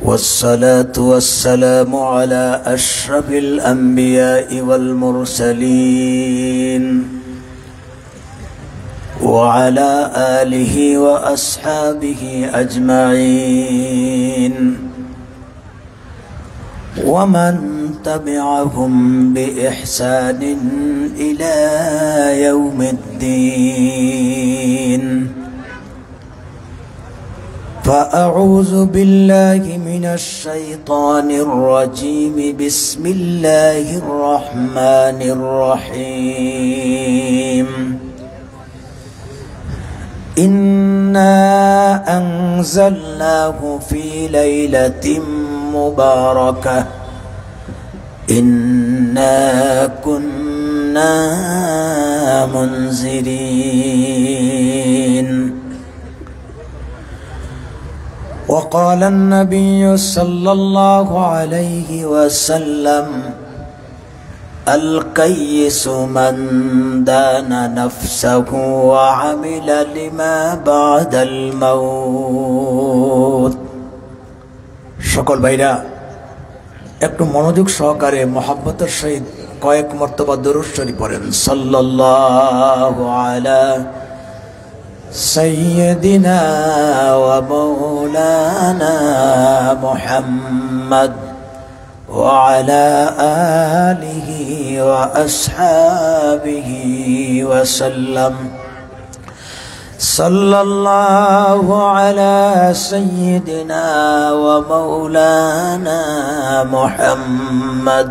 والصلاة والسلام على أشرف الأنبياء والمرسلين وعلى آله وأصحابه أجمعين ومن تبعهم بإحسان إلى يوم الدين. فأعوذ بالله من الشيطان الرجيم. بسم الله الرحمن الرحيم. إنا أنزلناه في ليلة مباركة إنا كنا منذرين. وقال النبي صلى الله عليه وسلم الكيس من دان نفسه وعمل لما بعد الموت. সকল ভাইরা একটু মনোযোগ সহকারে মহব্বতের সহিত কয়েক মর্তবা দরুদ শরীফ পড়েন। সাল্লাল্লাহু আলা سيدنا ومولانا محمد وعلى آله وأصحابه وسلم. صلى الله على سيدنا ومولانا محمد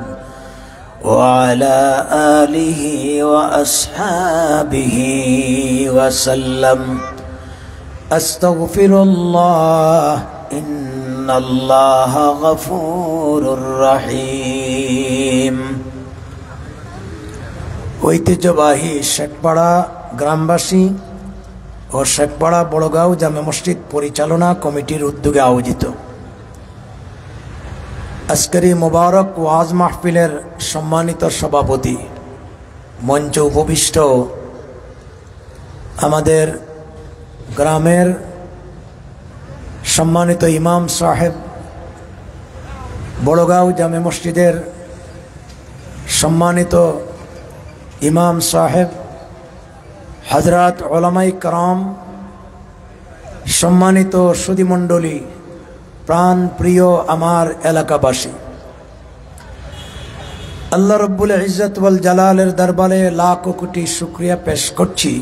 وعلى آله وأصحابه وسلم. أستغفر الله إن الله غفور رحيم. ঐতিহ্যবাহী শেখপাড়া গ্রামবাসী ও শেখপাড়া বড়গাঁও জামে মসজিদ পরিচালনা কমিটির উদ্যোগে আয়োজিত আজকের এই মোবারক ওয়াজ মাহফিলের সম্মানিত সভাপতি, মঞ্চে উপবিষ্ট আমাদের গ্রামের সম্মানিত ইমাম সাহেব, বড়গাঁও জামে মসজিদের সম্মানিত ইমাম সাহেব, হযরত উলামায়ে কেরাম, সম্মানিত সুধীমণ্ডলী, প্রাণ প্রিয় আমার এলাকাবাসী, আল্লাহ রব্বুল ইজ্জত ওয়াল জালালের দরবারে লাখ কোটি শুকরিয়া পেশ করছি।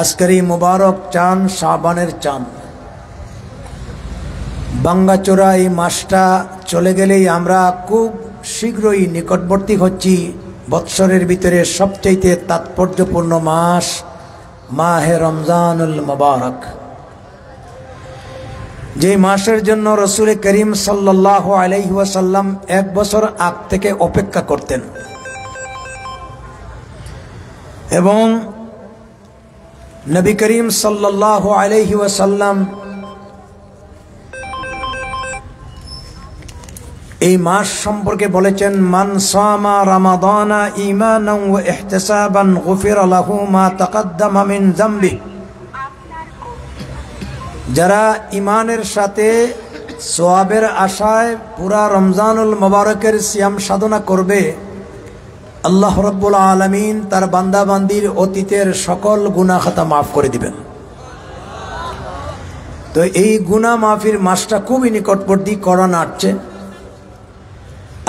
আজকের এই মুবারক চাঁদ, শাবানের চাঁদ, বাঙ্গাচোরা এই মাসটা চলে গেলেই আমরা খুব শীঘ্রই নিকটবর্তী হচ্ছি বৎসরের ভিতরে সবচেয়ে তাৎপর্যপূর্ণ মাস মাহে রমজানুল মুবারক, যে মাসের জন্য রসুল করিম সাল্লাল্লাহু আলাইহি ওয়াসাল্লাম 1 বছর আগ থেকে অপেক্ষা করতেন এবং নবী করিম সাল্লাল্লাহু আলাইহি ওয়াসাল্লাম এই মাস সম্পর্কে বলেছেন, মান সামা রমাদানা ঈমানান ওয়া ইহতিসাবান গুফিরা লাহু মা তাকদ্দামা মিন যামবি। যারা ইমানের সাথে সওয়াবের আশায় পুরা রমজানুল মুবারকের সিয়াম সাধনা করবে, আল্লাহ রাব্বুল আলামিন তার বান্দাবান্দির অতীতের সকল গুনাহ খাতা মাফ করে দিবেন। তো এই গুনাহ মাফির মাসটা খুবই নিকটবর্তী, করোনা আসছে।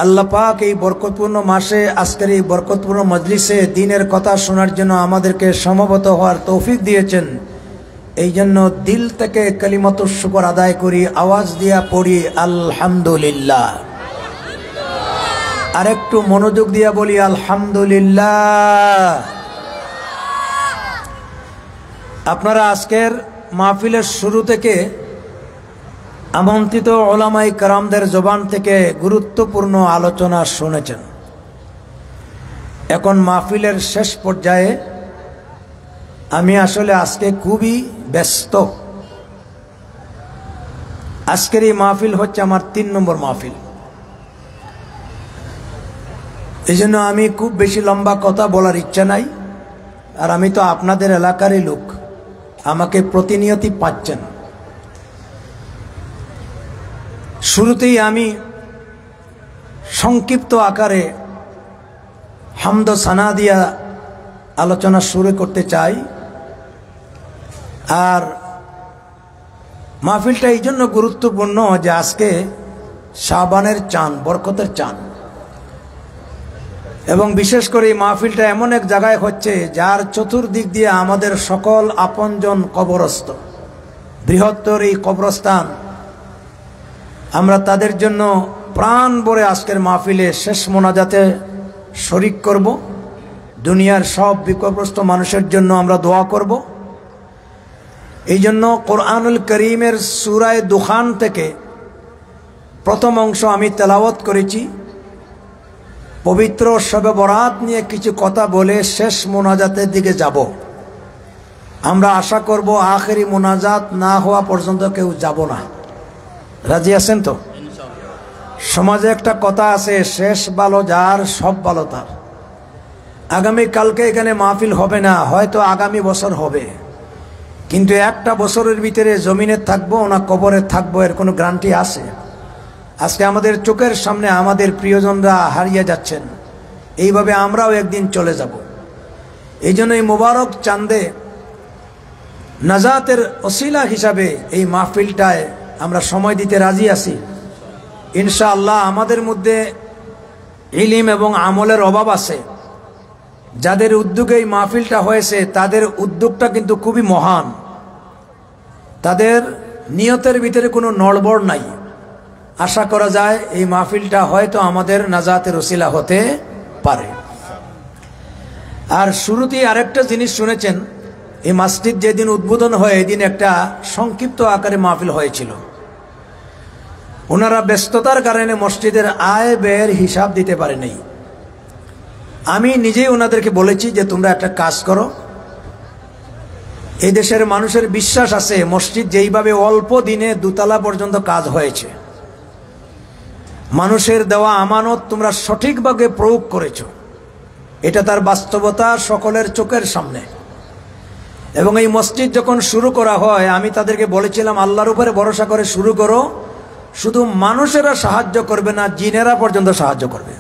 আল্লাহ পাক এই বরকতপূর্ণ মাসে আজকের এই বরকতপূর্ণ মজলিসে দ্বীনের কথা শোনার জন্য আমাদেরকে সমবেত হওয়ার তৌফিক দিয়েছেন। এই জন্য দিল থেকে কালিমাতুশ শুকর আদায় করি, আওয়াজ দিয়া পড়ি আলহামদুলিল্লাহ। আর একটু মনোযোগ দিয়া বলি আলহামদুলিল্লাহ। আপনারা আজকের মাহফিলের শুরু থেকে আমন্ত্রিত উলামায়ে কেরামদের জবান থেকে গুরুত্বপূর্ণ আলোচনা শুনেছেন। এখন মাহফিলের শেষ পর্যায়ে আমি আসলে আজকে খুবই ব্যস্ত। আজকের এই মাহফিল হচ্ছে আমার 3 নম্বর মাহফিল। এই জন্য আমি খুব বেশি লম্বা কথা বলার ইচ্ছা নাই। আর আমি তো আপনাদের এলাকারই লোক, আমাকে প্রতিনিয়তই পাচ্ছেন। শুরুতেই আমি সংক্ষিপ্ত আকারে হামদ সানা দিয়া আলোচনা শুরু করতে চাই। আর মাহফিলটা এই জন্য গুরুত্বপূর্ণ যে আজকে শাবানের চাঁদ, বরকতের চাঁদ, এবং বিশেষ করে এই মাহফিলটা এমন এক জায়গায় হচ্ছে যার চতুর্দিক দিয়ে আমাদের সকল আপনজন কবরস্থ, বৃহত্তর এই কবরস্থান। আমরা তাদের জন্য প্রাণ ভরে আজকের মাহফিলে শেষ মোনাজাতে শরিক করব। দুনিয়ার সব বিপদগ্রস্ত মানুষের জন্য আমরা দোয়া করব। এই জন্য কোরআনুল করিমের সূরা দুখান থেকে প্রথম অংশ আমি তেলাওয়াত করেছি। পবিত্র শবে বরাত নিয়ে কিছু কথা বলে শেষ মোনাজাতের দিকে যাব। আমরা আশা করব আখেরি মোনাজাত না হওয়া পর্যন্ত কেউ যাব না। রাজি আছেন তো? সমাজে একটা কথা আছে, শেষ ভালো যার সব ভালো তার। আগামী কালকে এখানে মাহফিল হবে না, হয়তো আগামী বছর হবে, কিন্তু একটা বছরের ভিতরে জমিনে থাকবো না কবরে থাকবো এর কোনো গ্যারান্টি আছে? আজকে আমাদের চোখের সামনে আমাদের প্রিয়জনরা হারিয়ে যাচ্ছেন, এইভাবে আমরাও একদিন চলে যাব। এই জন্য এই মোবারক চাঁদে নাজাতের ওসিলা হিসাবে এই মাহফিলটায় আমরা সময় দিতে রাজি আছি। ইনশাআল্লাহ আমাদের মধ্যে ইলম এবং আমলের অভাব আছে। যাদের উদ্যোগে এই মাহফিলটা হয়েছে তাদের উদ্যোগটা কিন্তু খুবই মহান। তাদের নিয়তের ভিতরে কোনো নড়বড় নাই। আশা করা যায় এই মাহফিলটা হয়তো আমাদের নাজাতের ওসিলা হতে পারে। আর শুরুতেই আরেকটা জিনিস শুনেছেন, এই মসজিদ যেদিন উদ্বোধন হয় এদিন একটা সংক্ষিপ্ত আকারে মাহফিল হয়েছিল। ওনারা ব্যস্ততার কারণে মসজিদের আয় ব্যয়ের হিসাব দিতে পারেনি। আমি নিজেই ওনাদেরকে বলেছি যে তোমরা একটা কাজ করো। এই দেশের মানুষের বিশ্বাস আছে মসজিদ যেইভাবে অল্প দিনে দোতলা পর্যন্ত কাজ হয়েছে, মানুষের দেওয়া আমানত তোমরা সঠিকভাবে প্রয়োগ করেছ, এটা তার বাস্তবতা সকলের চোখের সামনে। এবং এই মসজিদ যখন শুরু করা হয় আমি তাদেরকে বলেছিলাম আল্লাহর উপরে ভরসা করে শুরু করো, শুধু মানুষেরা সাহায্য করবে না, জিনেরা পর্যন্ত সাহায্য করবে।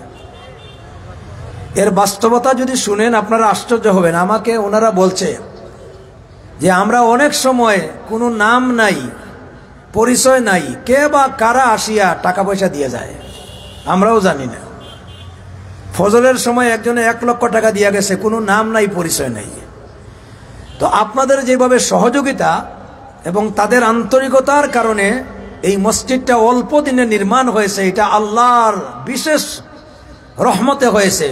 এর বাস্তবতা যদি শুনেন আপনারা আশ্চর্য হবেন। আমাকে ওনারা বলছে যে আমরা অনেক সময় কোনো নাম নাই, পরিচয় নাই, কে বা কারা আসিয়া টাকা পয়সা দিয়ে যায় আমরাও জানি না। ফজরের সময় একজনে 1 লক্ষ টাকা দিয়ে গেছে, কোনো নাম নাই, পরিচয় নাই। তো আপনাদের যেভাবে সহযোগিতা এবং তাদের আন্তরিকতার কারণে এই মসজিদটা অল্প দিনে নির্মাণ হয়েছে, এটা আল্লাহর বিশেষ রহমতে হয়েছে।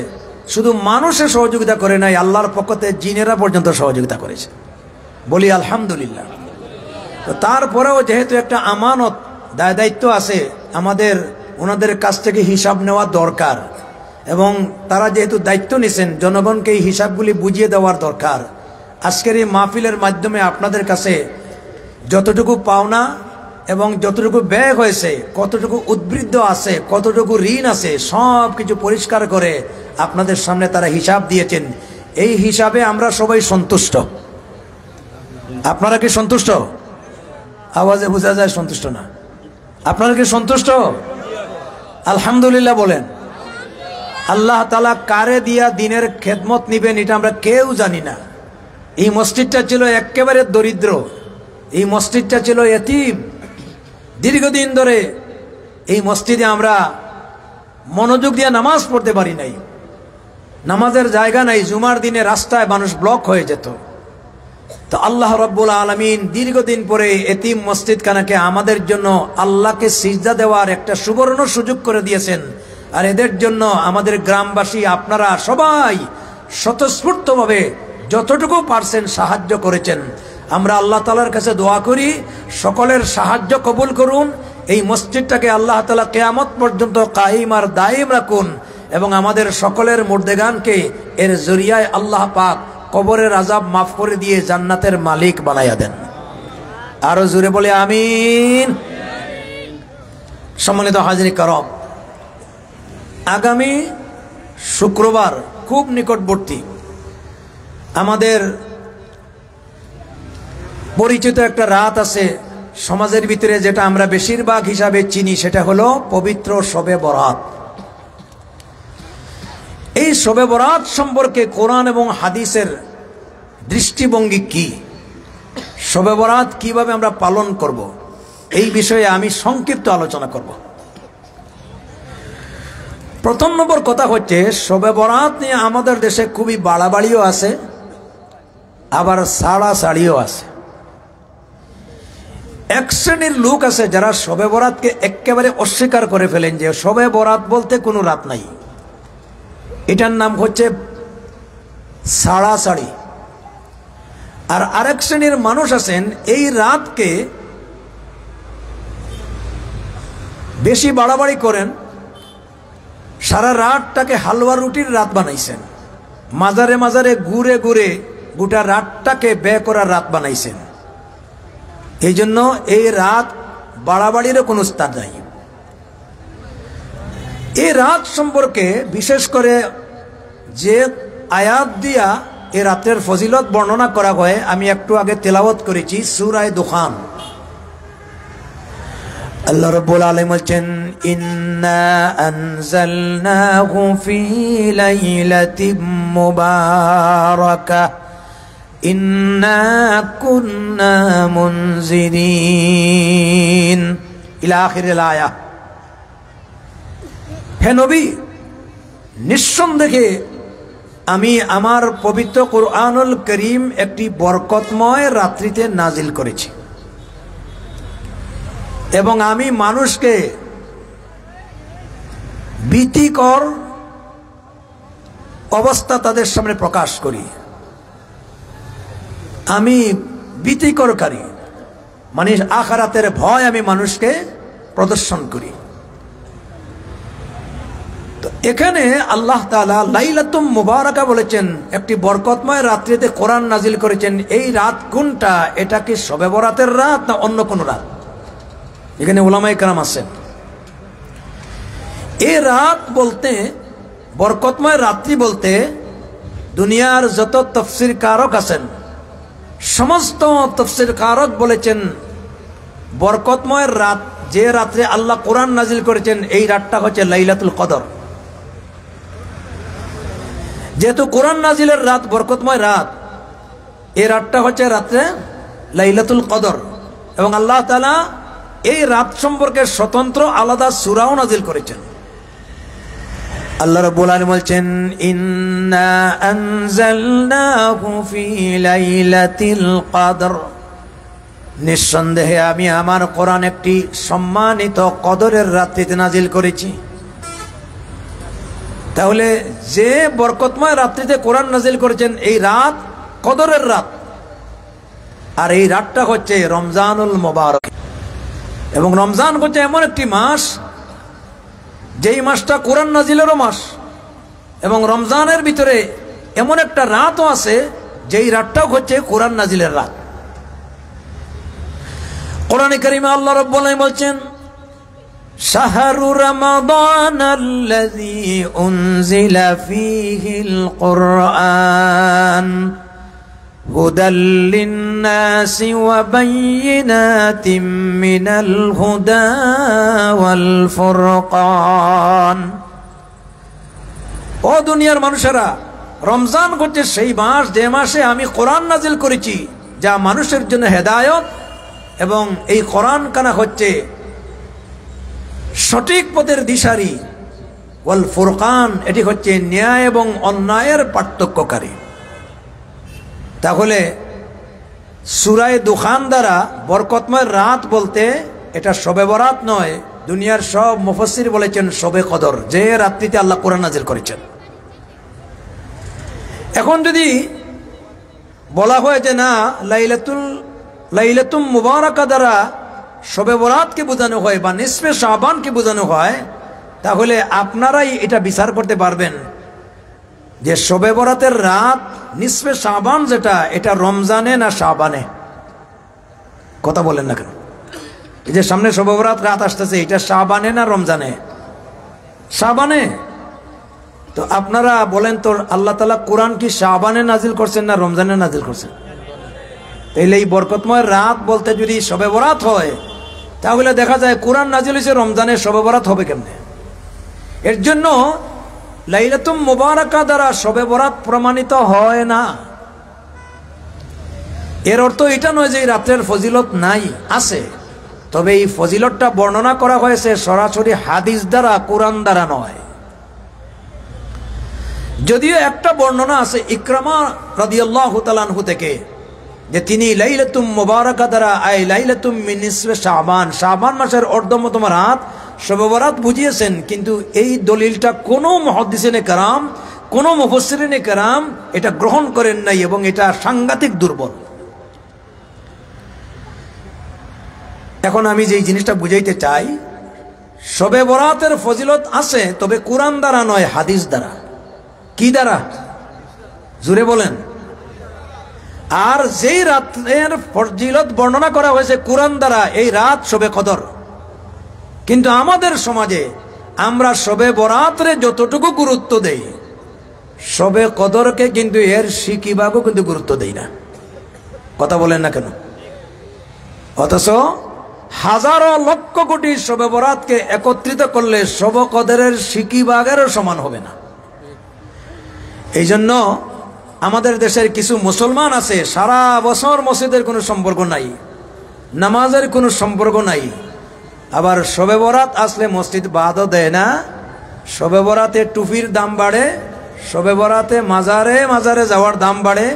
শুধু মানুষের সহযোগিতা করে নাই, আল্লাহর পক্ষতে জিনেরা পর্যন্ত সহযোগিতা করেছে, বলি আলহামদুলিল্লাহ। তো তারপরেও যেহেতু একটা আমানত দায় দায়িত্ব আছে, আমাদের ওনাদের কাছ থেকে হিসাব নেওয়া দরকার, এবং তারা যেহেতু দায়িত্ব নিছেন জনগণকে এই হিসাবগুলি বুঝিয়ে দেওয়ার দরকার। আজকের এই মাহফিলের মাধ্যমে আপনাদের কাছে যতটুকু পাওনা এবং যতটুকু ব্যয় হয়েছে, কতটুকু উদ্বৃত্ত আছে, কতটুকু ঋণ আছে, সব কিছু পরিষ্কার করে আপনাদের সামনে তারা হিসাব দিয়েছেন। এই হিসাবে আমরা সবাই সন্তুষ্ট। আপনারা কি সন্তুষ্ট? আওয়াজে বোঝা যায় সন্তুষ্ট না। আপনারা কি সন্তুষ্ট? আলহামদুলিল্লাহ বলেন। আল্লাহ তাআলা কারে দিয়া দিনের খেদমত নিবেন এটা আমরা কেউ জানি না। এই মসজিদটা ছিল একেবারে দরিদ্র, এই মসজিদটা ছিল এতিম। দীর্ঘদিন ধরে এই মসজিদে আমরা মনোযোগ দিয়ে নামাজ পড়তে পারি নাই, নামাজের জায়গা নাই, জুমার দিনে রাস্তায় মানুষ ব্লক হয়ে যেত। তো আল্লাহ রাব্বুল আলামিন দীর্ঘদিন পরে এতিম মসজিদখানাকে আমাদের জন্য আল্লাহকে সিজদা দেওয়ার একটা সুবর্ণ সুযোগ করে দিয়েছেন। আর এদের জন্য আমাদের গ্রামবাসী আপনারা সবাই স্বতঃস্ফূর্তভাবে যতটুকু পারছেন সাহায্য করেছেন। আমরা আল্লাহ তাআলার কাছে দোয়া করি সকলের সাহায্য কবুল করুন, এই মসজিদটাকে আল্লাহ তাআলা কিয়ামত পর্যন্ত কায়েম আর দায়েম রাখুন, এবং আমাদের সকলের মুর্দেগানকে এর জরিয়ায় আল্লাহ পাক কবরের আযাব মাফ করে দিয়ে জান্নাতের মালিক বানাইয়া দেন। আরো জোরে বলে আমিন। সম্মানিত হাজির করম, আগামী শুক্রবার খুব নিকটবর্তী আমাদের পরিচিত একটা রাত আছে সমাজের ভিতরে, যেটা আমরা বেশিরভাগ হিসাবে চিনি, সেটা হলো পবিত্র শবে বরাত। এই শবে বরাত সম্পর্কে কোরআন এবং হাদিসের দৃষ্টিভঙ্গি কি, শবে বরাত কিভাবে আমরা পালন করব, এই বিষয়ে আমি সংক্ষিপ্ত আলোচনা করব। প্রথম নম্বর কথা হচ্ছে, শবে বরাত নিয়ে আমাদের দেশে খুবই বাড়াবাড়িও আছে, আবার সাড়াসাড়িও আছে। এক শ্রেণীর লোক আছে যারা শবে বরাতকে একেবারে অস্বীকার করে ফেলেন, যে শবে বরাত বলতে কোনো রাত নাই, এটার নাম হচ্ছে সাড়াসাড়ি। আর আরেক শ্রেণীর মানুষ আছেন এই রাতকে বেশি বাড়াবাড়ি করেন, সারা রাতটাকে হালুয়া রুটির রাত বানাইছেন, মাজারে মাজারে ঘুরে ঘুরে গোটা রাতটাকে ব্যয় করার রাত বানাইছেন। এই জন্য এই রাত বাড়াবাড়িরও কোনো স্থান নাই। এই রাত সম্পর্কে বিশেষ করে যে আয়াত দিয়া এই রাতের ফজিলত বর্ণনা করা হয়, আমি একটু আগে তেলাওয়াত করেছি সূরা দুখান। আল্লাহ রাব্বুল আলামিন বলেন, ইন্না আনজালনাহু ফি লাইলাতিন মুবারাকাহ ইন্না কুন্না মুনজিরিন ইলা আখিরিল আয়াহ। হে নবী, নিঃসন্দেহে আমি আমার পবিত্র কুরআনুল করিম একটি বরকতময় রাত্রিতে নাজিল করেছি, এবং আমি মানুষকে ভীতিকর অবস্থা তাদের সামনে প্রকাশ করি। আমি ভীতিকরকারী, মানে আখিরাতের ভয় আমি মানুষকে প্রদর্শন করি। তো এখানে আল্লাহ তাআলা লাইলাতুম মুবারাকা বলেছেন, একটি বরকতময় রাত্রিতে কোরআন নাজিল করেছেন। এই রাত কোনটা? এটা কি শবে বরাতের রাত না অন্য কোন রাত? এখানে উলামায়ে কেরাম আছেন। এই রাত বলতে, বরকতময় রাত্রি বলতে, দুনিয়ার যত তাফসীর কারক আছেন সমস্ত তাফসীর কারক বলেছেন, বরকতময় রাত যে রাত্রে আল্লাহ কোরআন নাজিল করেছেন এই রাতটা হচ্ছে লাইলাতুল কদর। যেহেতু কোরআন নাজিলের রাত বরকতময় রাত, এই রাতটা হচ্ছে রাত্রে লাইলাতুল কদর। এবং আল্লাহ তাআলা এই রাত সম্পর্কে স্বতন্ত্র আলাদা সূরাও নাজিল করেছেন। আল্লাহ রাব্বুল আলামিন বলেন, ইন্না আনজালনাহু ফি লাইলাতিল কদর, নিঃসন্দেহে আমি আমার কোরআন একটি সম্মানিত কদরের রাত্রিতে নাজিল করেছি। তাহলে যে বরকতময় রাত্রিতে কোরআন নাজিল করেছেন এই রাত কদরের রাত, আর এই রাতটা হচ্ছে রমজানুল মুবারক। এবং রমজান হচ্ছে এমন একটি মাস, যেই মাসটা কোরআন নাজিলেরও মাস, এবং রমজানের ভিতরে এমন একটা রাতও আছে যেই রাতটাও হচ্ছে কোরআন নাজিলের রাত। কোরআনে কারিমে আল্লাহ রাব্বুল আলামিন বলছেন, শাহরু রমাদানাল্লাযী উনজিলা ফীহিল কুরআন হুদাল লিন-নাসি ওয়া বায়্যিনাতিম মিনাল হুদা ওয়াল ফুরকান। ও দুনিয়ার মানুষেরা, রমজান হচ্ছে সেই মাস যে মাসে আমি কোরআন নাজিল করেছি, যা মানুষের জন্য হেদায়েত, এবং এই কোরআন কানা হচ্ছে সঠিক পথের দিশারি, ওয়াল ফুরকান, এটি হচ্ছে ন্যায় এবং অন্যায়ের পার্থক্যকারী। তাহলে সূরা দুখান দ্বারা বরকতময় রাত বলতে এটা শবে বরাত নয়, দুনিয়ার সব মুফাসসির বলেছেন শবে কদর, যে রাত্রিতে আল্লাহ কোরআন নাজিল করেছেন। এখন যদি বলা হয় যে না, লাইলাতুম মুবারাকা দ্বারা শবে বরাতকে বোঝানো হয় বা নিসফে শাবানকে বোঝানো হয়, তাহলে আপনারাই এটা বিচার করতে পারবেন যে শবে বরাতের রাত নিসফে শাবান যেটা, এটা রমজানে না শাবানে? কথা বলেন না কেন? এই যে সামনে শবে বরাত রাত আসতেছে, এটা শাবানে না রমজানে? শাবানে। তো আপনারা বলেন তো, আল্লাহ তাআলা কোরআন কি শাবানে নাজিল করছেন না রমজানে নাজিল করছেন? তাইলে এই বরকতময় রাত বলতে যদি শবে বরাত হয়, তাহলে দেখা যায় কোরআন নাজিল হয়েছে রমজানের শবে বরাত হবে কেমনে? এর জন্য লাইলাতুল মুবারাকা দ্বারা শবে বরাত প্রমাণিত হয় না। এর অর্থ এটা নয় যে এই রাত্রের ফজিলত নাই, আছে। তবে এই ফজিলতটা বর্ণনা করা হয়েছে সরাসরি হাদিস দ্বারা, কোরআন দ্বারা নয়। যদিও একটা বর্ণনা আছে ইকরামা রাদিয়াল্লাহু তাআলা আনহু থেকে, যে তিনি লাইলাতুল মুবারাকা দ্বারা আই লাইলাতুম মিন নিসফে শাবান, শাবান মাসের অর্ধতম রাত শবে বরাত বুঝিয়েছেন। কিন্তু এই দলিলটা কোনো মুহাদ্দিসিনে কেরাম, কোনো মুফাসসিরিনে কেরাম এটা গ্রহণ করেন নাই, এবং এটা সাংঘাতিক দুর্বল। এখন আমি যে জিনিসটা বুঝাইতে চাই, শবে বরাতের ফজিলত আছে, তবে কোরআন দ্বারা নয়, হাদিস দ্বারা। কি দ্বারা? জুড়ে বলেন। আর যেই রাতের ফজিলত বর্ণনা করা হয়েছে কোরআন দ্বারা, এই রাত শবে কদর। কিন্তু আমাদের সমাজে আমরা শবে বরাতরে যতটুকু গুরুত্ব দেই, শবে কদরকে কিন্তু এর শিকিবাগও কিন্তু গুরুত্ব দেই না। কথা বলেন না কেন? অথচ হাজারো লক্ষ কোটি শবে বরাতকে একত্রিত করলে শবে কদরের শিকিবাগেরও সমান হবে না। এই জন্য আমাদের দেশের কিছু মুসলমান আছে, সারা বছর মসজিদের কোনো সম্পর্ক নাই, নামাজের কোনো সম্পর্ক নাই, আবার শবে বরাত আসলে মসজিদ বাদও দেয় না। শবে বরাতে টুপির দাম বাড়ে, শবে বরাতে মাজারে মাজারে যাওয়ার দাম বাড়ে,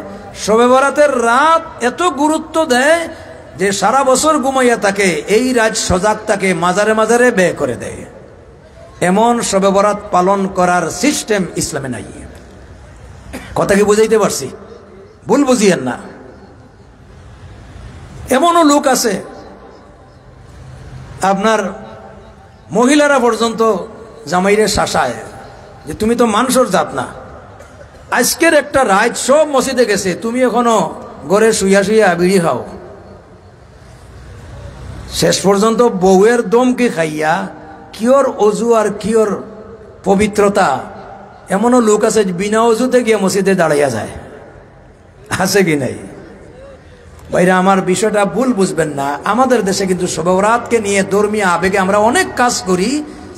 শবে বরাতের রাত এত গুরুত্ব দেয় যে সারা বছর ঘুমাইয়া থাকে, এই রাত সজাগ থাকে, মাজারে মাজারে ব্যয় করে দেয়। এমন শবে বরাত পালন করার সিস্টেম ইসলামে নাই। কথা কি বুঝাইতে পারছি? ভুল বুঝিয়েন না। এমনও লোক আছে, আপনার মহিলারা পর্যন্ত জামাইরে শাসায় যে তুমি তো মানুষের জাত না, আজকের একটা রাত সব মসজিদে গেছে, তুমি এখনো ঘরে শুইয়া শুইয়া বিড়ি খাও। শেষ পর্যন্ত বউয়ের দমকে খাইয়া কিওর অজু আর কিওর পবিত্রতা, এমনও লোক আছে বিনা অজুতে গিয়ে মসজিদে দাঁড়াইয়া যায়। আছে কি নাই? ভাইরা, আমার বিষয়টা ভুল বুঝবেন না। আমাদের দেশে কিন্তু শবে বরাতকে নিয়ে ধর্মীয় আবেগে আমরা অনেক কাজ করি,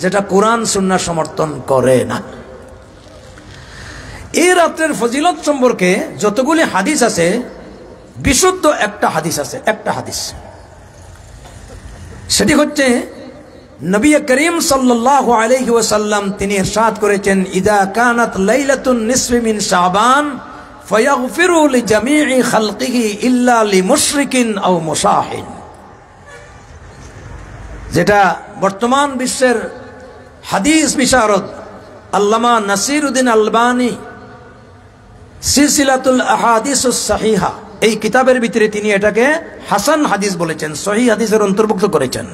যেটা কোরআন সুন্নাহ সমর্থন করে না। এই রাত্রের ফজিলত সম্পর্কে যতগুলি হাদিস আছে, বিশুদ্ধ একটা হাদিস আছে, একটা হাদিস। সেটি হচ্ছে নবী করিম সাল্লাল্লাহু আলাইহি ওয়াসাল্লাম তিনি ইরশাদ করেছেন, ইদা কানাত লাইলাতুন নিসফি মিন শাবান ফায়াগফিরু লিজামিই খালকিহি ইল্লা লিমুশরিকিন আও মুশাহিন। যেটা বর্তমান বিশ্বের হাদিস বিশারদ আল্লামা নাসিরউদ্দিন আলবানী সিলসিলাতুল আহাদিসুস সাহিহা এই কিতাবের ভিতরে তিনি এটাকে হাসান হাদিস বলেছেন, সহিহ হাদিসের অন্তর্ভুক্ত করেছেন।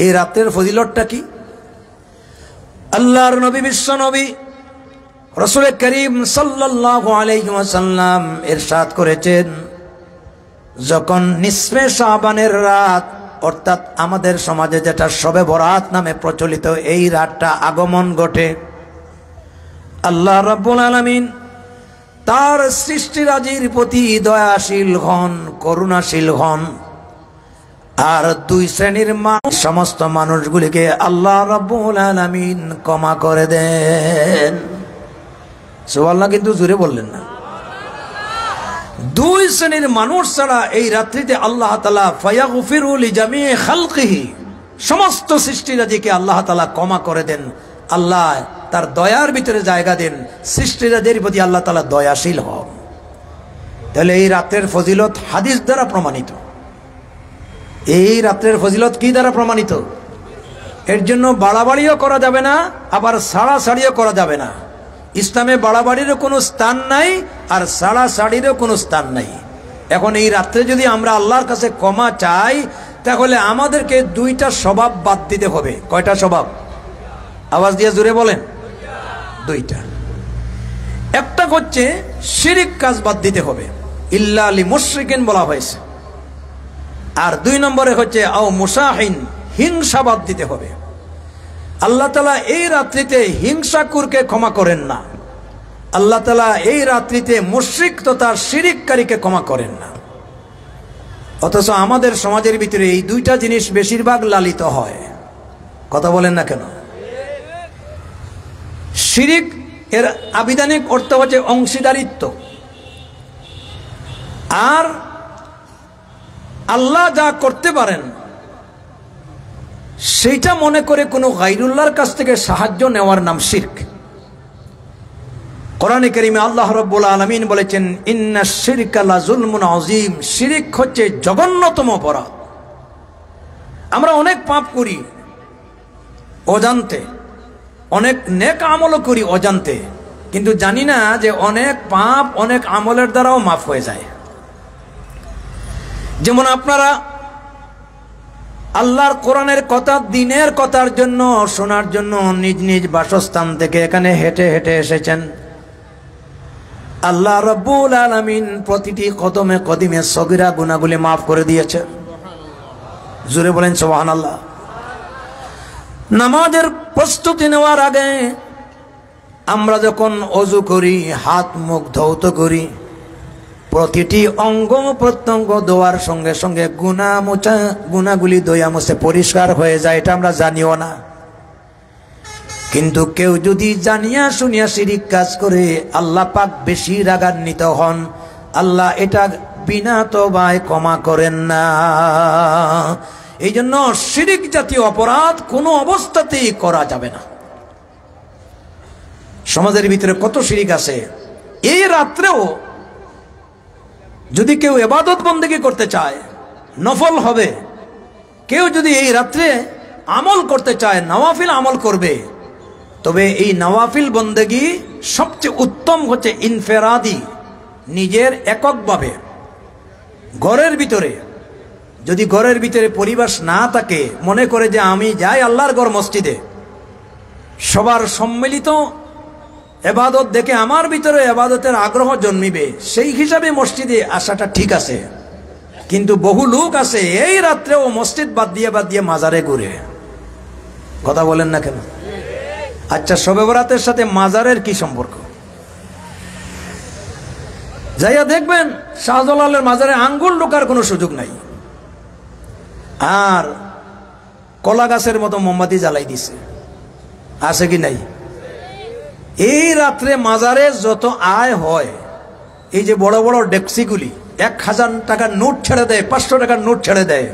এই রাতের ফজিলতটা কি? আল্লাহর নবী, বিশ্ব নবী রাসূল করিম সাল্লাল্লাহু আলাইহি ওয়াসাল্লাম ইরশাদ করেছেন, যখন নিসফে শাবানের রাত, অর্থাৎ আমাদের সমাজে যেটা শবে বরাত নামে প্রচলিত, এই রাতটা আগমন ঘটে, আল্লাহ রাব্বুল আলামিন তার সৃষ্টিরাজির প্রতি দয়াশীল হন, করুণাশীল হন। আর দুই শ্রেণীর সমস্ত মানুষগুলিকে আল্লাহ রাব্বুল আলামিন ক্ষমা করে দেন। সুবহানাল্লাহ, কিন্তু জোরে বললেন না। দুই শ্রেণীর মানুষ ছাড়া এই রাত্রিতে আল্লাহ তাআলা ফায়াগফিরু লিজামিই খালকিহি, সমস্ত সৃষ্টিরাজিকে আল্লাহ তাআলা ক্ষমা করে দেন। আল্লাহ তার দয়ার ভিতরে জায়গা দেন, সৃষ্টিরাজির প্রতি আল্লাহ তাআলা দয়াশীল হন। তাহলে এই রাতের ফজিলত হাদিস দ্বারা প্রমাণিত। এই রাতের ফজিলত কি দ্বারা প্রমাণিত? এর জন্য বাড়াবাড়িও করা যাবে না, আবার সাড়াসাড়িও করা যাবে না। ইসলামে বাড়াবাড়িরও কোনো স্থান নাই, আর সাড়াসাড়িরও কোনো স্থান নাই। এখন এই রাত্রে যদি আমরা আল্লাহর কাছে ক্ষমা চাই, তাহলে আমাদেরকে দুইটা স্বভাব বাদ দিতে হবে। কয়টা স্বভাব? আওয়াজ দিয়ে জোরে বলেন। দুইটা। একটা হচ্ছে শিরিক কাজ বাদ দিতে হবে, ইল্লা লিমুশরিকিন বলা হয়েছে। আর দুই নম্বরে হচ্ছে আও মুশাহিন, হিংসা বাদ দিতে হবে। আল্লাহ তাআলা এই রাত্রিতে হিংসাকুরকে ক্ষমা করেন না। আল্লাহ তাআলা এই রাত্রিতে মুশরিক তথা শিরিককারীকে ক্ষমা করেন না। অথচ আমাদের সমাজের ভিতরে এই দুইটা জিনিস বেশিরভাগ লালিত হয়। কথা বলেন না কেন? শিরিক এর আবিধানিক অর্থ হচ্ছে অংশীদারিত্ব, আর আল্লাহ যা করতে পারেন সেইটা মনে করে কোনো গায়রুল্লাহর কাছ থেকে সাহায্য নেওয়ার নাম শিরক। কোরআনে কারীমে আল্লাহ রাব্বুল আলামিন বলেছেন, ইন্নাশ শিরকা লাযুলমুন আযীম, শিরক হচ্ছে জঘন্যতম অপরাধ। আমরা অনেক পাপ করি অজান্তে, অনেক নেক আমলও করি অজান্তে, কিন্তু জানি না যে অনেক পাপ অনেক আমলের দ্বারাও মাফ হয়ে যায়। যেমন আপনারা আল্লাহর কোরআনের কথা, দিনের কথার জন্য, শোনার জন্য নিজ নিজ বাসস্থান থেকে এখানে হেঁটে হেঁটে এসেছেন। আল্লাহ রাব্বুল আলামিন প্রতিটি কদমে কদিমে সগীরা গুনাহগুলি মাফ করে দিয়েছেন। জোরে বলেন সুবহানাল্লাহ। নামাজের প্রস্তুতি নেওয়ার আগে আমরা যখন ওযু করি, হাত মুখ ধৌত করি, প্রতিটি অঙ্গ প্রত্যঙ্গ ধোয়ার সঙ্গে সঙ্গে গুনাহগুলি দয়া মুছে পরিষ্কার হয়ে যায়, এটা আমরা জানিও না। কিন্তু কেউ যদি জানিয়া শুনিয়া শিরিক কাজ করে, আল্লাহ পাক বেশি রাগান্বিত হন। আল্লাহ এটা বিনা তওবায় ক্ষমা করেন না। এই জন্য শিরিক জাতীয় অপরাধ কোনো অবস্থাতেই করা যাবে না। সমাজের ভিতরে কত শিরিক আছে। এই রাত্রেও যদি কেউ ইবাদত বন্দেগী করতে চায়, নফল হবে। কেউ যদি এই রাত্রে আমল করতে চায়, নওয়াফিল আমল করবে, তবে এই নওয়াফিল বন্দেগী সবচেয়ে উত্তম হচ্ছে ইনফেরাদি, নিজের এককভাবে ঘরের ভিতরে। যদি ঘরের ভিতরে পরিবেশ না থাকে, মনে করে যে আমি যাই আল্লাহর ঘর মসজিদে, সবার সম্মিলিত এবাদত দেখে আমার ভিতরে এবাদতের আগ্রহ জন্মিবে, সেই হিসাবে মসজিদে আসাটা ঠিক আছে। কিন্তু বহু লোক আছে এই রাত্রেও মসজিদ বাদ দিয়ে মাজারে ঘুরে। কথা বলেন না কেন? আচ্ছা, শবে বরাতের সাথে মাজারের কি সম্পর্ক? যাইয়া দেখবেন শাহজালালের মাজারে আঙ্গুল ঢোকার কোনো সুযোগ নাই, আর কলা গাছের মতো মোমবাতি জ্বালাই দিছে। আছে কি নাই? এই রাত্রে মাজারে যত আয় হয়, এই যে বড় বড় ডেক্সিগুলি 1000 টাকার নোট ছেড়ে দেয়, 500 টাকার নোট ছেড়ে দেয়,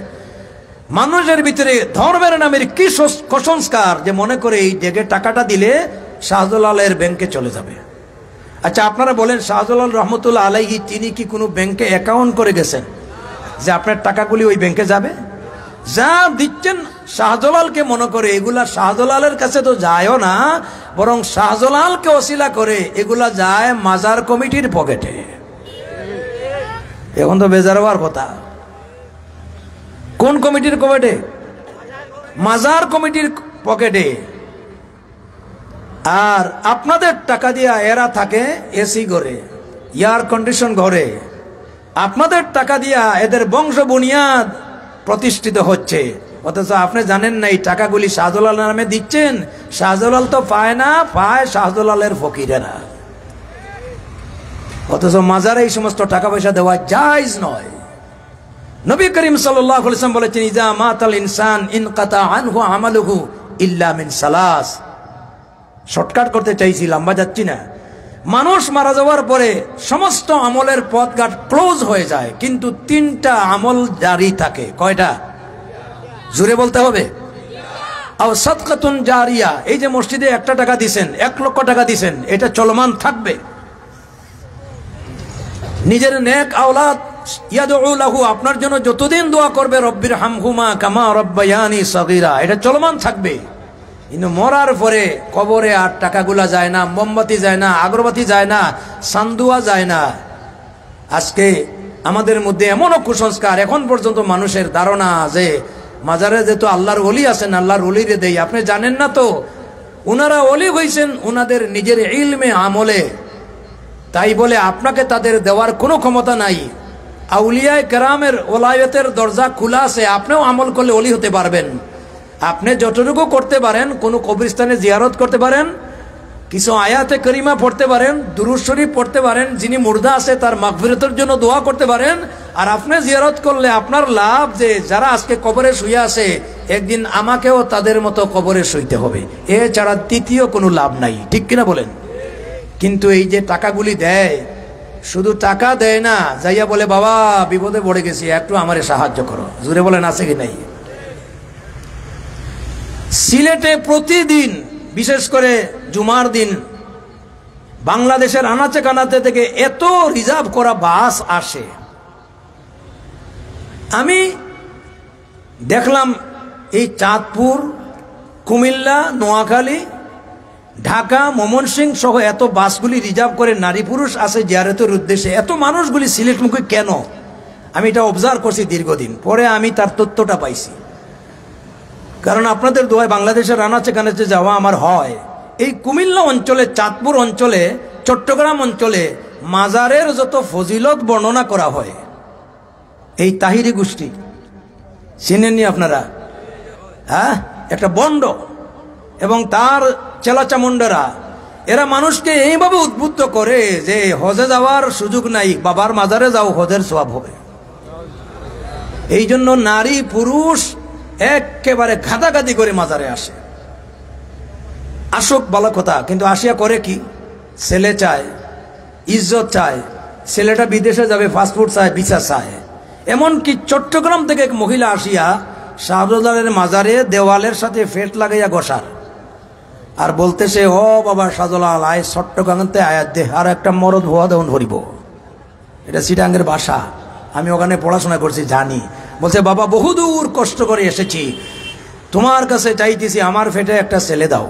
মানুষের ভিতরে ধর্মের নামের কি কুসংস্কার যে মনে করে এই জায়গায় টাকাটা দিলে শাহজালালের ব্যাংকে চলে যাবে। আচ্ছা, আপনারা বলেন শাহজালাল রহমতুল্লাহ আলাইহি তিনি কি কোনো ব্যাংকে অ্যাকাউন্ট করে গেছেন যে আপনার টাকাগুলি ওই ব্যাংকে যাবে? যা দিচ্ছেন শাহজালালকে মনে করে, এগুলা শাহজালালের কাছে তো যায়ও না, বরং শাহজালালকে ওসিলা করে এগুলা যায় মাজার কমিটির পকেটে। এখন তো বেজার হওয়ার কথা। কোন কমিটির পকেটে? মাজার কমিটির পকেটে। আর আপনাদের টাকা দিয়া এরা থাকে এসি ঘরে, এয়ার কন্ডিশন ঘরে। আপনাদের টাকা দিয়া এদের বংশ বুনিয়াদ প্রতিষ্ঠিত হচ্ছে, অথচ আপনি জানেন না এই টাকাগুলি শাহজালাল নামে দিচ্ছেন। শাহজালাল তো পায় না, পায় শাহজালালের ফকিরেরা। অথচ মাজারে এই সমস্ত টাকা পয়সা দেওয়া জায়েজ নয়। নবী করিম সাল্লাল্লাহু আলাইহি ওয়াসাল্লাম বলেছেন, ইজা মাতাল ইনসান ইনকাতা আনহু আমালুহু ইল্লা মিন সালাস। শর্টকাট করতে চাইছি, লম্বা যাচ্ছি না। মানুষ মারা যাওয়ার পরে সমস্ত আমলের পথঘাট ক্লোজ হয়ে যায়, কিন্তু 3টা আমল জারি থাকে। কয়টা? জোরে বলতে হবে। আও সাদকাতুন জারিয়া, এই যে মসজিদে 1 টাকা দিছেন, 1 লক্ষ টাকা দিছেন, এটা চলমান থাকবে। নিজের নেক আওলাদ ইয়াদউ লাহু, আপনার জন্য যতদিন দোয়া করবে, রব্বির হামহুমা কামা রব্বায়ানি সগীরা, এটা চলমান থাকবে। কিন্তু মরার পরে কবরে আর টাকাগুলা যায় না, মোমবাতি যায় না, আগরবাতি যায় না, সান্দুয়া যায় না। আজকে আমাদের মধ্যে এমনও কুসংস্কার, এখন পর্যন্ত মানুষের ধারণা যে মাজারে যেহেতু আল্লাহর ওলি আছেন, আল্লাহর ওলিরে দেই। আপনি জানেন না তো, ওনারা ওলি হয়েছেন ওনাদের নিজের ইলমে আমলে, তাই বলে আপনাকে তাদের দেওয়ার কোনো ক্ষমতা নাই। আউলিয়ায়ে কেরামের ওলায়তের দরজা খোলা আছে, আপনিও আমল করলে ওলি হতে পারবেন। আপনি যতটুকু করতে পারেন, কোনো কবরস্থানে জিয়ারত করতে পারেন, কিছু আয়াতে করিমা পড়তে পারেন, দুরূদ শরীফ পড়তে পারেন, যিনি মুর্দা আছে তার মাগফিরাতের জন্য দোয়া করতে পারেন, আর আপনি জিয়ারত করলে আপনার লাভ যে যারা আজকে কবরে শুয়ে আছে একদিন আমাকেও তাদের মতো কবরে শুইতে হবে, এছাড়া দ্বিতীয় কোনো লাভ নাই। ঠিক কিনা বলেন? কিন্তু এই যে টাকাগুলি দেয়, শুধু টাকা দেয় না, যাইয়া বলে বাবা বিপদে পড়ে গেছি একটু আমারে সাহায্য করো। জুড়ে বলেন আছে কি নাই? সিলেটে প্রতিদিন বিশেষ করে জুমার দিন বাংলাদেশের আনাচে কানাচে থেকে এত রিজার্ভ করা বাস আসে। আমি দেখলাম এই চাঁদপুর, কুমিল্লা, নোয়াখালী, ঢাকা, ময়মনসিংহ সহ এত বাসগুলি রিজার্ভ করে নারী পুরুষ আসে জিয়ারতের উদ্দেশ্যে। এত মানুষগুলি সিলেটমুখী কেন? আমি এটা অবজার্ভ করছি দীর্ঘদিন, পরে আমি তার তথ্যটা পাইছি। কারণ আপনাদের দোয়ায় বাংলাদেশের আনাচে কানাচে যাওয়া আমার হয়। এই কুমিল্লা অঞ্চলে, চাঁদপুর অঞ্চলে, চট্টগ্রাম অঞ্চলে মাজারের যত ফজিলত বর্ণনা করা হয়, এই তাহিরি গোষ্ঠী চিনেননি আপনারা? হ্যাঁ, একটা বন্ড এবং তার চেলাচামুন্ডারা, এরা মানুষকে এইভাবে উদ্বুদ্ধ করে যে হজে যাওয়ার সুযোগ নাই, বাবার মাজারে যাও, হজের সওয়াব হবে। এই জন্য নারী পুরুষ একেবারে ঘাটাঘাটি করে মাজারে আসে। আসুক ভালো কথা, কিন্তু আসিয়া করে কি? ছেলে চায়, ইজ্জত চায়, ছেলেটা বিদেশে যাবে পাসপোর্ট চায়, ভিসা চায়। এমনকি চট্টগ্রাম থেকে এক মহিলা আসিয়া শাহজালালের মাজারে দেওয়ালের সাথে ফেট লাগাইয়া বসার, আর বলতেছে ও বাবা শাহজালাল আয় চট্টগ্রামতে আয়াত দে, আর একটা মরদ ভুয়া দেওয়ান ভরিব। এটা চিটাঙ্গের ভাষা, আমি ওখানে পড়াশোনা করছি জানি। বলছে বাবা বহুদূর কষ্ট করে এসেছি, তোমার কাছে চাইতেছি আমার ফেটে একটা ছেলে দাও।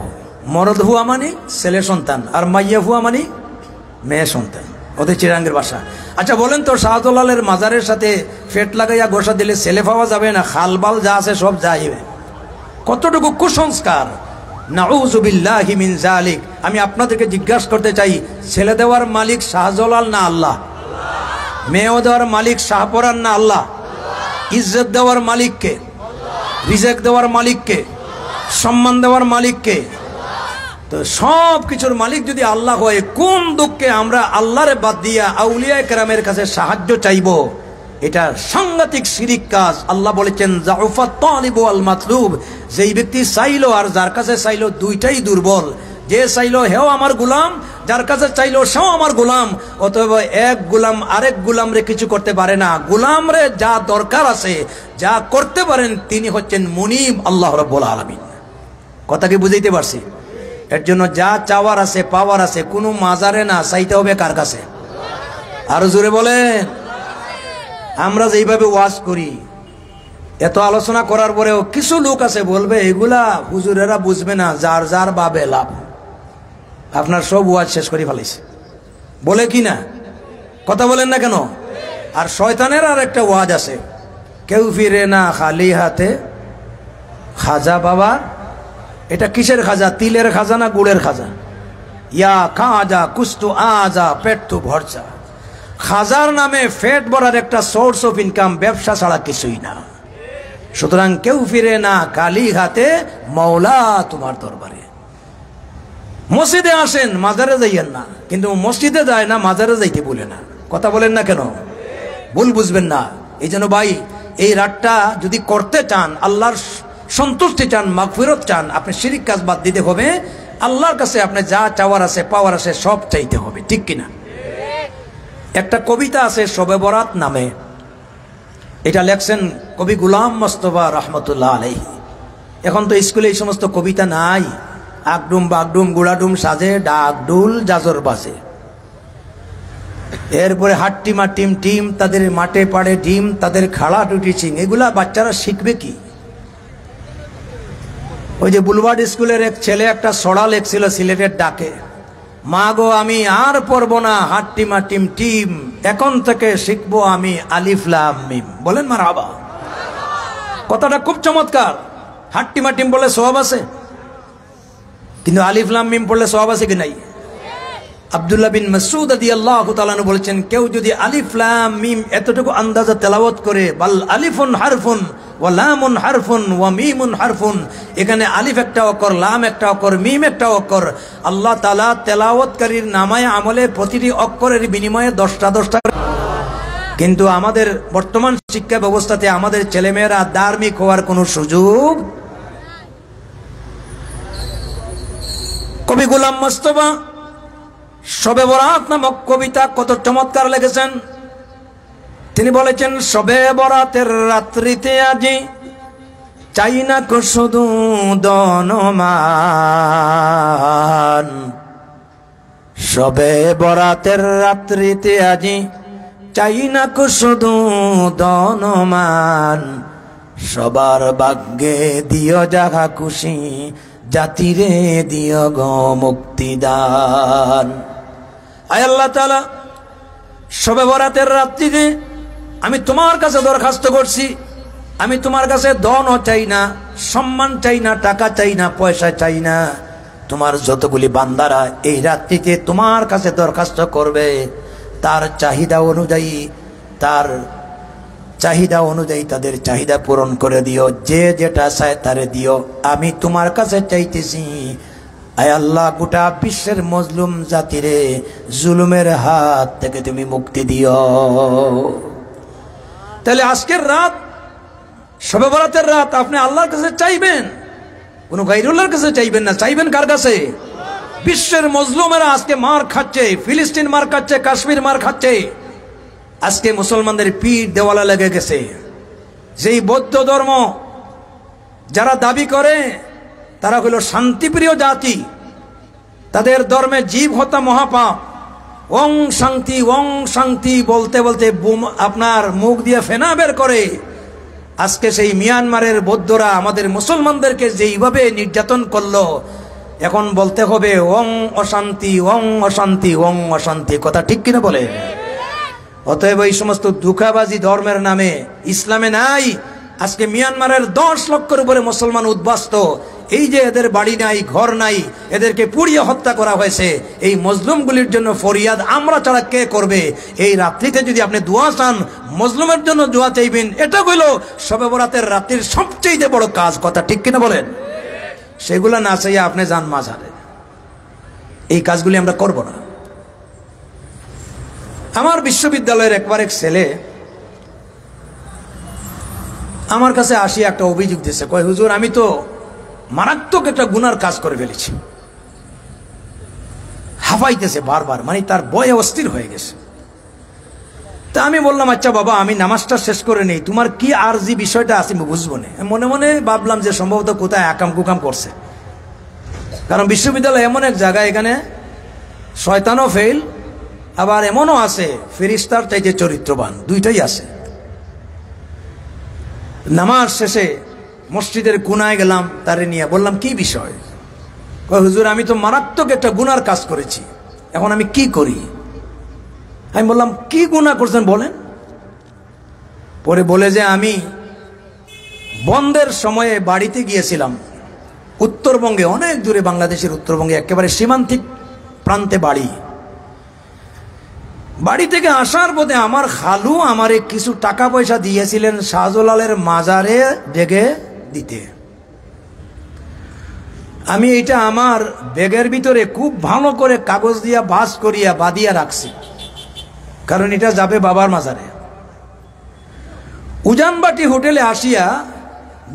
মরদ হুয়া মানে ছেলে সন্তান, আর মাইয়া হুয়া মানে মেয়ে সন্তান, ওদের চিরাঙ্গের ভাষা। আচ্ছা বলেন তো, শাহজালালের মাজারের সাথে ফেট লাগাইয়া গোসা দিলে ছেলে পাওয়া যাবে না? খালবাল যা আছে সব যাইবে। কতটুকু কুসংস্কার! নাউযুবিল্লাহি মিন যালিক। আমি আপনাদেরকে জিজ্ঞাসা করতে চাই, ছেলে দেওয়ার মালিক শাহজালাল না আল্লাহ? মেয়ে দেওয়ার মালিক শাহপরান না আল্লাহ? ইজ্জত দেওয়ার মালিককে, রিজেক দেওয়ার মালিককে, সম্মান দেওয়ার মালিককে। তো সব কিছুর মালিক যদি আল্লাহ হয়, কোন দুঃখে আমরা আল্লাহরে বাদ দিয়া আউলিয়া কেরামের কাছে সাহায্য চাইব? এটা সাংঘাতিক শিরিক কাজ। আল্লাহ বলেছেন জাউফাত তালিবু আল মাতলুব, যেই ব্যক্তি চাইলো আর যার কাছে চাইলো দুইটাই দুর্বল। যে চাইলো হেও আমার গোলাম, যার কাছে চাইলো সেও আমার গোলাম। অতএব এক গোলাম আরেক গোলামরে কিছু করতে পারে না। গোলামরে যা দরকার আছে, যা করতে পারেন তিনি হচ্ছেন মুনিব আল্লাহ রাব্বুল আলামিন। কথা কি বুঝাইতে পারছি? এর জন্য যা চাওয়ার আছে, পাওয়ার আছে, কোনো মাজারে না, চাইতে হবে কার কাছে? আরো জোরে বলেন। আমরা যেইভাবে ওয়াজ করি, এত আলোচনা করার পরেও কিছু লোক আছে বলবে এগুলা হুজুরেরা বুঝবে না, যার যার বাবে লাভ। আপনার সব ওয়াজ শেষ করে ফেলাইছে বলে কি না? কথা বলেন না কেন? আর শয়তানের আর একটা ওয়াজ আছে, কেউ ফিরে না খালি হাতে, খাজা বাবা। এটা কিসের খাজা? তিলের খাজা না গুড়ের খাজা? ইয়া খাজা কুস্তু আজা পেট তো ভরসা। খাজার নামে ফেট ভরার একটা সোর্স অফ ইনকাম, ব্যবসা ছাড়া কিছুই না। সুতরাং কেউ ফিরে না কালি হাতে, মওলা তোমার দরবারে। মসজিদে আসেন, মাজারে যাইয়েন না। কিন্তু মসজিদে যায় না, মাজারে যাইতে বলে না। কথা বলেন না কেন? ভুল বুঝবেন না। এই জন্য ভাই, এই রাতটা যদি করতে চান, আল্লাহর সন্তুষ্টি চান, মাগফিরত চান, আপনি শিরিক কাজ বাদ দিতে হবে। আল্লাহর কাছে আপনি যা চাওয়ার আছে, পাওয়ার আছে, সব চাইতে হবে। ঠিক কিনা? একটা কবিতা আছে শবে বরাত নামে, এটা লেখছেন কবি গুলাম মোস্তফা রহমতুল্লাহ আলাইহি। এখন তো স্কুলে এই সমস্ত কবিতা নাই। আগডুম বাগডুম গুড়াডুম সাজে, ডাক ডুল জাজর বাজে। এরপরে হাট্টিমা টিম টিম, তাদের মাঠে পাড়ে ডিম, তাদের খাড়া টুটি চিং। এগুলা বাচ্চারা শিখবে কি? ওই যে বুলবার্ড স্কুলের এক ছেলে একটা ছড়া লেখছিল সিলেটের ডাকে, মা গো আমি আর পড়বো না হাট্টিমা টিম টিম, এখন থেকে শিখবো আমি আলিফ লাম মিম। বলেন মারহাবা। কথাটা খুব চমৎকার। হাট্টিমা টিম বলে সওয়াব আছে, কিন্তু আলিফ লাম মিম পড়লে সওয়াব আছে কি নাই? আব্দুল্লাহ বিন মাসউদ রাদিয়াল্লাহু তাআলা আনহু বলেছেন, কেউ যদি আলিফ লাম মিম এতটুকু আন্দাজে তেলাওয়াত করে, বাল আলিফুন হারফুন ওয়া লামুন হারফুন ওয়া মিমুন হারফুন, এখানে আলিফ একটা অক্ষর, লাম একটা অক্ষর, মিম একটা অক্ষর। আল্লাহ তাআলা তেলাওয়াতকারীর নামায়ে আমলে প্রতিটি অক্ষরের বিনিময়ে 10টা 10টা। কিন্তু আমাদের বর্তমান শিক্ষা ব্যবস্থাতে আমাদের ছেলেমেয়েরা ধার্মিক হওয়ার কোনো সুযোগ। কবি গোলাম মোস্তফা শবে বরাত নামক কবিতা কত চমৎকার লিখেছেন। তিনি বলেছেন, শবে বরাতের রাত্রিতে আজি চাই না কো শুধু দনমান, শবে বরাতের রাত্রিতে আজি চাই না কো শুধু দনমান, সবার ভাগ্যে দিও যাহা খুশি জাতিরে দিও গো মুক্তিদান। আয় আল্লাহ তাআলা, শবে বরাতের রাত্রিতে আমি তোমার কাছে দরখাস্ত করছি, আমি তোমার কাছে ধনও চাই না, সম্মান চাই না, টাকা চাই না, পয়সা চাই না। তোমার যতগুলি বান্দারা এই রাত্রিতে তোমার কাছে দরখাস্ত করবে, তার চাহিদা অনুযায়ী তাদের চাহিদা পূরণ করে দিও, যে যেটা চায় তারে দিও। আমি তোমার কাছে চাইতেছি, আয় আল্লাহ, গোটা বিশ্বের মজলুম জাতিরে জুলুমের হাত থেকে তুমি মুক্তি দিও। তাহলে আজকের রাত, শবে বরাতের রাত আপনি আল্লাহর কাছে চাইবেন, কোন গায়রুল্লাহর কাছে চাইবেন না। চাইবেন কার কাছে? বিশ্বের মজলুমেরা আজকে মার খাচ্ছে, ফিলিস্তিন মার খাচ্ছে, কাশ্মীর মার খাচ্ছে। আজকে মুসলমানদের পিঠ দেওয়ালা লেগে গেছে। যেই বৌদ্ধ ধর্ম যারা দাবি করে তারা হলো শান্তিপ্রিয় জাতি, তাদের ধর্মে জীব হত্যা মহাপাপ। ওং শান্তি বলতে বলতে আপনার মুখ দিয়ে ফেনা বের করে। আজকে সেই মিয়ানমারের বৌদ্ধরা আমাদের মুসলমানদেরকে যেইভাবে নির্যাতন করলো, এখন বলতে হবে ওং অশান্তি, ওং অশান্তি, ওং অশান্তি। কথা ঠিক কিনা বলে? অতএব এই সমস্ত দুঃখাবাজি ধর্মের নামে ইসলামে নাই। আজকে মিয়ানমারের 10 লক্ষের উপরে মুসলমান উদ্বাস্ত। এই যে এদের বাড়ি নাই, ঘর নাই, এদেরকে পুড়িয়ে হত্যা করা হয়েছে, এই মজলুমগুলির জন্য ফরিয়াদ আমরা ছাড়া কে করবে? এই রাত্রিতে যদি আপনি দোয়া চান, মজলুমের জন্য দোয়া চাইবেন, এটা হইল শবে বরাতের রাত্রির সবচেয়ে বড় কাজ। কথা ঠিক কিনা বলেন? সেগুলা না চাইয়া আপনি যান মাজারে। এই কাজগুলি আমরা করব না। আমার বিশ্ববিদ্যালয়ের একবার এক ছেলে আমার কাছে আসি একটা অভিযোগ দিয়েছে, কয় হুজুর, আমি তো মারাত্মক একটা গুনার কাজ করে ফেলেছি। হাফাইতেছে বারবার, মানে তার ভয়ে অস্থির হয়ে গেছে। তা আমি বললাম, আচ্ছা বাবা, আমি নামাজটা শেষ করে নেই, তোমার কি আরজি বিষয়টা আছে আমি বুঝবো না। মনে মনে ভাবলাম যে সম্ভবত কোথায় আকাম কুকাম করছে, কারণ বিশ্ববিদ্যালয় এমন এক জায়গা, এখানে শয়তানও ফেল, আবার এমনও আছে ফেরেশতার চাইতে চরিত্রবান, দুইটাই আছে। নামাজ শেষে মসজিদের কোনায় গেলাম, তারে নিয়ে বললাম, কি বিষয়? কয় হুজুর, আমি তো মারাত্মক একটা গুনার কাজ করেছি, এখন আমি কি করি? আমি বললাম, কি গুনাহ করছেন বলেন? পরে বলে যে আমি বন্ধের সময়ে বাড়িতে গিয়েছিলাম, উত্তরবঙ্গে, অনেক দূরে, বাংলাদেশের উত্তরবঙ্গে একেবারে সীমান্তিক প্রান্তে বাড়ি। বাড়ি থেকে আসার পথে আমার খালু আমারে কিছু টাকা পয়সা দিয়েছিলেন শাহজালালের মাজারে ডেকে দিতে। আমি এটা আমার ব্যাগের ভিতরে খুব ভালো করে কাগজ দিয়া ভাঁজ করিয়া বাঁধিয়া রাখছি, কারণ এটা যাবে বাবার মাজারে। উজানবাটি হোটেলে আসিয়া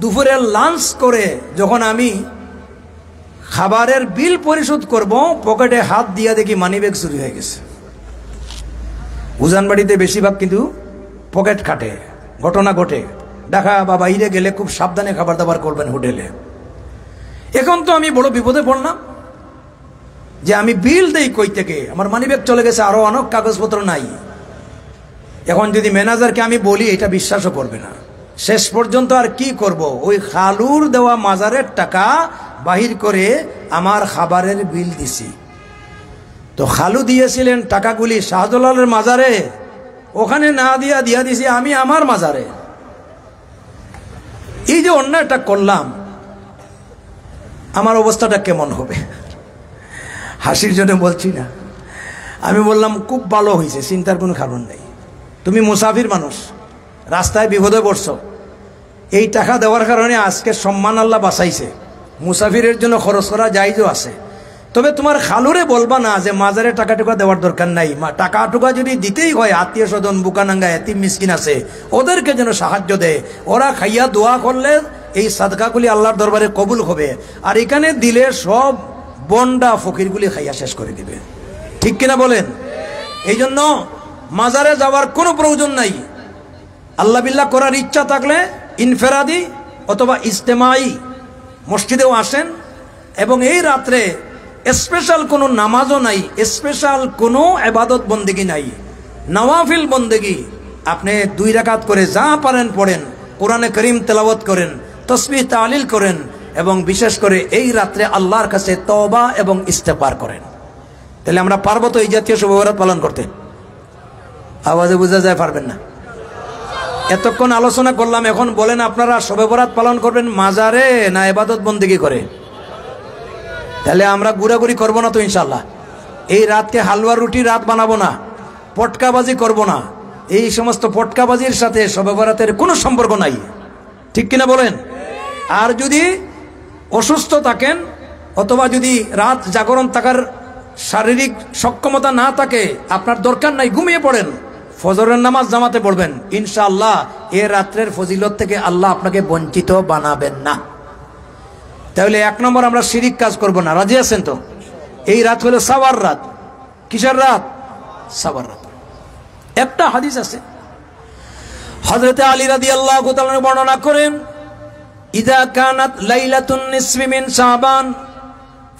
দুপুরের লাঞ্চ করে যখন আমি খাবারের বিল পরিশোধ করব, পকেটে হাত দিয়া দেখি মানিব্যাগ চুরি হয়ে গেছে। উজানবাড়িতে বেশিরভাগ কিন্তু পকেট কাটে, ঘটনা ঘটে। ঢাকা বা বাইরে গেলে খুব সাবধানে খাবার দাবার করবেন হোটেলে। এখন তো আমি বড় বিপদে পড়লাম যে আমি বিল দেই কই থেকে, আমার মানিব্যাগ চলে গেছে, আরো অনেক কাগজপত্র নাই। এখন যদি ম্যানেজারকে আমি বলি, এটা বিশ্বাসও করবে না। শেষ পর্যন্ত আর কি করব, ওই খালুর দেওয়া মাজারের টাকা বাহির করে আমার খাবারের বিল দিছি। তো খালু দিয়েছিলেন টাকাগুলি শাহজালালের মাজারে, ওখানে না দিয়া দিছি আমি আমার মাজারে। এই যে অন্যায়টা করলাম, আমার অবস্থাটা কেমন হবে? হাসির জন্য বলছি না, আমি বললাম, খুব ভালো হয়েছে, চিন্তার কোনো কারণ নেই। তুমি মুসাফির মানুষ, রাস্তায় বিপদে পড়ছো, এই টাকা দেওয়ার কারণে আজকে সম্মান আল্লাহ বাঁচাইছে। মুসাফিরের জন্য খরচ করা জায়েজও আছে, তবে তোমার খালুরে বলবা না যে মাজারে টাকা টুকা দেওয়ার দরকার নাই, টাকা টুকা যদি দিতেই হয় আত্মীয় স্বজন বুকানাঙ্গা এতিম মিসকিন আছে ওদেরকে যেন সাহায্য দেয়। ওরা খাইয়া দোয়া করলে এই সাদকাগুলি আল্লাহর দরবারে কবুল হবে। আর এখানে দিলে সব বন্ডা ফকিরগুলি খাইয়া শেষ করে দিবে। ঠিক কিনা বলেন? এই জন্য মাজারে যাওয়ার কোনো প্রয়োজন নাই। আল্লাহ বিল্লাহ করার ইচ্ছা থাকলে ইনফেরাদি অথবা ইজতেমাই মসজিদেও আসেন। এবং এই রাত্রে স্পেশাল কোনো নামাজও নাই, স্পেশাল কোনো ইবাদত বন্দেগী নাই, নওয়াফিল বন্দেগী আপনি 2 রাকাত করে যা পারেন পড়েন, কোরআনে করিম তেলাওয়াত করেন, তাসবিহ তাহলিল করেন এবং বিশেষ করে এই রাত্রে আল্লাহর কাছে তওবা এবং ইস্তেগফার করেন। তাহলে আমরা পারবো তো এই জাতীয় শুভ বরাত পালন করতে? আওয়াজে বোঝা যায় পারবেন না? এতক্ষণ আলোচনা করলাম, এখন বলেন আপনারা শবে বরাত পালন করবেন মাজারে না ইবাদত বন্দেগী করে? তাহলে আমরা ঘুরাঘুরি করবো না তো ইনশাল্লাহ? এই রাতকে হালুয়া রুটি রাত বানাবো না, পটকাবাজি করব না। এই সমস্ত পটকাবাজির সাথে শবে বরাতের কোনো সম্পর্ক নাই। ঠিক কিনা বলেন? আর যদি অসুস্থ থাকেন অথবা যদি রাত জাগরণ থাকার শারীরিক সক্ষমতা না থাকে, আপনার দরকার নাই, ঘুমিয়ে পড়েন, ফজরের নামাজ জামাতে পড়বেন, ইনশাআল্লাহ এ রাত্রের ফজিলত থেকে আল্লাহ আপনাকে বঞ্চিত বানাবেন না। তাহলে 1 নম্বর আমরা শিরিক কাজ করব না। রাজি আছেন তো? এই রাত হলো সাওয়ার রাত। কিসের রাত? সাওয়ার রাত। একটা হাদিস আছে, হযরত আলী রাদিয়াল্লাহু তাআলা বর্ণনা করেন, ইযা কানাত লাইলাতুন নিসফি মিন শাবান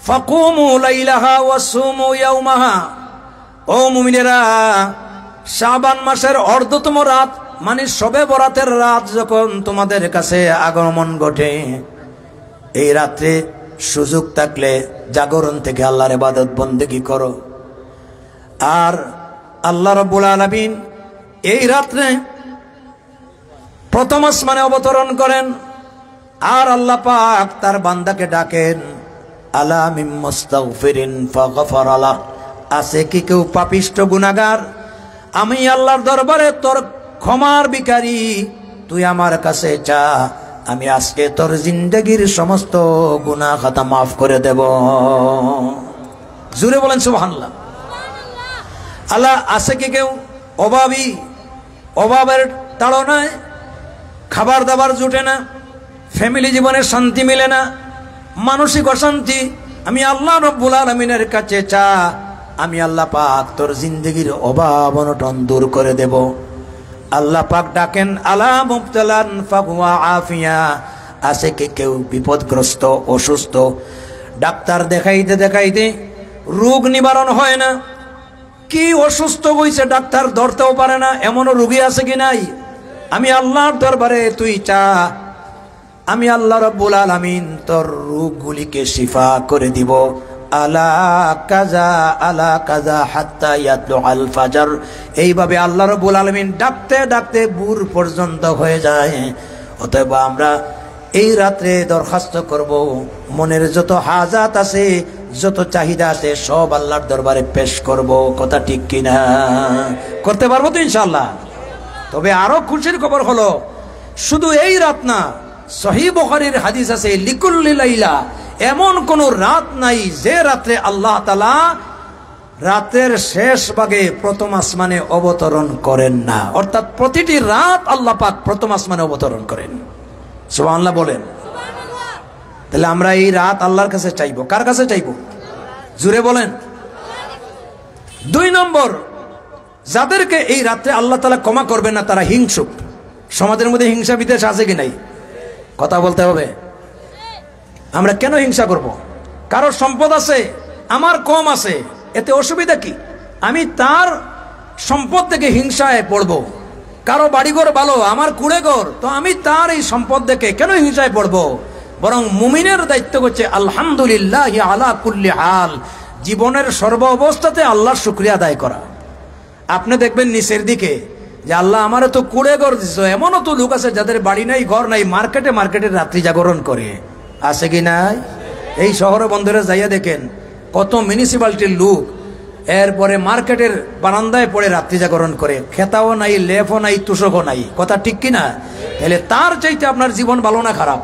ফাকুমু লাইলাহা ওয়াসুমু ইয়াওমাহা। ও মুমিনেরা, শাবান মাসের অর্ধতম রাত মানে শবে বরাতের রাত যখন তোমাদের কাছে আগমন ঘটে, এই রাত্রে সুযোগ থাকলে জাগরণ থেকে আল্লাহর ইবাদত বন্দেগী করো। আর আল্লাহ রাব্বুল আলামিন এই রাত্রে প্রথম আসমানে অবতরণ করেন। আর আল্লাহ পাক তার বান্দাকে ডাকেন, আলা মিন মুস্তাগফিরিন ফাগফারা লাহ। আছে কি কেউ পাপিষ্ঠ গুনাহগার? আমি আল্লাহর দরবারে তোর ক্ষমার ভিখারি, তুই আমার কাছে চা, আমি আজকে তোর জিন্দেগির সমস্ত গুনাহ খাতা মাফ করে দেব। জোরে বলেন সুবহানাল্লাহ। আল্লাহ আছে কি কেউ অভাবী? অভাবের তাড়নায় খাবার দাবার জুটে না, ফ্যামিলি জীবনে শান্তি মিলে না, মানসিক অশান্তি, আমি আল্লাহ রাব্বুল আলামিনের কাছে চা, আমি আল্লাহ পাক তোর জিন্দেগির অভাব অনটন দূর করে দেব। আল্লাহ পাক ডাকেন, আলা মুবতালান ফাহুয়া আফিয়া। আছে কি কেউ বিপদগ্রস্ত, অসুস্থ, ডাক্তার দেখাইতে দেখাইতে রোগ নিবারণ হয় না, কি অসুস্থ হইছে ডাক্তার ধরতেও পারে না, এমনও রোগী আছে কি নাই? আমি আল্লাহর দরবারে তুই চা, আমি আল্লাহ রাব্বুল আলামিন তোর রোগগুলিকে শিফা করে দিব। আলা কাজা আলা কাজা হাত্তা ইয়াতলু আল ফাজর। এইভাবে আল্লাহ রাব্বুল আলামিন ডাকতে ডাকতে ভোর পর্যন্ত হয়ে যায়। অতএব আমরা এই রাত্রে দরখাস্ত করব, মনের যত হাজাত আছে, যত চাহিদা আছে সব আল্লাহর দরবারে পেশ করব। কথা ঠিক কিনা? করতে পারবো তো ইনশাআল্লাহ? তবে আরো খুশির খবর হলো, শুধু এই রাত না, সহিহ বুখারীর হাদিস আছে, লিকুল্লি লাইলা, এমন কোন রাত নাই যে রাত্রে আল্লাহ তাআলা রাতের শেষ ভাগে প্রথম আসমানে অবতরণ করেন না। অর্থাৎ প্রতিটি রাত আল্লাহ পাক প্রথম আসমানে অবতরণ করেন। সুবহানাল্লাহ বলেন। তাহলে আমরা এই রাত আল্লাহর কাছে চাইবো। কার কাছে চাইবো? জুড়ে বলেন। 2 নম্বর, যাদেরকে এই রাত্রে আল্লাহ তাআলা ক্ষমা করবেন না তারা হিংসুক। সমাজের মধ্যে হিংসা বিদ্বেষ আছে কি নাই? কথা বলতে হবে। আমরা কেন হিংসা করব? কারো সম্পদ আছে, আমার কম আছে, এতে অসুবিধা কি? আমি তার সম্পদ থেকে হিংসায় পড়বো। কারো বাড়িঘর ভালো, আমার কুড়েঘর, তো আমি তার এই সম্পদ দেখে কেন হিংসায় পড়বো? বরং মুমিনের দায়িত্ব হচ্ছে আলহামদুলিল্লাহ আলা কুল্লি হাল, জীবনের সর্ব অবস্থাতে আল্লাহর শুকরিয়া আদায় করা। আপনি দেখবেন নিচের দিকে যে আল্লাহ আমারে তো কুড়েঘর দিছ। এমনও তো লোক আছে যাদের বাড়ি নাই, ঘর নাই, মার্কেটে মার্কেটে রাত্রি জাগরণ করে। আছে কি নাই? এই শহরে বন্দরে যাইয়া দেখেন কত মিউনিসিপালিটির লোক এরপরে মার্কেটের বারান্দায় পড়ে রাত্রি জাগরণ করে। খেতাও নাই, লেফও নাই, তুষকও নাই। কথা ঠিক কিনা? তাহলে তার চাইতে আপনার জীবন ভালো না খারাপ?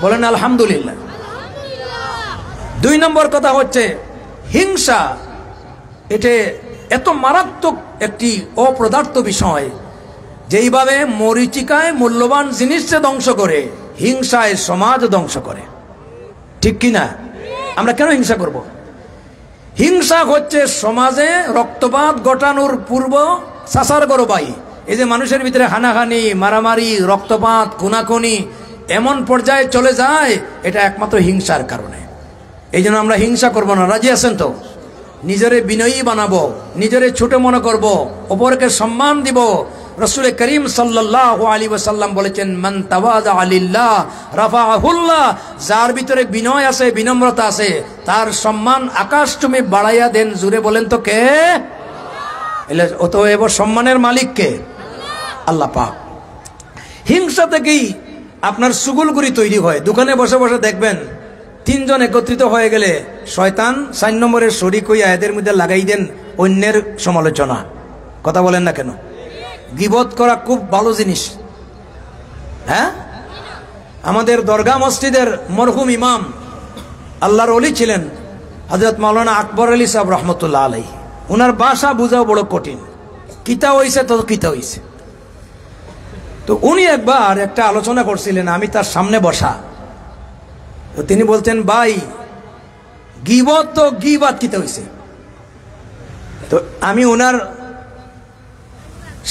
বলেন আলহামদুলিল্লাহ। দুই নম্বর কথা হচ্ছে হিংসা। এটা এত মারাত্মক একটি অপদার্থ বিষয়, যেইভাবে মরিচিকায় মূল্যবান জিনিসকে ধ্বংস করে, হিংসায় সমাজ ধ্বংস করে। ঠিক কি না? আমরা কেন হিংসা করব? হিংসা হচ্ছে সমাজে রক্তপাত ঘটানোর পূর্ব সাসার গরবাই। এই যে মানুষের ভিতরে হানাহানি, মারামারি, রক্তপাত, খুনাখুনি এমন পর্যায়ে চলে যায়, এটা একমাত্র হিংসার কারণে। এই জন্য আমরা হিংসা করব না। রাজি আছেন তো? নিজেরে বিনয়ী বানাবো, নিজেরে ছোট মনে করব, অপরকে সম্মান দিব। রাসূল করিম সাল্লাল্লাহু আলাইহি ওয়াসাল্লাম বলেছেন, মান তাওয়াযা লিল্লাহ রাফাআহুল্লাহ। যার ভিতরে বিনয় আছে, বিনম্রতা আছে, তার সম্মান আকাশ তুমি বাড়াইয়া দেন। জুড়ে বলেন তো কে? অতএব সম্মানের মালিক কে? আল্লাহ পাক। হিংসা থেকেই আপনার সুগুলগুড়ি তৈরি হয়। দোকানে বসে বসে দেখবেন, তিনজন একত্রিত হয়ে গেলে শয়তান 4 নম্বরের শরীক হইয়া এদের মধ্যে লাগাই দেন অন্যের সমালোচনা। কথা বলেন না কেন? গীবত করা খুব ভালো জিনিস। হ্যাঁ, আমাদের দরগা মসজিদের মরহুম ইমাম, আল্লাহর ওলি ছিলেন হযরত মাওলানা আকবর আলী সাহেব রহমতুল্লাহ আলাইহি। ওনার ভাষা বোঝাও বড় কঠিন। কিতা হইছে তো কিতা হইছে। তো উনি একবার একটা আলোচনা করছিলেন, আমি তার সামনে বসা। তো তিনি বলতেন, ভাই গীবত তো গীবাত কিতা হইছে। তো আমি ওনার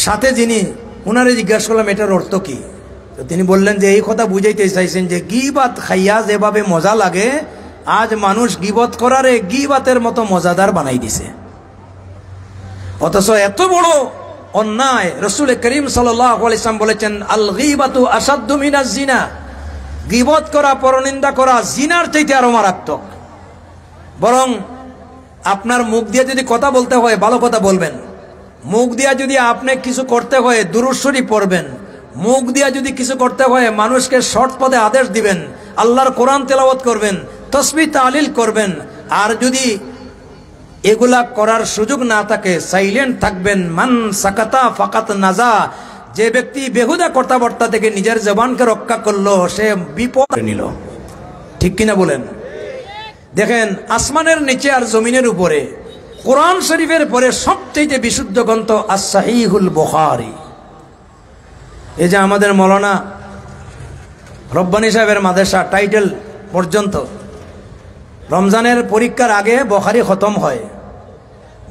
সাথে যিনি, ওনারে জিজ্ঞাসা করলাম এটার অর্থ কি। তো তিনি বললেন যে এই কথা বুঝাইতে চাইছেন যে গীবাত খাইয়া যেভাবে মজা লাগে, আজ মানুষ গীবত করারে গীবাতের মতো মজাদার বানাই দিছে। অথচ এত বড় অন্যায়। রাসূল করিম সাল্লাল্লাহু আলাইহি ওয়াসাল্লাম বলেছেন, আল গীবাতু আসাদ্দু মিনাজ জিনা। গীবত করা, পরনিন্দা করা জিনার চাইতে আরো মারাত্মক। বরং আপনার মুখ দিয়ে যদি কথা বলতে হয়, ভালো কথা বলবেন। মুখ দিয়া যদি আপনি কিছু করতে হয়, দুরূদ শরীফ পড়বেন। মুখ দিয়া যদি কিছু করতে হয়, মানুষকে সৎ পথে আদেশ দিবেন, আল্লাহর কোরআন তেলাওয়াত করবেন, তাসবিহ তাহলিল করবেন। আর যদি এগুলা করার সুযোগ না থাকে, সাইলেন্ট থাকবেন। মান সাকাতা ফাকাত নাজা। যে ব্যক্তি বেহুদা কথাবার্তা থেকে নিজের জবানকে রক্ষা করলো, সে বিপদ নিল। ঠিক কিনা বলেন? দেখেন, আসমানের নিচে আর জমিনের উপরে কোরআন শরীফের পরে সবচেয়ে বিশুদ্ধ গ্রন্থ আস-সাহিহুল বুখারী। এই যে আমাদের মৌলানা রব্বানী সাহেবের মাদ্রাসা টাইটেল পর্যন্ত রমজানের পরীক্ষার আগে বুখারী খতম হয়।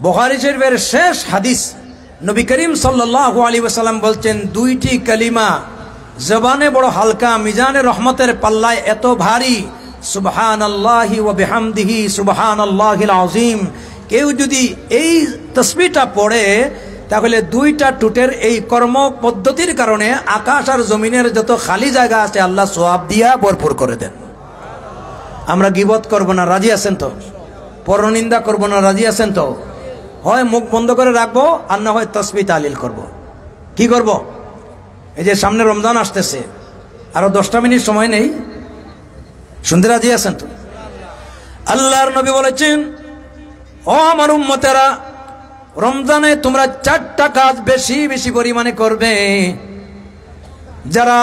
বুখারী শরীফের শেষ হাদিস, নবী করিম সাল্লাল্লাহু আলাইহি ওয়াসাল্লাম বলছেন, দুইটি কালিমা জবানে বড় হালকা, মিজানে রহমতের পাল্লায় এত ভারী। সুবহানাল্লাহি ওয়া বিহামদিহি সুবহানাল্লাহিল আযীম। কেউ যদি এই তাসবিহটা পড়ে, তাহলে দুইটা টুটের এই কর্ম পদ্ধতির কারণে আকাশ আর জমিনের যত খালি জায়গা আছে আল্লাহ সওয়াব দিয়া ভরপুর করে দেন। আমরা গীবত করব না, রাজি আছেন তো? পরনিন্দা করব না, রাজি আছেন তো? হয় মুখ বন্ধ করে রাখবো, আর না হয় তাসবিহ তাহলিল করব। কি করব? এই যে সামনে রমজান আসতেছে, আরো 10টা মিনিট সময় নেই, শুনতে রাজি আছেন তো? আল্লাহর নবী বলেছেন, ও আমার উম্মতেরা, রমজানে তোমরা 4টা কাজ বেশি বেশি পরিমাণে করবে। যারা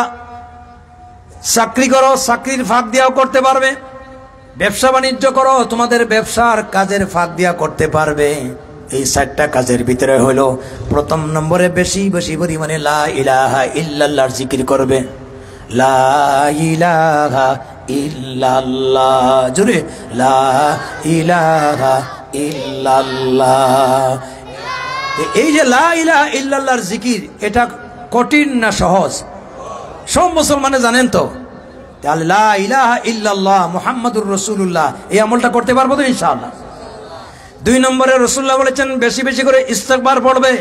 চাকরি করো, চাকরির ফাঁক দিয়াও করতে পারবে। ব্যবসা বাণিজ্য করো, তোমাদের ব্যবসার কাজের ফাঁক দিয়া করতে পারবে। এই 4টা কাজের ভিতরে হলো, প্রথম নম্বরে বেশি বেশি পরিমাণে লা ইলাহা ইল্লাল্লাহর জিকির করবে। লা ইলাহা ইল্লাল্লাহ, জোরে লা ইলাহা ইল্লাল্লাহ। এই যে লা ইলাহা ইল্লাল্লাহর জিকির, এটা কঠিন না সহজ? সব মুসলমানে জানেন তো? তাহলে লা ইলাহা ইল্লাল্লাহ মুহাম্মাদুর রাসূলুল্লাহ, এই আমলটা করতে পারবো তো ইনশাআল্লাহ? 2 নম্বরে রাসূলুল্লাহ বলেছেন, বেশি বেশি করে ইস্তিগফার পড়বে।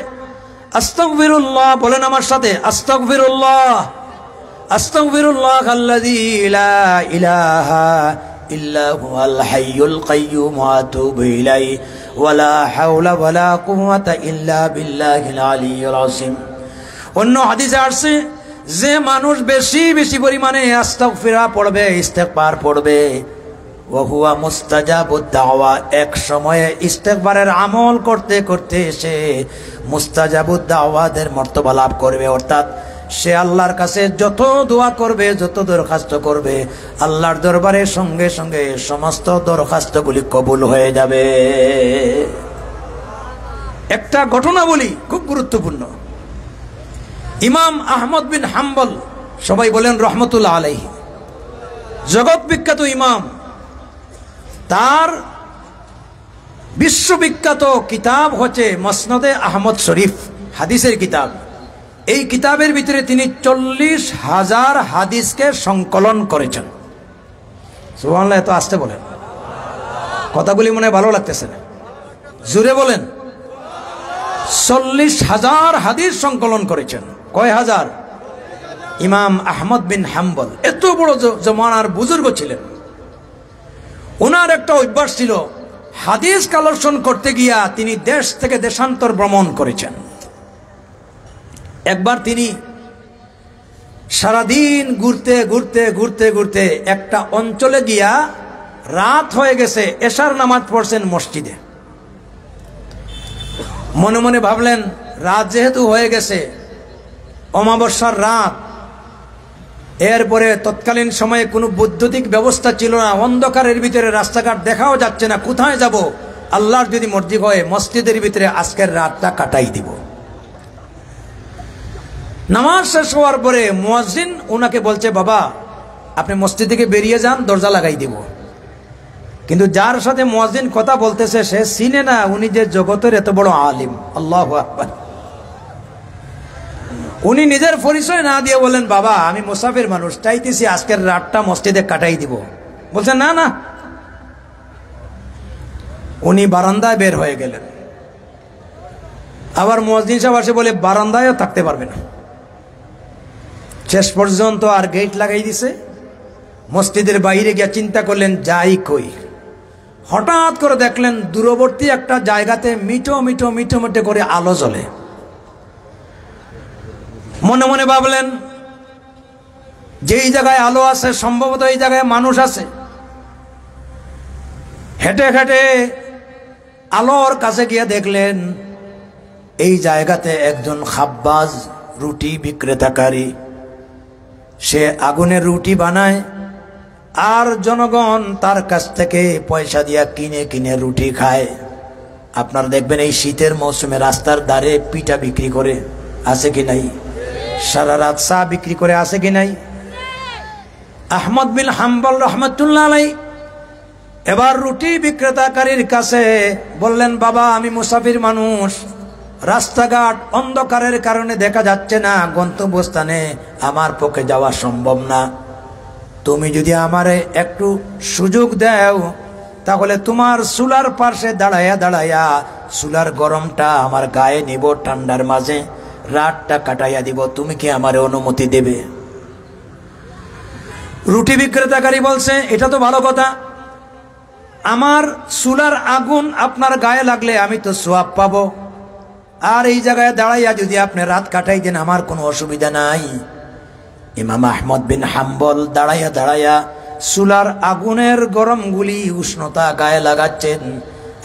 আস্তাগফিরুল্লাহ বলেন আমার সাথে, আস্তাগফিরুল্লাহ। আস্তাগফিরুল্লাহ আল্লাযী লা ইলাহা ইল্লা হুয়াল হাইয়ুল কাইয়্যুম ওয়া আতুবু ইলাইহি ওয়া লা হাওলা ওয়া লা কুওয়াতা ইল্লা বিল্লাহিল আলিয়্যিল আযীম। অন্য হাদিসে আসছে, যে মানুষ বেশি বেশি পরিমাণে আস্তাগফিরা পড়বে, ইস্তিগফার পড়বে, ওয়া হুয়া মুস্তাজাবুদ দাওয়া, এক সময়ে ইস্তিগফারের আমল করতে করতে সে মুস্তাজাবুদ দাওয়াতের মর্তবা লাভ করবে। অর্থাৎ সে আল্লাহর কাছে যত দোয়া করবে, যত দরখাস্ত করবে, আল্লাহর দরবারে সঙ্গে সঙ্গে সমস্ত দরখাস্তগুলি কবুল হয়ে যাবে। একটা ঘটনা বলি, খুব গুরুত্বপূর্ণ। ইমাম আহমদ বিন হাম্বল, সবাই বলেন রহমতুল্লাহ আলাইহি, জগৎ বিখ্যাত ইমাম। তার বিশ্ববিখ্যাত কিতাব হচ্ছে মুসনাদে আহমদ শরীফ, হাদিসের কিতাব। এই কিতাবের ভিতরে তিনি 40,000 হাদিসকে সংকলন করেছেন। সুবহানাল্লাহ, এত আসতে বলেন, কথাগুলি মনে ভালো লাগতেছে না, জোরে বলেন। 40,000 হাদিস সংকলন করেছেন। কয় হাজার? ইমাম আহমদ বিন হাম্বল এত বড় জমানার বুজুর্গ ছিলেন। ওনার একটা অভ্যাস ছিল, হাদিস কালেকশন করতে গিয়া তিনি দেশ থেকে দেশান্তর ভ্রমণ করেছেন। একবার তিনি সারাদিন ঘুরতে ঘুরতে ঘুরতে ঘুরতে একটা অঞ্চলে গিয়া রাত হয়ে গেছে, এশার নামাজ পড়ছেন মসজিদে। মনে মনে ভাবলেন, রাত যেহেতু হয়ে গেছে, অমাবস্যার রাত, এরপরে তৎকালীন সময়ে কোনো বৈদ্যুতিক ব্যবস্থা ছিল না, অন্ধকারের ভিতরে রাস্তাঘাট দেখাও যাচ্ছে না, কোথায় যাব? আল্লাহর যদি মর্জি হয় মসজিদের ভিতরে আজকের রাতটা কাটাই দিব। নামাজ শেষ হওয়ার পরে মুয়াজ্জিন ওনাকে বলছে, বাবা আপনি মসজিদ থেকে বেরিয়ে যান, দরজা লাগাই দিব। কিন্তু যার সাথে মুয়াজ্জিন কথা বলতেছে সে চিনে না উনি যে জগতের এত বড় আলিম। আল্লাহু আকবার। উনি নিজের পরিচয় না দিয়ে বলেন, বাবা আমি মুসাফির মানুষ, চাইতেছি আজকের রাতটা মসজিদে কাটাই দিব। বলছেন না না। উনি বারান্দায় বের হয়ে গেলেন। আবার মুয়াজ্জিন সাহেব আসে বলে, বারান্দায়ও থাকতে পারবে না। শেষ পর্যন্ত আর গেট লাগাই দিছে। মসজিদের বাইরে গিয়ে চিন্তা করলেন যাই কই। হঠাৎ করে দেখলেন দূরবর্তী একটা জায়গাতে মিটো মিটো মিটো মিটো করে আলো জ্বলে। মনে মনে ভাবলেন, যেই জায়গায় আলো আছে সম্ভবত এই জায়গায় মানুষ আছে। হেঁটে হেঁটে আলোর কাছে গিয়ে দেখলেন এই জায়গাতে একজন খাব্বাজ, রুটি বিক্রেতাকারী, সে আগুনের রুটি বানায় আর জনগণ তার কাছ থেকে পয়সা দিয়া কিনে কিনে রুটি খায়। আপনারা দেখবেন এই শীতের মৌসুমে রাস্তার ধারে পিঠা বিক্রি করে, আছে কি নাই? সারা রাত চা বিক্রি করে, আছে কি নাই? আহমদ বিন হাম্বল রহমতুল্লাহ আলাইহি এবার রুটি বিক্রেতাকারীর কাছে বললেন, বাবা আমি মুসাফির মানুষ, রাস্তাঘাট অন্ধকারের কারণে দেখা যাচ্ছে না, গন্তব্যস্থানে আমার পক্ষে যাওয়া সম্ভব না। তুমি যদি আমারে একটু সুযোগ দাও তাহলে তোমার চুলার পাশে দাঁড়াইয়া দাঁড়াইয়া চুলার গরমটা আমার গায়ে নিব, ঠান্ডার মাঝে রাতটা কাটাইয়া দিব। তুমি কি আমারে অনুমতি দেবে? রুটি বিক্রেতাকারী বলছে, এটা তো ভালো কথা, আমার চুলার আগুন আপনার গায়ে লাগলে আমি তো সোয়াব পাবো, আর এই জায়গায় দাঁড়াইয়া যদি আপনি রাত কাটাই দেন আমার কোনো অসুবিধা নাই। ইমাম আহমদ বিন হাম্বল দাঁড়াইয়া দাঁড়াইয়া চুলার আগুনের গরমগুলি উষ্ণতা গায়ে লাগাচ্ছেন।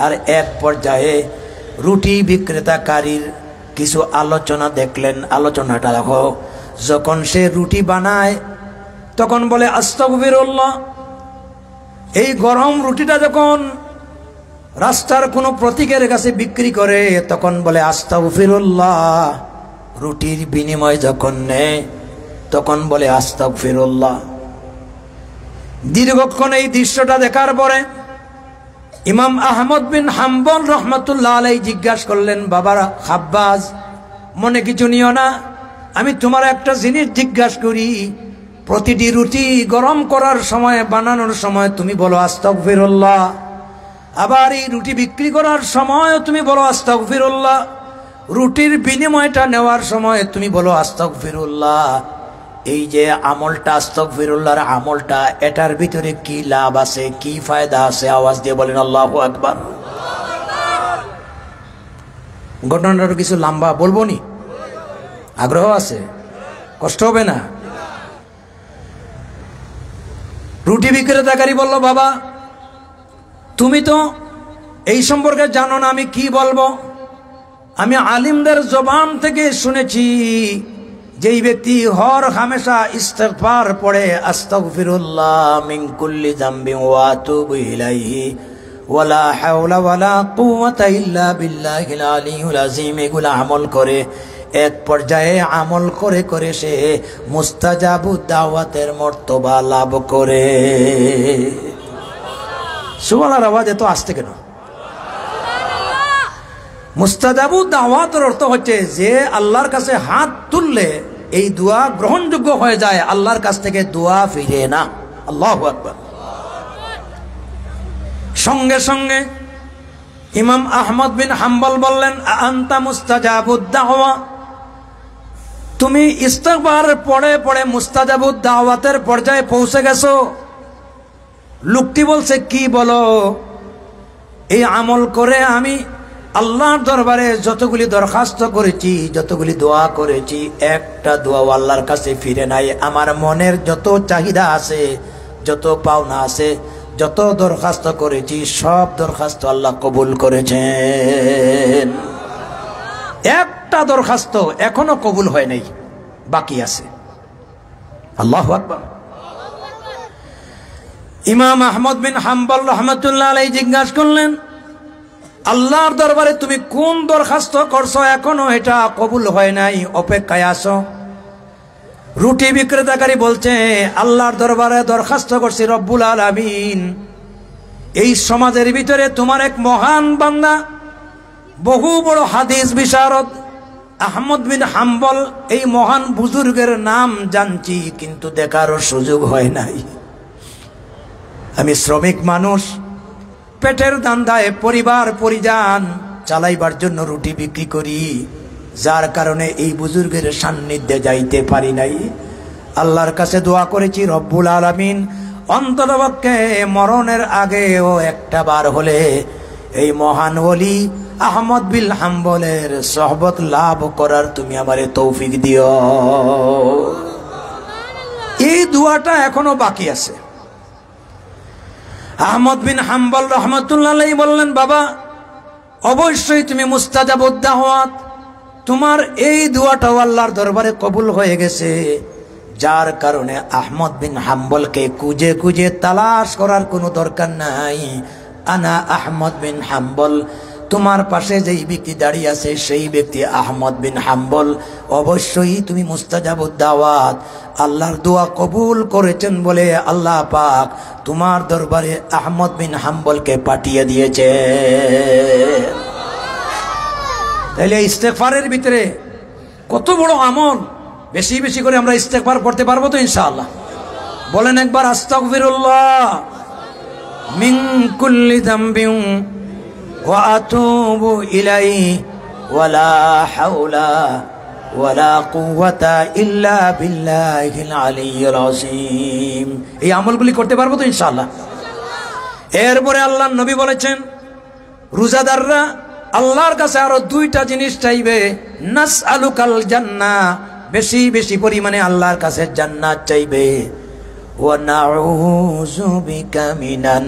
আর এক পর্যায়ে রুটি বিক্রেতাকারীর কিছু আলোচনা দেখলেন। আলোচনাটা দেখো, যখন সে রুটি বানায় তখন বলে আস্তাগফিরুল্লাহ। এই গরম রুটিটা যখন রাস্তার কোনো প্রতীকের কাছে বিক্রি করে তখন বলে আস্তাগফিরুল্লাহ। রুটির বিনিময় যখন নেয় তখন বলে আস্তাগফিরুল্লাহ। দীর্ঘক্ষণ এই দৃশ্যটা দেখার পরে ইমাম আহমদ বিন হাম্বল রহমতুল্লাহ আলাইহি জিজ্ঞাসা করলেন, বাবারা খাব্বাজ, মনে কিছু নিও না, আমি তোমার একটা জিনিস জিজ্ঞাসা করি, প্রতিটি রুটি গরম করার সময়, বানানোর সময় তুমি বলো আস্তাগফিরুল্লাহ, আবার এই রুটি বিক্রি করার সময় তুমি বলো আস্তাগফিরুল্লাহ, রুটির বিনিময়টা নেওয়ার সময় তুমি বলো আস্তাগফিরুল্লাহ। এই যে আমলটা আস্তাগফিরুল্লাহর আমলটা, এটার ভিতরে কি লাভ আছে, কি ফায়দা আছে? আওয়াজ দিয়ে বলেন আল্লাহু আকবার। ঘটনাটা কিছু লম্বা, বলবো নি? আগ্রহ আছে? কষ্ট হবে না? রুটি বিক্রেতাকারী বলল, বাবা তুমি তো এই সম্পর্কে জানো না, আমি কি বলবো? আমি আলিমদের জবান থেকে শুনেছি যেই ব্যক্তি হর হামেশা ইস্তিগফার পড়ে, আস্তাগফিরুল্লাহ মিন কুল্লি যামবিন ওয়া আতুবু ইলাইহি ওয়ালা হাওলা ওয়ালা কুওয়াতা ইল্লা বিল্লাহিল আলিয়্যিল আযীম, এগুলো আমল করে এক পর্যায়ে আমল করে করে সে মুস্তাজাবুদ দাওয়াতের মর্তবা লাভ করে। সুবহানাল্লাহ, আওয়াজ এত আসতে কেন? মুস্তাজাবুদ দাওয়াতের অর্থ হচ্ছে যে আল্লাহর কাছে হাত তুললে এই দোয়া গ্রহণযোগ্য হয়ে যায়, আল্লাহর কাছ থেকে দোয়া ফিরে না। আল্লাহু আকবার। সঙ্গে সঙ্গে ইমাম আহমদ বিন হাম্বল বললেন, আনতা মুস্তাজাবুদ দাওয়া, তুমি ইস্তিগফার পড়ে পড়ে মুস্তাজাবুদ দাওয়াতের পর্যায়ে পৌঁছে গেছো। লোকটি বলছে, কি বলো? এই আমল করে আমি আল্লাহর দরবারে যতগুলি দরখাস্ত করেছি, যতগুলি দোয়া করেছি, একটা দোয়া আল্লাহর কাছে ফিরে নাই। আমার মনের যত চাহিদা আছে, যত পাওনা আছে, যত দরখাস্ত করেছি, সব দরখাস্ত আল্লাহ কবুল করেছেন। একটা দরখাস্ত এখনো কবুল হয় নাই, বাকি আছে। আল্লাহু আকবার। ইমাম আহমদ বিন হাম্বল রাহমাতুল্লাহ আলাইহি জিজ্ঞাসা করলেন, আল্লাহর দরবারে তুমি কোন দরখাস্ত করছো, এখনো এটা কবুল হয় নাই, অপেক্ষায় আছো? রুটি বিক্রেতাকারী বলছে, আল্লাহর দরবারে দরখাস্ত করছি রব্বুল আলামিন, এই সমাজের ভিতরে তোমার এক মহান বান্দা, বহু বড় হাদিস বিশারদ আহমদ বিন হাম্বল, এই মহান বুজুর্গের নাম জানছি, কিন্তু দেখারও সুযোগ হয় নাই। আমি শ্রমিক মানুষ, পেটের দান্দায় পরিবার পরিজন চালাইবার জন্য রুটি বিক্রি করি, যার কারণে এই বুজুর্গের সান্নিধ্যে যাইতে পারি নাই। আল্লাহর কাছে দোয়া করেছি, রব্বুল আলামিন অন্ততপক্ষে মরণের আগেও একটা বার হলে এই মহান ওলি আহমদ বিন হাম্বলের সোহবত লাভ করার তুমি আমারে তৌফিক দিও। এই দোয়াটা এখনো বাকি আছে। আহমদ বিন হাম্বল রাহমাতুল্লাহ আলাইহি বললেন, বাবা অবশ্যই তুমি মুস্তাজাবুদ দাওয়াত, তোমার এই দোয়াটাও আল্লাহর দরবারে কবুল হয়ে গেছে, যার কারণে আহমদ বিন হাম্বলকে খুঁজে খুঁজে তালাশ করার কোনো দরকার নাই। আনা আহমদ বিন হাম্বল, তোমার পাশে যেই ব্যক্তি দাঁড়িয়ে আছে সেই ব্যক্তি আহমদ বিন হাম্বল। অবশ্যই তুমি মুস্তাজাবুদ দাওয়াত, আল্লাহর দোয়া কবুল করেছেন বলে আল্লাহ পাক তোমার দরবারে আহমদ বিন হাম্বলকে পাঠিয়ে দিয়েছে। তাহলে ইস্তেগফারের ভিতরে কত বড় আমল! বেশি বেশি করে আমরা ইস্তেগফার করতে পারবো তো ইনশাআল্লাহ? বলেন একবার, আস্তাগফিরুল্লাহ মিন কুল্লি যামবিন ওয়া আতুবু ইলাইহি ওয়ালা হাওলা ওয়ালা কুওয়াতা ইল্লা বিল্লাহিল আলিয়্যিল আযীম। এই আমলগুলি করতে পারবো তো ইনশাআল্লাহ? এরপরে আল্লাহর নবী বলেছেন, রোজাদাররা আল্লাহর কাছে আরো দুইটা জিনিস চাইবে, নাসআলুকাল জান্নাহ, বেশি বেশি পরিমাণে আল্লাহর কাছে জান্নাত চাইবে, ওয়া নাউযু বিকা মিনান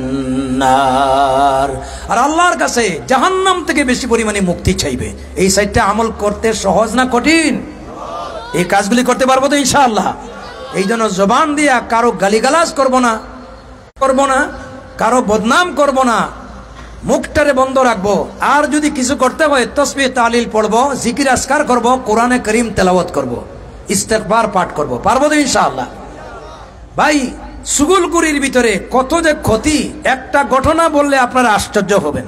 নার, আর আল্লাহর কাছে জাহান্নাম থেকে বেশি পরিমাণে মুক্তি চাইবে। এই সাইডটা আমল করতে সহজ না কঠিন? এই কাজগুলি করতে পারবো তো ইনশাআল্লাহ? এই জন্য জবান দিয়া কারো গালিগালাজ করব না, কারো বদনাম করব না, মুখটারে বন্ধ রাখবো। আর যদি কিছু করতে হয় তাসবিহ তাহলিল পড়বো, জিকির আজকার করব, কোরআনে কারীম তেলাওয়াত করব, ইস্তেগফার পাঠ করব। পারবো তো ইনশাআল্লাহ? ভাই, সুগুলকুরির ভিতরে কত যে ক্ষতি! একটা ঘটনা বললে আপনারা আশ্চর্য হবেন।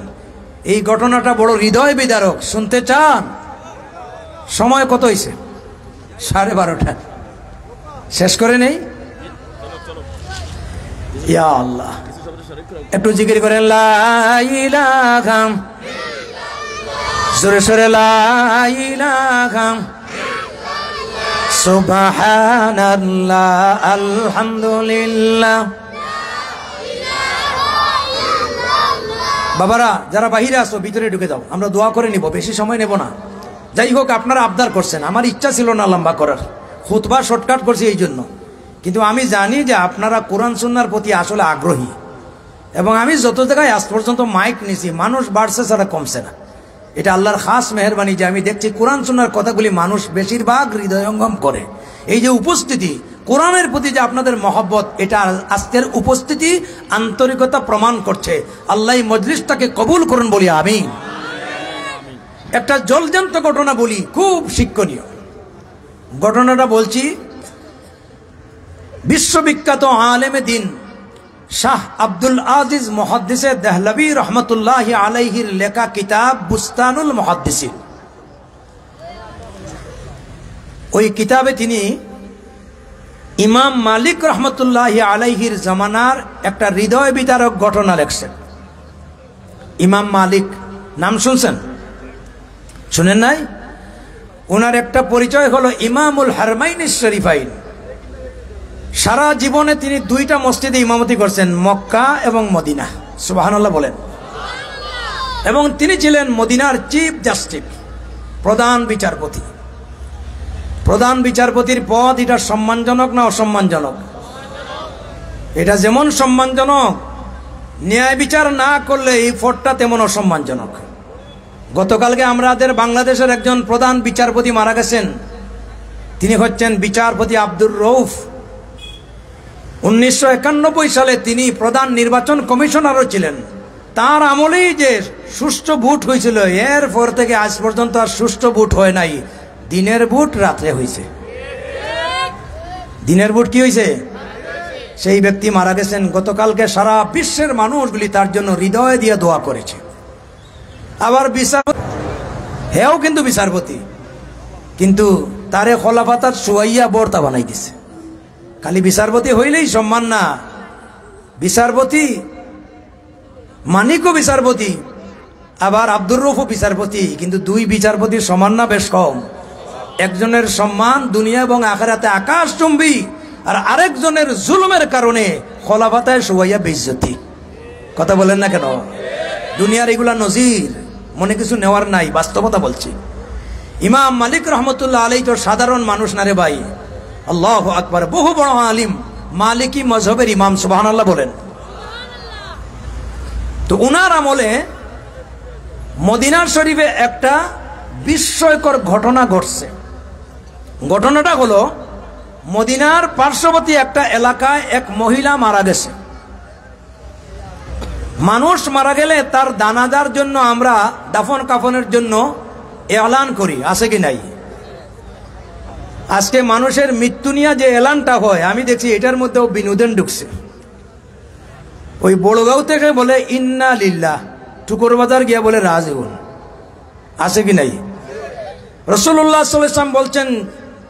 এই ঘটনাটা বড় হৃদয় বিদারক। শুনতে চান? সময় কত হয়েছে? 12:30। শেষ করে নেই? ইয়া আল্লাহ, একটু জিকির করেন, লা ইলাহা, জোরে সোরে লা ইলাহা, সুবহানাল্লাহ, আলহামদুলিল্লাহ। বাবারা যারা বাহিরে আসো ভিতরে ঢুকে যাও, আমরা দোয়া করে নিব, বেশি সময় নেব না। যাই হোক, আপনারা আবদার করছেন, আমার ইচ্ছা ছিল না লম্বা করার, খুতবা শর্টকাট করছি এই জন্য। কিন্তু আমি জানি যে আপনারা কোরআন সুন্নাহর প্রতি আসলে আগ্রহী, এবং আমি যত জায়গায় আজ পর্যন্ত মাইক নিছি, মানুষ বাড়ছে ছাড়া কমছে না। এটা আল্লাহর খাস মেহেরবানি যে আমি দেখছি কোরআন সুন্নাহর কথাগুলি মানুষ বেশিরভাগ হৃদয়ঙ্গম করে। এই যে উপস্থিতি, কোরআনের প্রতি যে আপনাদের মহব্বত, এটা আজকের উপস্থিতি আন্তরিকতা প্রমাণ করছে। আল্লাহ এই মজলিসটাকে কবুল করুন বলি আমিন। একটা জলজান্ত ঘটনা বলি, খুব শিক্ষণীয় ঘটনাটা বলছি। বিশ্ববিখ্যাত আলেমে দিন শাহ আব্দুল আজিজ মুহাদ্দিসে দেহলভী রহমতুল্লাহ আলাইহির লেখা কিতাব বুস্তানুল মুহাদ্দিসিন। ওই কিতাবে তিনি ইমাম মালিক রহমতুল্লাহ আলাইহির জামানার একটা হৃদয় বিদারক ঘটনা লেখছেন। ইমাম মালিক নাম শুনছেন? শুনেন নাই? ওনার একটা পরিচয় হলো ইমামুল হারমাইন শরীফাইন। সারা জীবনে তিনি দুইটা মসজিদে ইমামতি করছেন, মক্কা এবং মদিনা। সুবহানাল্লাহ বলেন। এবং তিনি ছিলেন মদিনার চিফ জাস্টিস, প্রধান বিচারপতি। প্রধান বিচারপতির পদ এটা সম্মানজনক না অসম্মানজনক? এটা যেমন সম্মানজনক, ন্যায় বিচার না করলে এই পদটা তেমন অসম্মানজনক। গতকালকে আমাদের বাংলাদেশের একজন প্রধান বিচারপতি মারা গেছেন। তিনি হচ্ছেন বিচারপতি আব্দুর রউফ। 1991 সালে তিনি প্রধান নির্বাচন কমিশনারও ছিলেন। তার আমলেই যে সুষ্ঠু ভোট হয়েছিল, এরপর থেকে আজ পর্যন্ত আর সুষ্ঠু ভোট হয় নাই। দিনের ভোট রাত্রে হয়েছে। দিনের ভোট কি হয়েছে? সেই ব্যক্তি মারা গেছেন গতকালকে। সারা বিশ্বের মানুষগুলি তার জন্য হৃদয় দিয়ে দোয়া করেছে। আবার বিচারপতি, হেও কিন্তু বিচারপতি, কিন্তু তারে খলাফাতার সুয়াইয়া বর্তা বানাই দিছে। খালি বিচারপতি হইলেই সম্মান না। বিচারপতি মানিকও বিচারপতি, আবার আব্দুর রউফও বিচারপতি, কিন্তু দুই বিচারপতির সমান না বেশ কম। একজনের সম্মান দুনিয়া এবং আখিরাতে আকাশচুম্বী, আর আরেকজনের জুলুমের কারণে খলাফাতায় সুয়াইয়া বেইজ্জতি। কথা বলেন না কেন? দুনিয়ার এগুলা নজির, মনে কিছু নেওয়ার নাই, বাস্তবতা বলছি। ইমাম মালিক রহমতুল্লাহ আলাইহি তো সাধারণ মানুষ না রে ভাই। আল্লাহু আকবার, বহু বড় আলিম, মালিকি মযহবের ইমাম। সুবহানাল্লাহ বলেন। তো উনার আমলে মদিনার শরীফে একটা বিস্ময়কর ঘটনা ঘটছে। ঘটনাটা হলো, মদিনার পার্শ্ববর্তী একটা এলাকায় এক মহিলা মারা গেছে। মানুষ মারা গেলে তার জানাজার জন্য আমরা দাফন কাফনের জন্য এলান করি, আছে কি নাই? আজকে মানুষের মৃত্যু নিয়ে যে এলানটা হয়, আমি দেখছি এটার মধ্যেও বিনোদন ঢুকছে। ওই বড়গাঁও থেকে বলে ইন্না লিল্লাহ, টুকুর বাজার গিয়া বলে রাজিউন, আছে কি নাই? রাসূলুল্লাহ সাল্লাল্লাহু আলাইহি ওয়াসাল্লাম বলছেন,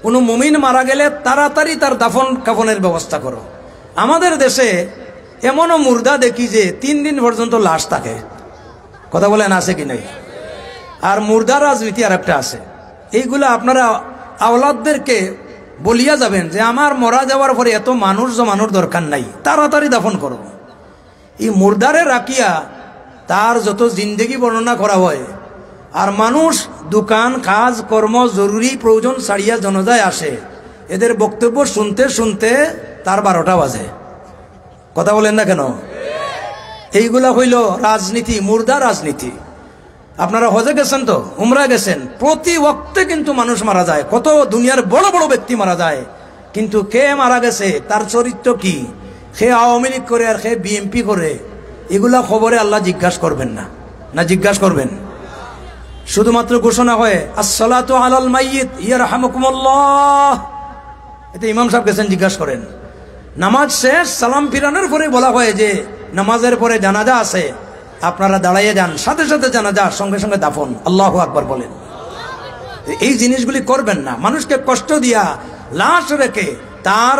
কোনো মুমিন মারা গেলে তাড়াতাড়ি তার দাফন কাফনের ব্যবস্থা করো। আমাদের দেশে এমনও মুর্দা দেখি যে 3 দিন পর্যন্ত লাশ থাকে। কথা বলেন, আছে কি নাই? আর মুর্দা রাজনীতি আর একটা আছে। এইগুলা আপনারা আওলাদদেরকে বলিয়া যাবেন যে আমার মরা যাওয়ার পরে এত মানুষ জমানোর দরকার নাই, তাড়াতাড়ি দাফন করো। এই মুর্দারে রাখিয়া তার যত জিন্দেগি বর্ণনা করা হয়, আর মানুষ দোকান কাজ কর্ম জরুরি প্রয়োজন ছাড়িয়া জনজায় আসে। এদের বক্তব্য শুনতে শুনতে তার 12টা বাজে। কথা বলেন না কেন? এইগুলা হইল রাজনীতি, মুর্দা রাজনীতি। আপনারা হজে গেছেন তো, উমরা গেছেন, প্রতি ওয়াক্তে কিন্তু মানুষ মারা যায়। কত দুনিয়ার বড় বড় ব্যক্তি মারা যায়, কিন্তু কে মারা গেছে, তার চরিত্র কি, সে আওয়ামী লীগ করে আর সে বিএনপি করে, এগুলা খবরে আল্লাহ জিজ্ঞাসা করবেন না? না জিজ্ঞাসা করবেন? শুধুমাত্র ঘোষণা হয় আসসালাতু আলাল মাইয়িত ইয়ারহামুকুমুল্লাহ, এতে ইমাম সাহেব গেছেন, জিজ্ঞাসা করেন। নামাজ শেষ, সালাম ফিরানোর পরে বলা হয় যে নামাজের পরে জানাজা আছে, আপনারা দাঁড়াইয়ে যান, সাথে সাথে জানাজা, সঙ্গে সঙ্গে দাফন। আল্লাহু আকবার বলেন। এই জিনিসগুলি করবেন না। মানুষকে কষ্ট দিয়া লাশ রেখে তার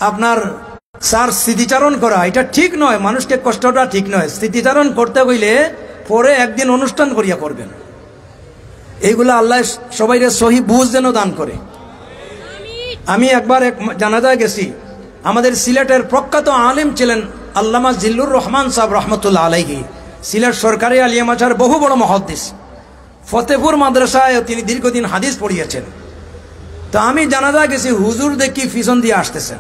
আপনার স্মৃতিচারণ করা, এটা ঠিক নয়। মানুষকে কষ্টটা ঠিক নয়। স্মৃতিচারণ করতে হইলে পরে একদিন অনুষ্ঠান করিয়া করবেন। এইগুলো আল্লাহ সবাইরে সহি বুঝ যেন দান করে। আমি একবার এক জানাজায় গেছি। আমাদের সিলেটের প্রখ্যাত আলিম ছিলেন আল্লামা জিল্লুর রহমান সাহেব রহমতুল্লাহ আলাইহি। সিলেট সরকারি আলিয়া মাদ্রাসার বহু বড় মুহাদ্দিস। ফতেপুর মাদ্রাসায় তিনি দীর্ঘদিন হাদিস পড়িয়েছেন। তো আমি জানাজা গেছি, হুজুর দেখি পিছন দিয়ে আসতেছেন।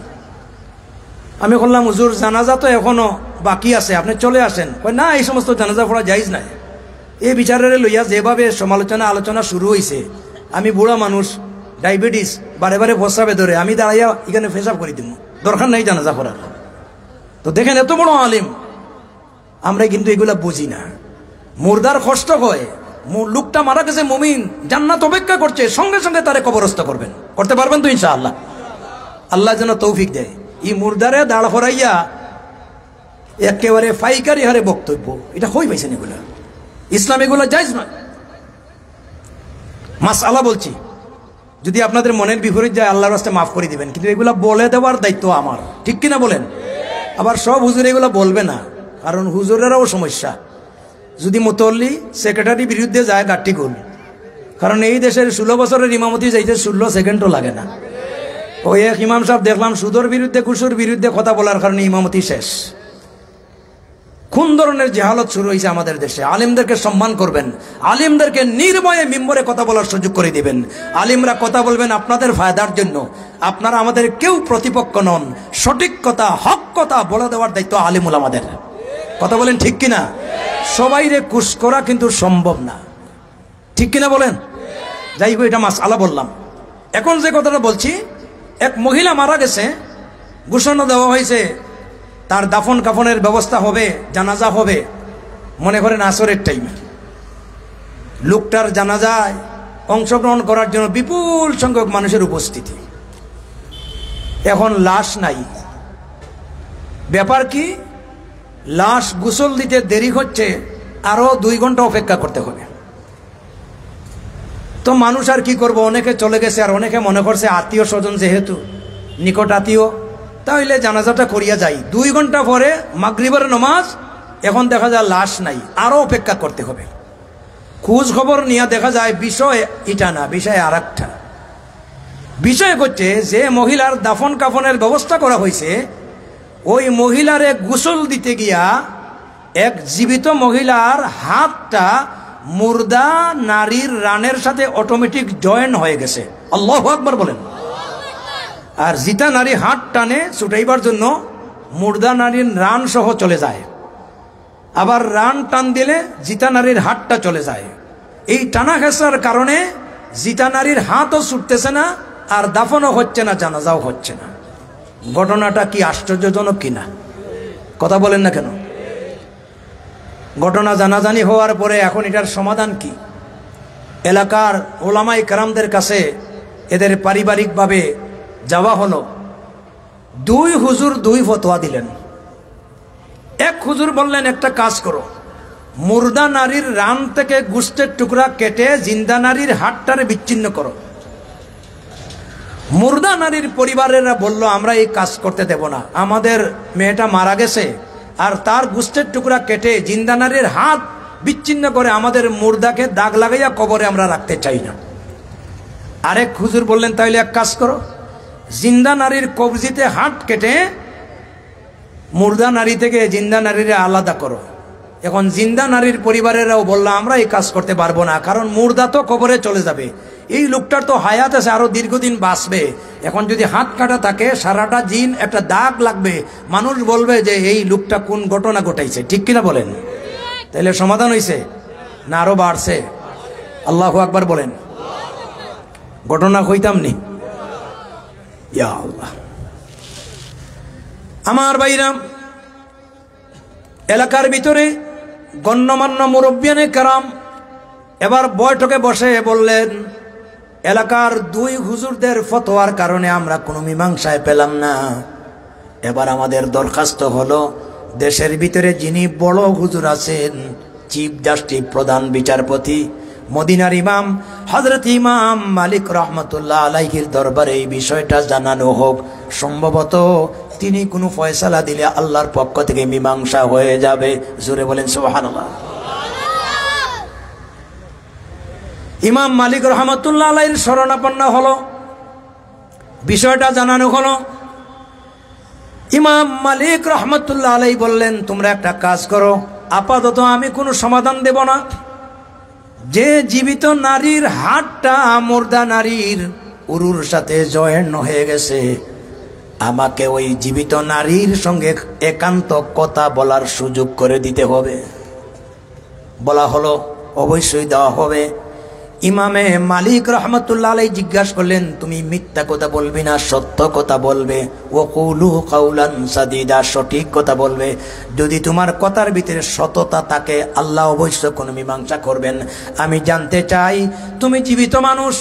আমি বললাম, হুজুর জানাজা তো এখনো বাকি আছে, আপনি চলে আসেন। কই না, এই সমস্ত জানাজা পড়া জায়েজ নাই। এই বিচারের লইয়া যেভাবে সমালোচনা আলোচনা শুরু হয়েছে, আমি বুড়া মানুষ, ডায়াবেটিস, বারে বারে প্রস্রাবে ধরে, আমি দাঁড়াইয়া এখানে পেশাব করে দিব, দরকার নাই জানাজা করার। তো দেখেন এত বড় আলিম, আমরা কিন্তু এগুলা বুঝি না। মুর্দার কষ্ট হয়, লোকটা মারা গেছে মুমিন, জান্নাত অপেক্ষা করছে, সঙ্গে সঙ্গে তারে কবরস্থ করবেন, করতে পারবেন তো ইনশাআল্লাহ? আল্লাহ যেন তৌফিক দেয়। এই মুর্দারে দাঁড় করাইয়া একেবারে পাইকারি হারে বক্তব্য, এটা হই পাইছেন এগুলা? ইসলাম এগুলা জায়েজ নয়। মাসআলা বলছি, যদি আপনাদের মনের বিপরীত যায় আল্লাহর রাস্তায় মাফ করে দিবেন, কিন্তু এগুলা বলে দেওয়ার দায়িত্ব আমার, ঠিক কিনা বলেন? আবার সব হুজুর এগুলা বলবে না, কারণ হুজুরেরাও সমস্যা। যদি মুতল্লি সেক্রেটারি বিরুদ্ধে যায় গাঠি গোল, কারণ এই দেশের 16 বছরের ইমামতি যাইতে 16 সেকেন্ডও লাগে না। ওই এক ইমাম সাহেব দেখলাম সুদর বিরুদ্ধে ঘুষুর বিরুদ্ধে কথা বলার কারণে ইমামতি শেষ। কোন ধরনের জেহালত শুরু হয়েছে আমাদের দেশে? আলিমদেরকে সম্মান করবেন, আলিমদেরকে নির্ভয়ে মিম্বরে কথা বলার সুযোগ করে দিবেন। আলিমরা কথা বলবেন আপনাদের ফায়দার জন্য, আপনারা আমাদের কেউ প্রতিপক্ষ নন। সঠিক কথা, হক কথা বলে দেওয়ার দায়িত্ব আলিমুল আমাদের। কথা বলেন ঠিক কিনা? সবাইরে কুশ করা কিন্তু সম্ভব না, ঠিক কিনা বলেন? যাই হোক, এটা মাসআলা বললাম। এখন যে কথাটা বলছি, এক মহিলা মারা গেছে, ঘোষণা দেওয়া হয়েছে তার দাফন কাফনের ব্যবস্থা হবে, জানাজা হবে, মনে করেন আসরের টাইমে। লোকটার জানাজায় অংশগ্রহণ করার জন্য বিপুল সংখ্যক মানুষের উপস্থিতি। এখন লাশ নাই। ব্যাপার কি? লাশ গোসল দিতে দেরি হচ্ছে, আরো 2 ঘন্টা অপেক্ষা করতে হবে। তো মানুষ আর কি করবো, অনেকে চলে গেছে, আর অনেকে মনে করছে আত্মীয় স্বজন যেহেতু নিকট আত্মীয়, তাহলে জানাজাটা করিয়া যাই। 2 ঘন্টা পরে মাগরিবের নামাজ, এখন দেখা যায় লাশ নাই, আরো অপেক্ষা করতে হবে। খোঁজ খবর নিয়ে দেখা যায় বিষয় এটা না, বিষয় আর একটা। বিষয় হচ্ছে যে মহিলার দাফন কাফনের ব্যবস্থা করা হয়েছে, ওই মহিলারে গোসল দিতে গিয়া এক জীবিত মহিলার হাতটা মুর্দা নারীর রানের সাথে অটোমেটিক জয়েন হয়ে গেছে। আল্লাহু আকবার বলেন। আর জিতা নারী হাত টানে ছুটাইবার জন্য মুর্দা নারীর রান সহ চলে যায়, আবার রান টান দিলে জিতা নারীর হাতটা চলে যায়। এই টানা খেসার কারণে জিতা নারীর হাতও ছুটতেছে না, আর দাফনও হচ্ছে না, জানাজাও হচ্ছে না। ঘটনাটা কি আশ্চর্যজনক কিনা? কথা বলেন না কেন? ঘটনা জানাজানি হওয়ার পরে এখন এটার সমাধান কি? এলাকার ওলামাই কেরামদের কাছে এদের পারিবারিকভাবে যাওয়া হলো। 2 হুজুর 2 ফতোয়া দিলেন। এক হুজুর বললেন, একটা কাজ করো, মুর্দা নারীর রান থেকে গোশতের টুকরা কেটে জিন্দা নারীর হাতটারে বিচ্ছিন্ন করো। মুর্দা নারীর পরিবারেরা বলল, আমরা এই কাজ করতে দেব না, আমাদের মেয়েটা মারা গেছে, আর তার গোশতের টুকরা কেটে জিন্দা নারীর হাত বিচ্ছিন্ন করে আমাদের মুর্দাকে দাগ লাগাইয়া কবরে আমরা রাখতে চাই না। আরেক হুজুর বললেন, তাইলে এক কাজ করো, জিন্দা নারীর কবজিতে হাত কেটে মুর্দা নারী থেকে জিন্দা নারীরা আলাদা করো। এখন জিন্দা নারীর পরিবারেরাও বলল, আমরা এই কাজ করতে পারবো না, কারণ মুর্দা তো কবরে চলে যাবে, এই লোকটার তো হায়াত আছে, আরো দীর্ঘদিন বাঁচবে। এখন যদি হাত কাটা থাকে, সারাটা জিন একটা দাগ লাগবে, মানুষ বলবে যে এই লোকটা কোন ঘটনা ঘটাইছে, ঠিক কিনা বলেন? তাইলে সমাধান হয়েছে না আরো বাড়ছে? আল্লাহু আকবার বলেন। ঘটনা কইতাম নি? ইয়া আল্লাহ। আমার ভাইরাম, এলাকার ভিতরে গণ্যমান্য মুরব্বিয়ানে কেরাম এবার বৈঠকে বসে বললেন, এলাকার 2 হুজুরদের ফতোয়ার কারণে আমরা কোনো মীমাংসায় পেলাম না। এবার আমাদের দরখাস্ত হলো, দেশের ভিতরে যিনি বড় হুজুর আছেন, চিফ জাস্টিস, প্রধান বিচারপতি, মদিনার ইমাম হযরত ইমাম মালিক রহমতুল্লাহ আলাইহির দরবারে এই বিষয়টা জানানো হোক। সম্ভবত তিনি কোনো ফয়সালা দিলে আল্লাহর পক্ষ থেকে মীমাংসা হয়ে যাবে। জোরে বলেন সুবহানাল্লাহ। ইমাম মালিক রহমতুল্লাহ আলাইহির শরণাপন্ন হলো, বিষয়টা জানানো হলো। ইমাম মালিক রহমতুল্লাহ আলাইহি বললেন, তোমরা একটা কাজ করো, আপাতত আমি কোনো সমাধান দেব না। যে জীবিত নারীর হাতটা মুর্দা নারীর উরুর সাথে জয়েন হয়ে গেছে, আমাকে ওই জীবিত নারীর সঙ্গে একান্ত কথা বলার সুযোগ করে দিতে হবে। বলা হলো, অবশ্যই দেওয়া হবে। ইমামে মালিক রহমতুল্লাহ আলাইহি জিজ্ঞাসা করলেন, তুমি মিথ্যা কথা বলবে না সত্য কথা বলবে? ওয়াকুলু কাউলান সাদীদা, সঠিক কথা বলবে। যদি তোমার কথার ভিতরে সততা থাকে আল্লাহ অবশ্যই কোনো মীমাংসা করবেন। আমি জানতে চাই, তুমি জীবিত মানুষ,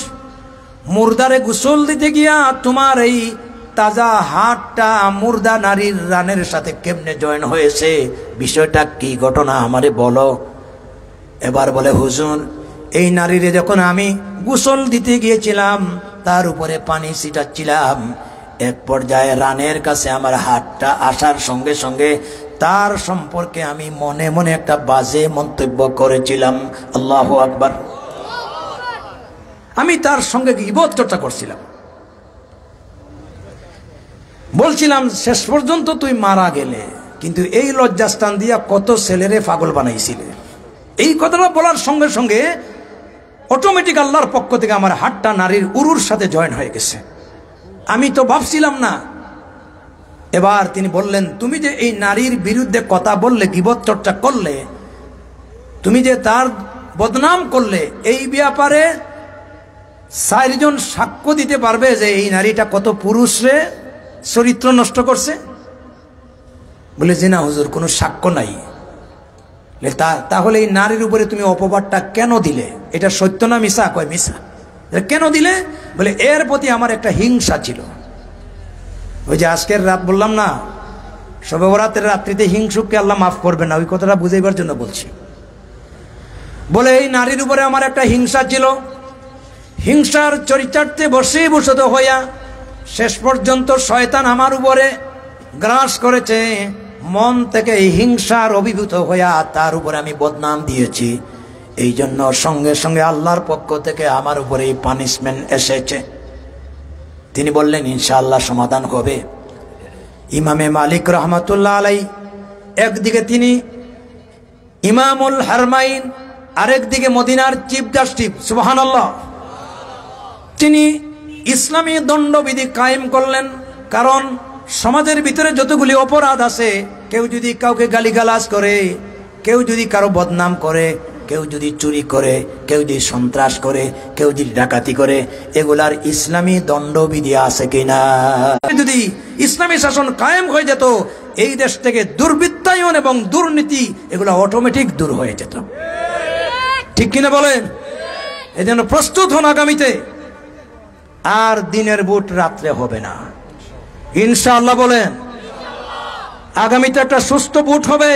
মুর্দারে গোসল দিতে গিয়া তোমার এই তাজা হাতটা মুর্দা নারীর রানের সাথে কেমনে জয়েন হয়েছে, বিষয়টা কি ঘটনা আমারে বলো। এবার বলে, হুজুর এই নারীরে যখন আমি গোসল দিতে গিয়েছিলাম তার উপরে পানি ছিটাচ্ছিলাম, এক পর্যায়ে রানের কাছে আমার হাতটা আসার সঙ্গে সঙ্গে তার সম্পর্কে আমি মনে মনে একটা বাজে মন্তব্য করেছিলাম। আল্লাহু আকবার। আমি তার সঙ্গে গীবত চর্চা করছিলাম, বলছিলাম শেষ পর্যন্ত তুই মারা গেলে, কিন্তু এই লজ্জাস্থান দিয়া কত ছেলেরে পাগল বানাইছিলে। এই কথাটা বলার সঙ্গে সঙ্গে অটোমেটিক আল্লাহর পক্ষ থেকে আমার হাতটা নারীর উরুর সাথে জয়েন হয়ে গেছে। আমি তো ভাবছিলাম না। এবার তিনি বললেন, তুমি যে এই নারীর বিরুদ্ধে কথা বললে, গীবত চর্চা করলে, তুমি যে তার বদনাম করলে, এই ব্যাপারে 4 জন সাক্ষ্য দিতে পারবে যে এই নারীটা কত পুরুষরে চরিত্র নষ্ট করছে? বলে যে না হুজুর, কোনো সাক্ষ্য নাই। তাহলে এই নারীর উপরে তুমি অপবাদটা কেন দিলে? এটা সত্য না মিছা? কয় মিছা। কেন দিলে? বলে এর প্রতি আমার একটা হিংসা ছিল। ওই যে আজকের রাত বললাম না, শবে বরাতের রাত্রিতে হিংসুককে আল্লাহ মাফ করবে না, ওই কথাটা বুঝাইবার জন্য বলছি। বলে এই নারীর উপরে আমার একটা হিংসা ছিল, হিংসার চরিতার্থে বশীভূত হইয়া শেষ পর্যন্ত শয়তান আমার উপরে গ্রাস করেছে। মন থেকে এই হিংসার অভিভূত হইয়া তার উপরে আমি বদনাম দিয়েছি। এই জন্য সঙ্গে সঙ্গে আল্লাহর পক্ষ থেকে আমার উপরে এই পানিশমেন্ট এসেছে। তিনি বললেন ইনশাআল্লাহ সমাধান হবে। ইমামে মালিক রহমতুল্লাহ আলাইহি একদিকে তিনি ইমামুল হারমাইন, আরেকদিকে মদিনার চিফ জাস্টিস, সুবহানাল্লাহ, তিনি ইসলামী দণ্ডবিধি কায়েম করলেন। কারণ সমাজের ভিতরে যতগুলি অপরাধ আছে, কেউ যদি কাউকে গালিগালাজ করে, কেউ যদি কারো বদনাম করে, কেউ যদি চুরি করে, কেউ যদি সন্ত্রাস করে, কেউ যদি ডাকাতি করে, এগুলার ইসলামী দণ্ডবিধি আছে কিনা? যদি ইসলামী শাসন কায়েম হয়ে যেত, এই দেশ থেকে দুর্বৃত্তায়ন এবং দুর্নীতি এগুলো অটোমেটিক দূর হয়ে যেত। ঠিক কিনা বলেন? এই জন্য প্রস্তুত হন আগামীতে। আর দিনের বুট রাত্রে হবে না, ইনশাআল্লাহ বলেন। আগামীতে একটা সুস্থ বুট হবে।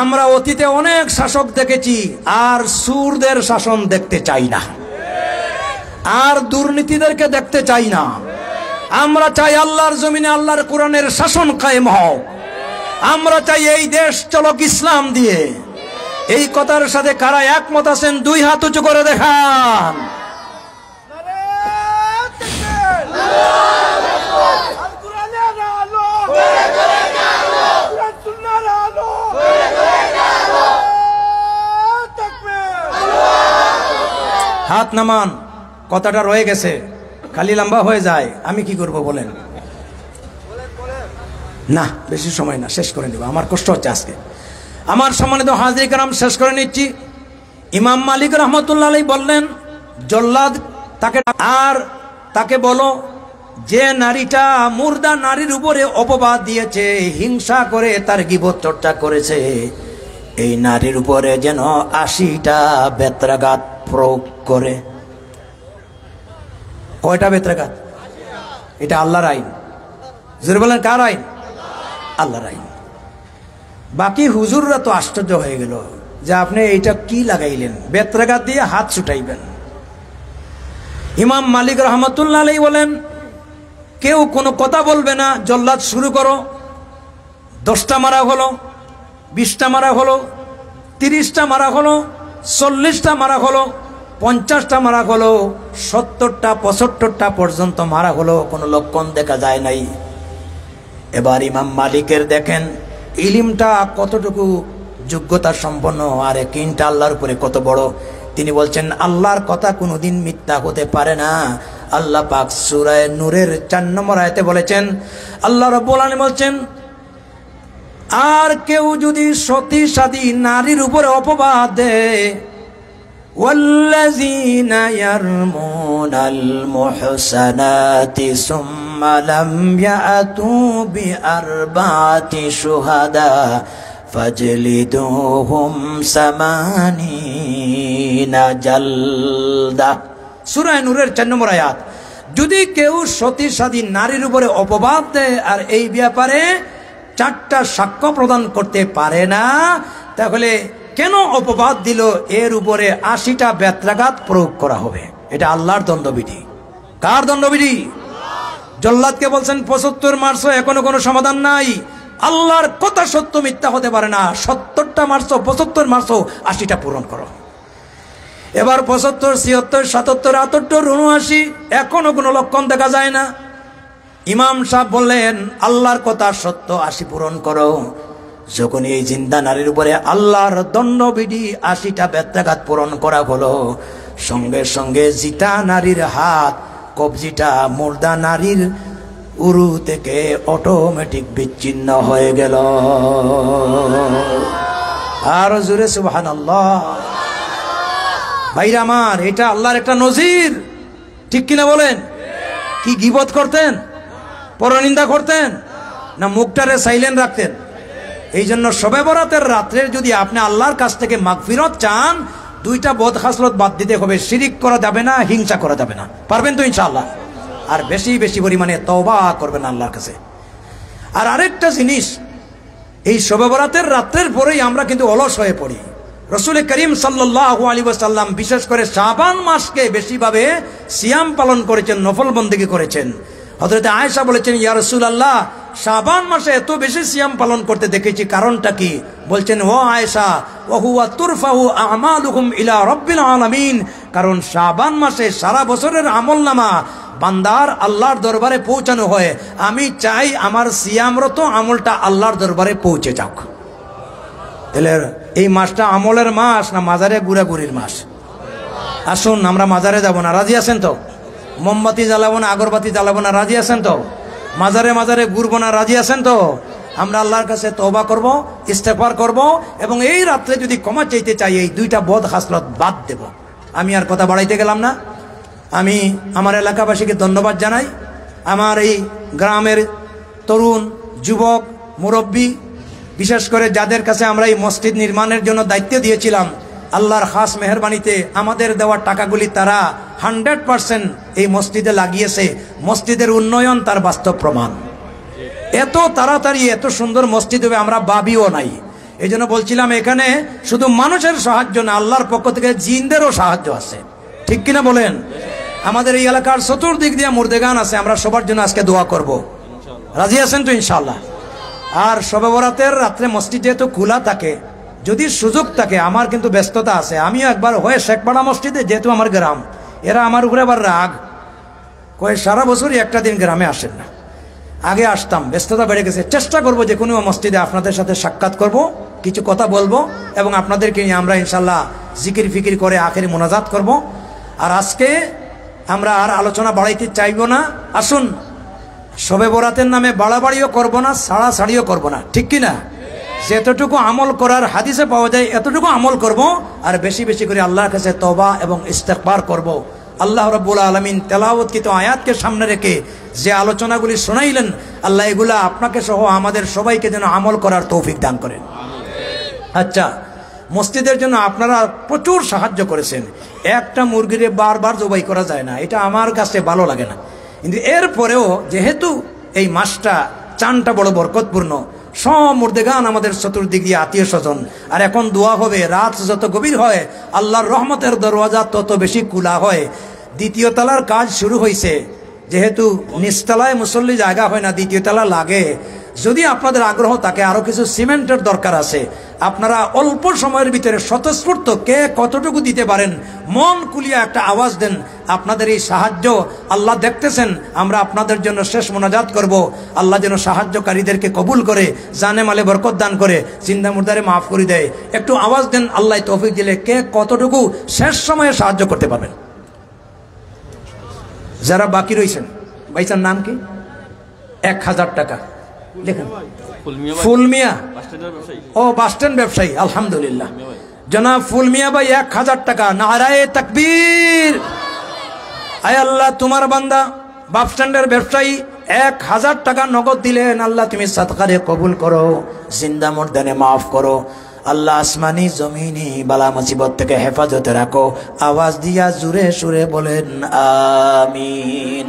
আমরা অতীতে অনেক শাসক দেখেছি, আর সুরদের শাসন দেখতে চাই না, আর দুর্নীতিদেরকে দেখতে চাই না। আমরা চাই আল্লাহর জমিনে আল্লাহর কোরআনের শাসন কায়েম হোক। আমরা চাই এই দেশ চলক ইসলাম দিয়ে। এই কথার সাথে কারা একমত আছেন? 2 হাত উঁচু করে দেখান। হাত নামান, কথাটা রয়ে গেছে, খালি লম্বা হয়ে যায়, আমি কি করব বলেন? না বেশি সময় না, শেষ করে নেব, আমার কষ্ট হচ্ছে আজকে। আমার সম্মানিত হাজির কারাম, শেষ করে নিচ্ছি। ইমাম মালিক রহমতুল্লাহ আলাইহি বললেন, জল্লাদ তাকে বলো যে নারীটা মুর্দা নারীর উপরে অপবাদ দিয়েছে, হিংসা করে তার গীবত চর্চা করেছে, এই নারীর উপরে যেন 80টা বেত্রাঘাত প্রয়োগ করে। কয়টা বেত্রাঘাত? এটা আল্লাহর আইন। জোরে বলেন, কার আইন? আল্লাহর আইন। বাকি হুজুররা তো আশ্চর্য হয়ে গেল যে আপনি এইটা কি লাগাইলেন, বেত্রাঘাত দিয়ে হাত ছুটাইবেন। ইমাম মালিক রহমতুল্লাহ আলাইহি বলেন, কেউ কোনো কথা বলবে না, জল্লাদ শুরু করো। 10টা মারা হলো, 20টা মারা হলো, 30টা মারা হলো, 40টা মারা হলো, 50টা মারা হলো, 70টা 75টা পর্যন্ত মারা হলো, কোনো লক্ষণ দেখা যায় নাই। এবার ইমাম মালিকের দেখেন ইলিমটা কতটুকু যোগ্যতা সম্পন্ন, আর কিনটা আল্লাহর উপরে কত বড়। তিনি বলছেন আল্লাহর কথা কোনোদিন মিথ্যা হতে পারে না। আল্লাহ পাক সূরা নূরের 4 নম্বর আয়াতে বলেছেন, আল্লাহ রাব্বুল আলামিন বলছেন, আর কেউ যদি সতী সাদী নারীর উপরে অপবাদ দেয়, والذين يرمون المحصنات ثم لم يأتوا بأربعة شهداء فاجلدوهم 80 جلدة। সূরা নূরের 4 নম্বর আয়াত। যদি কেউ সতী সাদী নারীর উপরে অপবাদ দেয় আর এই ব্যাপারে 4টা সাক্ষ্য প্রদান করতে পারে না, তাহলে কেন অপবাদ দিল এর উপরে 80টা বেত্রাঘাত প্রয়োগ করা হবে। এটা আল্লাহর দণ্ডবিধি। কার দণ্ডবিধি? জল্লাদকে বলছেন 75 মারছো, এখনো কোনো সমাধান নাই। আল্লাহর কথা সত্য মিথ্যা হতে পারে না। 70টা মারছো, 75 মারছো, 80টা পূরণ করো। এবার 75, 76, 77, 78, 79, এখনো কোনো লক্ষণ দেখা যায় না। ইমাম সাহেব বললেন আল্লাহর কথা সত্য, 80 পূরণ করো। যখন এই জিন্দা নারীর উপরে আল্লাহর দণ্ডবিধি 80টা বেত্রাঘাত পূরণ করা হলো, সঙ্গে সঙ্গে জিতা নারীর হাত কবজিটা মুর্দা নারীর উরু থেকে অটোমেটিক বিচ্ছিন্ন হয়ে গেল। আর জোরে সুবহানাল্লাহ। ভাইরা আমার, এটা আল্লাহর একটা নজির, ঠিক কিনা বলেন? কি গীবত করতেন, পরনিন্দা করতেন, না মুখটারে সাইলেন্ট রাখতেন? এই জন্য শবে বরাতের রাত্রে যদি আপনি আল্লাহর কাছ থেকে মাগফিরত চান, 2টা বদ খাসলত বাদ দিতে হবে। শিরিক করা যাবে না, হিংসা করা যাবে না। পারবেন তো ইনশাআল্লাহ? আর বেশি বেশি পরিমাণে তওবা করবেন আল্লাহর কাছে। আর আরেকটা জিনিস, এই শবে বরাতের রাত্রের পরেই আমরা কিন্তু অলস হয়ে পড়ি। রাসূল করিম সাল্লাল্লাহু আলাইহি ওয়াসাল্লাম বিশেষ করে শাবান মাসকে বেশিভাবে সিয়াম পালন করেছেন, নফল বন্দেগী করেছেন। হযরত আয়েশা বলেছেন, ইয়া রাসূলুল্লাহ, শাবান মাসে এত বেশি সিয়াম পালন করতে দেখেছি, কারণটা কি? বলছেন, ও আয়েশা, ওয়া হুয়া তুরফাউ আমালুহুম ইলা রাব্বিল আলামিন। কারণ শাবান মাসে সারা বছরের আমলনামা বান্দার আল্লাহর দরবারে পৌঁছানো হয়। আমি চাই আমার সিয়ামরত আমলটা আল্লাহর দরবারে পৌঁছে যাক। তাহলে এই মাসটা আমলের মাস না মাজারে ঘুরাঘুরির মাস? আসুন আমরা মাজারে যাব না, রাজি আছেন তো? মোমবাতি জ্বালাবো না, আগরবাতি জ্বালাবো না, রাজি আছেন তো? মাজারে মাজারে ঘুরবো না, রাজি আছেন তো? আমরা আল্লাহর কাছে তওবা করব, ইস্তেগফার করব, এবং এই রাত্রে যদি ক্ষমা চাইতে চাই, এই 2টা বদ খাসলত বাদ দেব। আমি আর কথা বাড়াইতে গেলাম না। আমি আমার এলাকাবাসীকে ধন্যবাদ জানাই। আমার এই গ্রামের তরুণ, যুবক, মুরব্বী, বিশেষ করে যাদের কাছে আমরা এই মসজিদ নির্মাণের জন্য দায়িত্ব দিয়েছিলাম, আল্লাহর খাস মেহেরবানিতে আমাদের দেওয়ার টাকাগুলি তারা 100% এই মসজিদে লাগিয়েছে। মসজিদের উন্নয়ন তার বাস্তব প্রমাণ। এত তাড়াতাড়ি এত সুন্দর মসজিদ হবে আমরা ভাবিও নাই। এই জন্য বলছিলাম, এখানে শুধু মানুষের সাহায্য না, আল্লাহর পক্ষ থেকে জিনদেরও সাহায্য আছে, ঠিক কিনা বলেন? আমাদের এই এলাকার চতুর্দিক দিয়ে মুর্দেগান আছে, আমরা সবার জন্য আজকে দোয়া করব। রাজি আছেন তো ইনশাআল্লাহ? আর শবে বরাতের রাত্রে মসজিদ যেহেতু খোলা থাকে, যদি সুযোগ থাকে, আমার কিন্তু ব্যস্ততা আছে, আমিও একবার হয়ে শেখপাড়া মসজিদে, যেহেতু আমার গ্রাম, এরা আমার উপরে আবার রাগ কয়ে সারা বছরই একটা দিন গ্রামে আসেন না। আগে আসতাম, ব্যস্ততা বেড়ে গেছে। চেষ্টা করব যে কোনো মসজিদে আপনাদের সাথে সাক্ষাৎ করব, কিছু কথা বলবো, এবং আপনাদেরকে নিয়ে আমরা ইনশাল্লাহ জিকির ফিকির করে আখেরি মোনাজাত করব। আর আজকে আমরা আর আলোচনা বাড়াইতে চাইব না। আসুন, শবে বরাতের নামে বাড়াবাড়িও করব না, ছাড়াছাড়িও করব না, ঠিক কিনা? যতটুকু আমল করার হাদিসে পাওয়া যায় এতটুকু আমল করব, আর বেশি বেশি করে আল্লাহর কাছে তওবা এবং ইস্তেগফার করব। আল্লাহ রাব্বুল আলামিন তেলাওয়াতকৃত আয়াতকে সামনে রেখে যে আলোচনাগুলি শোনাইলেন, আল্লাহ এগুলা আপনাকে সহ আমাদের সবাইকে যেন আমল করার তৌফিক দান করেন। আচ্ছা, মসজিদের জন্য আপনারা প্রচুর সাহায্য করেছেন। একটা মুরগিরে বারবার জবাই করা যায় না, এটা আমার কাছে ভালো লাগে না। কিন্তু এরপরেও যেহেতু এই মাসটা, চানটা বড় বরকতপূর্ণ, সব মুর্দেগান আমাদের চতুর্দিক দিয়ে আত্মীয় স্বজন, আর এখন দোয়া হবে, রাত যত গভীর হয় আল্লাহর রহমতের দরওয়াজা তত বেশি খোলা হয়। 2য় তলার কাজ শুরু হয়েছে, যেহেতু নিচতলায় মুসল্লি জায়গা হয় না, 2য় তলা লাগে। যদি আপনাদের আগ্রহ থাকে, আরো কিছু সিমেন্টের দরকার আছে, আপনারা অল্প সময়ের ভিতরে স্বতঃস্ফূর্ত কে কতটুকু দিতে পারেন মন খুলিয়া একটা আওয়াজ দেন। আপনাদের এই সাহায্য আল্লাহ দেখতেছেন, আমরা আপনাদের জন্য শেষ মোনাজাত করব। আল্লাহ যেন সাহায্যকারীদেরকে কবুল করে, জানে মালে বরকত দান করে, জিন্দা মুর্দারে মাফ করে দেয়। একটু আওয়াজ দেন, আল্লাহ তৌফিক দিলে কে কতটুকু শেষ সময়ে সাহায্য করতে পারবেন। যারা বাকি রয়েছেন, ভাইসার নাম কি? 1000 টাকা লেখেন। ফুলমিয়া, ও বাস স্ট্যান্ড ব্যবসায়ী, আলহামদুলিল্লাহ। জনাব ফুল মিয়া ভাই 1000 টাকা। নারায়ে তাকবীর। আয় আল্লাহ, তোমার বান্দা বাস স্ট্যান্ডের ব্যবসায়ী 1000 টাকা নগদ দিলেন। আল্লাহ তুমি সাদকারে কবুল করো, জিন্দা মুর্দানে মাফ করো। আল্লাহ আসমানি জমিনি বালা মুসিবত থেকে হেফাজতে রাখো। আওয়াজ দিয়া জুড়ে সুরে বলেন আমিন।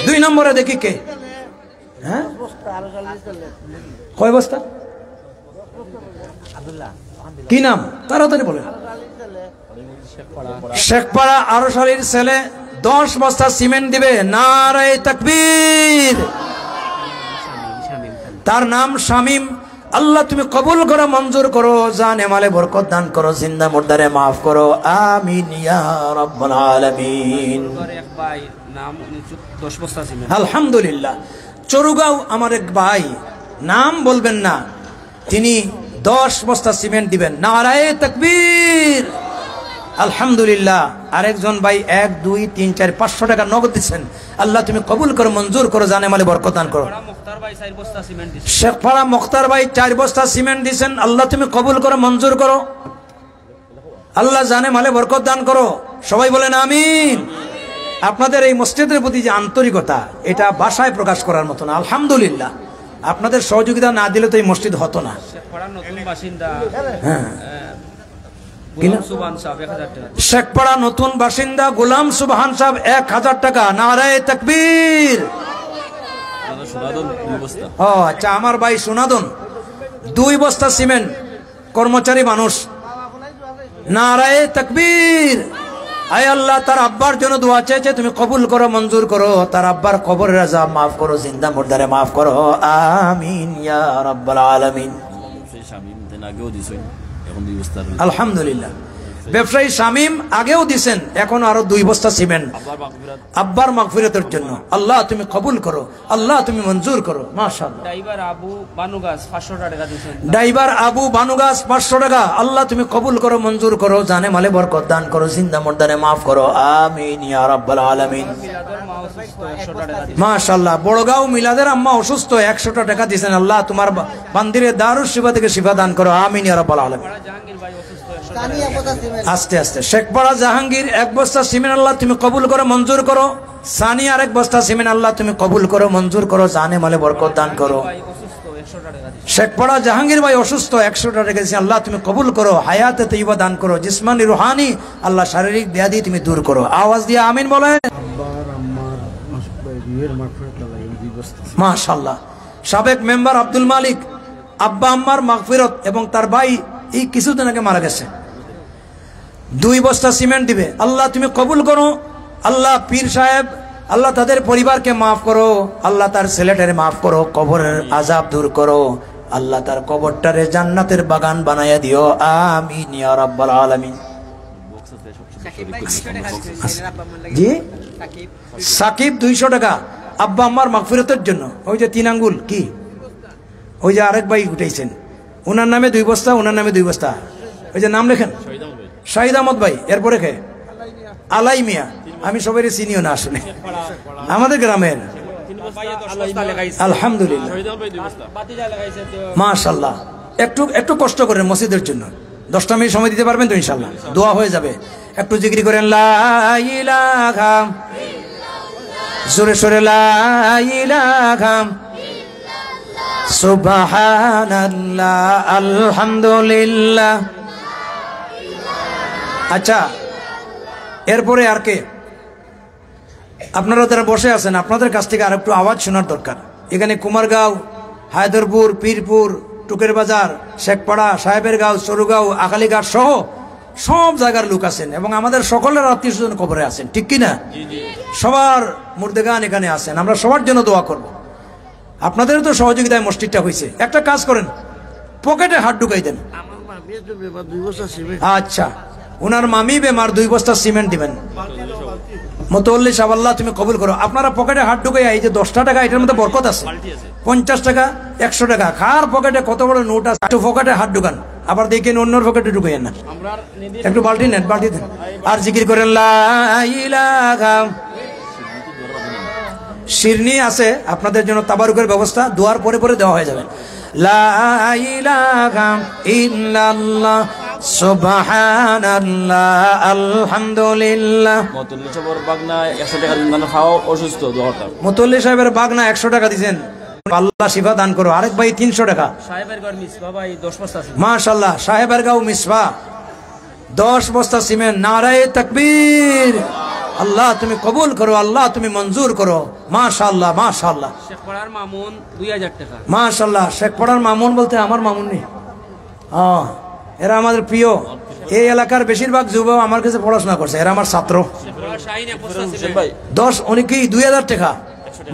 2 নম্বরে দেখি কে? হ্যাঁ, কয় বস্তা? কি নাম? তাড়াতাড়ি বলেন। শেখপাড়া আরশালীর ছেলে 10 বস্তা সিমেন্ট দিবে। নারায়ে তাকবীর। তার নাম শামীম। আল্লাহ তুমি কবুল করো, মঞ্জুর করো, জানে মালে বরকত দান করো, জিন্দা মুর্দারে মাফ করো। আমিন ইয়া রাব্বাল আলামিন। আলহামদুলিল্লাহ। চরুগাঁও আমার এক ভাই, নাম বলবেন না, তিনি 10 বস্তা সিমেন্ট দিবেন। নারায়ে তাকবীর। আলহামদুলিল্লাহ। আরেকজন ভাই 1 2 3 4 500 টাকা নগদ দিচ্ছেন। আল্লাহ তুমি কবুল করো, মঞ্জুর করো, জানে মালে বরকত দান করো। শেখপাড়া মুখতার ভাই 4 বস্তা সিমেন্ট দিচ্ছেন। আল্লাহ তুমি কবুল করো, মঞ্জুর করো, আল্লাহ জানে মালে বরকত দান করো। সবাই বলেন আমিন। আপনাদের এই মসজিদের প্রতি যে আন্তরিকতা, এটা ভাষায় প্রকাশ করার মতো না। আলহামদুলিল্লাহ, আপনাদের সহযোগিতা না দিলে তো এই মসজিদ হতো না। শেখপাড়া নতুন বাসিন্দা গোলাম সুবহান সাহেব 1000 টাকা। নারায়ে তাকবীর। ও আচ্ছা, আমার ভাই সোনাদন 2 বস্তা সিমেন্ট, কর্মচারী মানুষ। নারায়ে তাকবীর। আয় আল্লাহ, তার আব্বার জন্য দোয়া চেয়েছে, তুমি কবুল করো, মঞ্জুর করো, তার আব্বার কবরের আযাব মাফ করো, জিন্দা মুর্দারে মাফ করো। আমিন ইয়া রাব্বাল আলামিন। আলহামদুলিল্লাহ। ব্যবসায়ী শামীম আগেও দিছেন, এখন আরো 2 বস্তা সিমেন্ট আব্বার মাগফিরাতের জন্য। আল্লাহ তুমি কবুল করো, আল্লাহ তুমি মঞ্জুর করো। মাশাআল্লাহ। ড্রাইভার আবু বানুগাস 500 টাকা দিয়েছেন। ড্রাইভার আবু বানুগাস 500 টাকা। আল্লাহ তুমি কবুল করো, মঞ্জুর করো, জানে মালে বরকত দান করো, জিন্দা মুর্দারে মাফ করো। আমিন ইয়া রাব্বাল আলামিন। মাশাআল্লাহ। বড়গাঁও মিলাদের আম্মা অসুস্থ, 100 টাকা দিয়েছেন। আল্লাহ তোমার বান্দিরে দারুস শিফা থেকে শিফা দান করো। আমিন ইয়া রাব্বাল আলামিন। আস্তে আস্তে। শেখপাড়া জাহাঙ্গীর 1 বস্তা সিমেন্ট। আল্লাহ তুমি কবুল করো, মঞ্জুর করো। সানি আরেক বস্তা সিমেন্ট। আল্লাহ তুমি কবুল করো, মঞ্জুর করো, জানে মালে বরকত দান করো। শেখপাড়া জাহাঙ্গীর ভাই অসুস্থ, 100 টাকা দিয়েছেন। আল্লাহ তুমি কবুল করো, হায়াতে তৈয়বা দান করো, জিসমানি রুহানি আল্লাহ শারীরিক ব্যাধি তুমি দূর করো। আওয়াজ দিয়ে আমিন বলেন। মাশাআল্লাহ। সাবেক মেম্বার আব্দুল মালিক, আব্বা আম্মার মাগফিরত, এবং তার ভাই এই কিছুদিন আগে মারা গেছে। 2 বস্তা সিমেন্ট দিবে। আল্লাহ তুমি কবুল করো। আল্লাহ পীর সাহেব, আল্লাহ তাদের পরিবারকে মাফ করো, আল্লাহ তার ছেলেটারে মাফ করো, কবরের আযাব দূর করো, আল্লাহ তার কবরটারে জান্নাতের বাগান বানায়া দিও। আমিন ইয়া রাব্বাল আলামিন। জি, সাকিব 200 টাকা আব্বা আম্মার মাগফিরাতের জন্য। ওই যে 3 আঙ্গুল কি, ওই যে আরেক ভাই উঠাইছেন, ওনার নামে 2 বস্তা, ওনার নামে 2 বস্তা। ওই যে নাম লেখেন, শাহিদ আহমদ ভাই। এরপরে কে? আলাই মিয়া। আমি সবাই চিনিও না আসলে, আমাদের গ্রামের। আলহামদুলিল্লাহ, মাশাআল্লাহ। একটু কষ্ট করেন মসজিদের জন্য, 10টা মিনিট সময় দিতে পারবেন তো? ইনশাআল্লাহ দোয়া হয়ে যাবে। একটু জিকির করেন, লা ইলাহা, জোরে সোরে লা ইলাহা সুবহানাল্লাহ আলহামদুলিল্লাহ। আচ্ছা, এরপরে আর কে? আপনারা যারা বসে আছেন, আপনাদের কাছ থেকে আর একটু আওয়াজ শোনার দরকার। এখানে কুমারগাঁও, হায়দরপুর, পীরপুর, টুকের বাজার, শেখপাড়া, সাহেবের গাঁও, চরুগাঁও, আকালিঘাট সহ সব জায়গার লোক আছেন, এবং আমাদের সকলের আত্মীয় স্বজন কবরে আছেন, ঠিক কিনা? সবার মুর্দেগান এখানে আছেন। আমরা সবার জন্য দোয়া করব। আপনাদের তো সহযোগিতায় মসজিদটা হয়েছে। একটা কাজ করেন, পকেটে হাত ঢুকাই দেন। আচ্ছা, ওনার মামি বেমার, 2 বস্তা সিমেন্ট দিবেন। মতওয়াল্লি সাহেব, আল্লাহ তুমি কবুল করো। আপনারা পকেটে হাত ঢুকাই, এই যে 10টা টাকা, এটার মধ্যে বরকত আছে। 50 টাকা, 100 টাকা, কার পকেটে কত বড় নোট আছে, একটু পকেটে হাত ঢুকান। আবার দেখেন অন্যর পকেটে ঢুকাইয়েন না। একটু বালতি নেন, বালতি দেন, আর জিকির করেন লা ইলাহা। শিরনি আছে আপনাদের জন্য, তাবারুকের ব্যবস্থা দোয়ার পরে পরে দেওয়া হয়ে যাবে। লা ইলাহা ইল্লাল্লাহ সুবহানাল্লাহ আলহামদুলিল্লাহ। মতুল্লি সাহেবের বাগনা 100 টাকা দিন মানে খাওয়া অসুস্থ দোয়াটা। মুতল্লি সাহেবের বাগনা 100 টাকা দিবেন, আল্লাহ শিফা দান করো। আরেক ভাই 300 টাকা। সাহেবের ঘর মিসবা ভাই 10 বস্তা আছে মাশাআল্লাহ। সাহেবের গাঁও মিসবা 10 বস্তা সিমেন্ট। নারায়ে তাকবীর। আল্লাহ তুমি কবুল করো, আল্লাহ তুমি মঞ্জুর করো। মাশাআল্লাহ মাশাআল্লাহ। শেখপাড়ার মামুন 2000 টাকা। মাশাআল্লাহ। শেখপাড়ার মামুন বলতে আমার মামুন নেই, এরা আমাদের প্রিয়। এই এলাকার বেশিরভাগ যুবক আমার কাছে পড়াশোনা করছে, এরা আমার ছাত্র। 10 অনেকেই 2000 টাকা।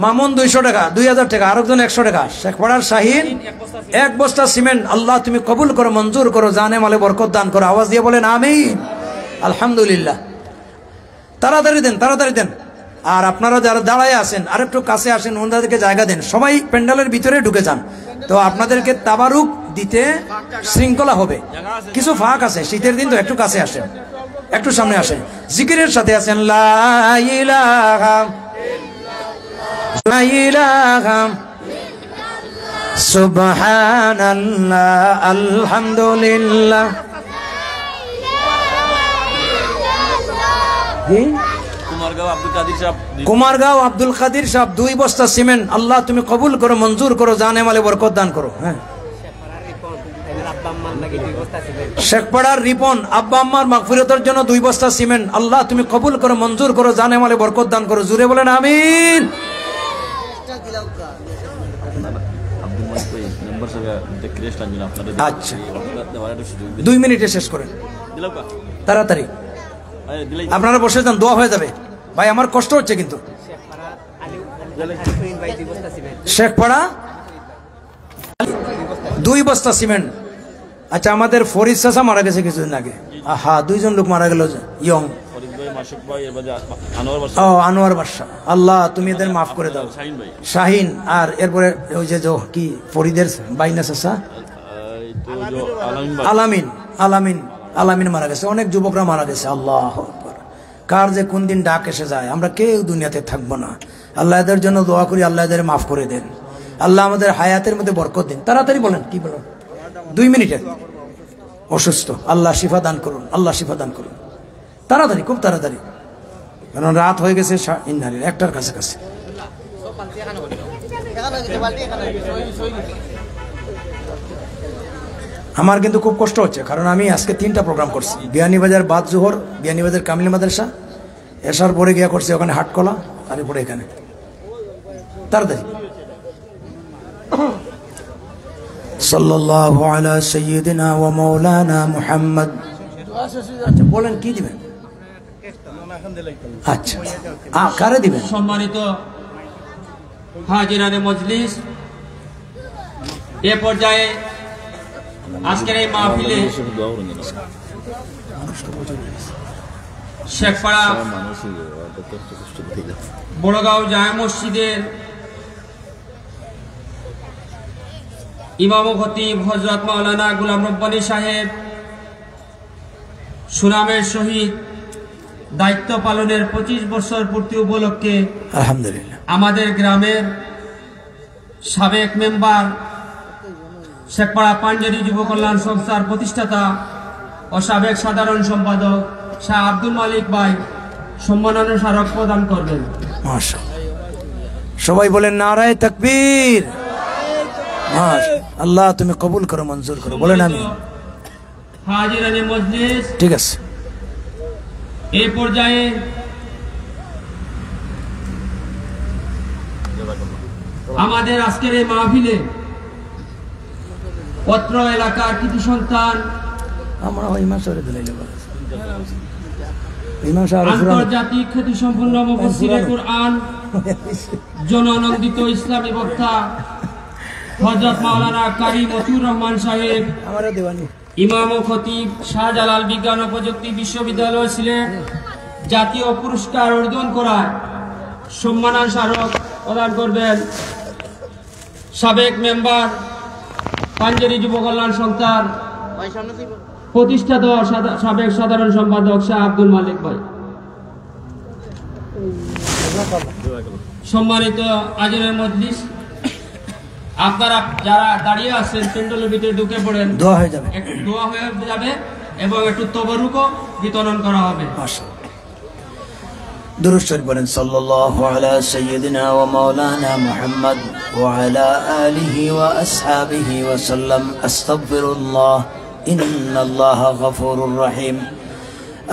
মামুন 200 টাকা, 2000 টাকা। আরেকজন 100 টাকা। শেখপাড়ার শাহিন 1 বস্তা সিমেন্ট। আল্লাহ তুমি কবুল করো, মঞ্জুর করো, জানে মালে বরকত দান করো। আওয়াজ দিয়ে বলেন আমিন। আলহামদুলিল্লাহ। তাড়াতাড়ি দেন, তাড়াতাড়ি দেন। আর আপনারা যারা দাঁড়ায় আছেন আর একটু কাছে আসেন, ওনাদেরকে জায়গা দেন। সবাই প্যান্ডেলের ভিতরে ঢুকে যান। তো আপনাদেরকে তাবারুক দিতে শৃঙ্খলা হবে, কিছু ফাঁক আছে। শীতের দিন তো একটু কাছে আসেন, একটু সামনে আসেন। জিকিরের সাথে আছেন লা ইলাহা লা ইলাহা সুবহানাল্লাহ আলহামদুলিল্লাহ। কুমারগাঁও আব্দুল কাদির সাহেব 2 বস্তা সিমেন্ট। আল্লাহ তুমি কবুল করো, মঞ্জুর করো, জানে মালে বরকত দান করো। হ্যাঁ। শেখপাড়ার রিপন আব্বা আম্মার মাগফিরাতের জন্য 2 বস্তা সিমেন্ট। আল্লাহ তুমি কবুল করো, মঞ্জুর করো, জানে মালে বরকত দান করো। জুড়ে বলেন আমিন। আচ্ছা 2 মিনিটে শেষ করেন, তাড়াতাড়ি। আপনারা বসে যান, দোয়া হয়ে যাবে। ভাই আমার কষ্ট হচ্ছে কিন্তু। শেখপাড়া 2 বস্তা সিমেন্ট। আচ্ছা আমাদের ফরিদ চাচা মারা গেছে কিছুদিন আগে। আহা 2 জন লোক মারা গেল, ইয়ং। আনোয়ার বাদশা। আল্লাহ তুমি এদের মাফ করে দাও। শাহিন আর এরপরে ওই যে কি ফরিদের বাইনা চাচা আলামিন। আলামিন আলামিন মারা গেছে। অনেক যুবকরা মারা গেছে। আল্লাহ কার যে কোন দিন ডাক এসে যায়, আমরা কেউ দুনিয়াতে থাকবো না। আল্লাহ এদের জন্য দোয়া করি, আল্লাহ এদের মাফ করে দেন। আল্লাহ আমাদের হায়াতের মধ্যে বরকত দিন। তাড়াতাড়ি বলেন, কি বলেন? 2 মিনিটে। অসুস্থ, আল্লাহ শিফা দান করুন, আল্লাহ শিফা দান করুন। তাড়াতাড়ি, খুব তাড়াতাড়ি, কারণ রাত হয়ে গেছে 1টার কাছাকাছি। আমার কিন্তু খুব কষ্ট হচ্ছে, কারণ আমি আজকে 3টা প্রোগ্রাম করছি। বিয়ানীবাজার বাদ জোহর, বিয়ানীবাজার কামিল মাদ্রাসা, এসার পরে গিয়া করছি ওখানে হাটকলা, আর পরে এখানে। তাড়াতাড়ি। সাল্লাল্লাহু আলা সাইয়্যিদিনা ওয়া মাওলানা মুহাম্মদ। আচ্ছা বলেন কি দিবেন? আচ্ছা কারে দিবেন? সম্মানিত হাজিরানে মজলিস, এ পর্যায়ে আজকের এই মাহফিলে শেখপাড়া বড়গাঁও জামে মসজিদের ইমাম ও খতিব হযরত মাওলানা গোলাম রব্বানী সাহেব সুনামের সহিত দায়িত্ব পালনের 25 বছর পূর্তি উপলক্ষে আলহামদুলিল্লাহ আমাদের গ্রামের সাবেক মেম্বার, শেখপাড়া পাঞ্জারি যুব কল্যাণ সংস্থার প্রতিষ্ঠাতা ও সাবেক সাধারণ সম্পাদক শাহ আব্দুল মালিক ভাই সম্মাননা স্মারক প্রদান করবেন। মাশাআল্লাহ। সবাই বলেন নারায়ে তাকবীর। আল্লাহ তুমি কবুল করো, মঞ্জুর করো, বলেন আমিন। হাজিরানে মজলিস, ঠিক আছে। এই পর্যায়ে আমাদের আজকের এই মাহফিলে অত্র এলাকার কৃতি সন্তান, আমরা আন্তর্জাতিক খ্যাতি সম্পন্ন মুফাসসিরে কুরআন, জননন্দিত ইসলামী বক্তা হযরত মাওলানা কারি মতিউর রহমান সাহেব, ইমাম ও খতিব শাহজালাল বিজ্ঞান ও প্রযুক্তি বিশ্ববিদ্যালয় সিলেট জাতীয় পুরস্কার অর্জন করায় সম্মাননা স্মারক প্রদান করবেন সাবেক মেম্বার, পাঞ্জারি যুব কল্যাণ সংস্থার প্রতিষ্ঠাতা সাবেক সাধারণ সম্পাদক শাহ আব্দুল মালিক ভাই। সম্মানিত আজরের মজলিস, আপনারা যারা দাঁড়িয়ে আছেন প্যান্ডেলের ভিতরে ঢুকে পড়েন, দোয়া হয়ে যাবে, দোয়া হয়ে যাবে। এবং একটু তবরুকও বিতরণ করা হবে। দুরূদ শরীফ পড়েন সাল্লাল্লাহু আলা সাইয়্যিদিনা ওয়া মাওলানা মুহাম্মদ ওয়া আলা আলিহি ওয়া আসহাবিহি ওয়া সাল্লাম। আস্তাগফিরুল্লাহ ইন্নাল্লাহা গফুরুর রহিম।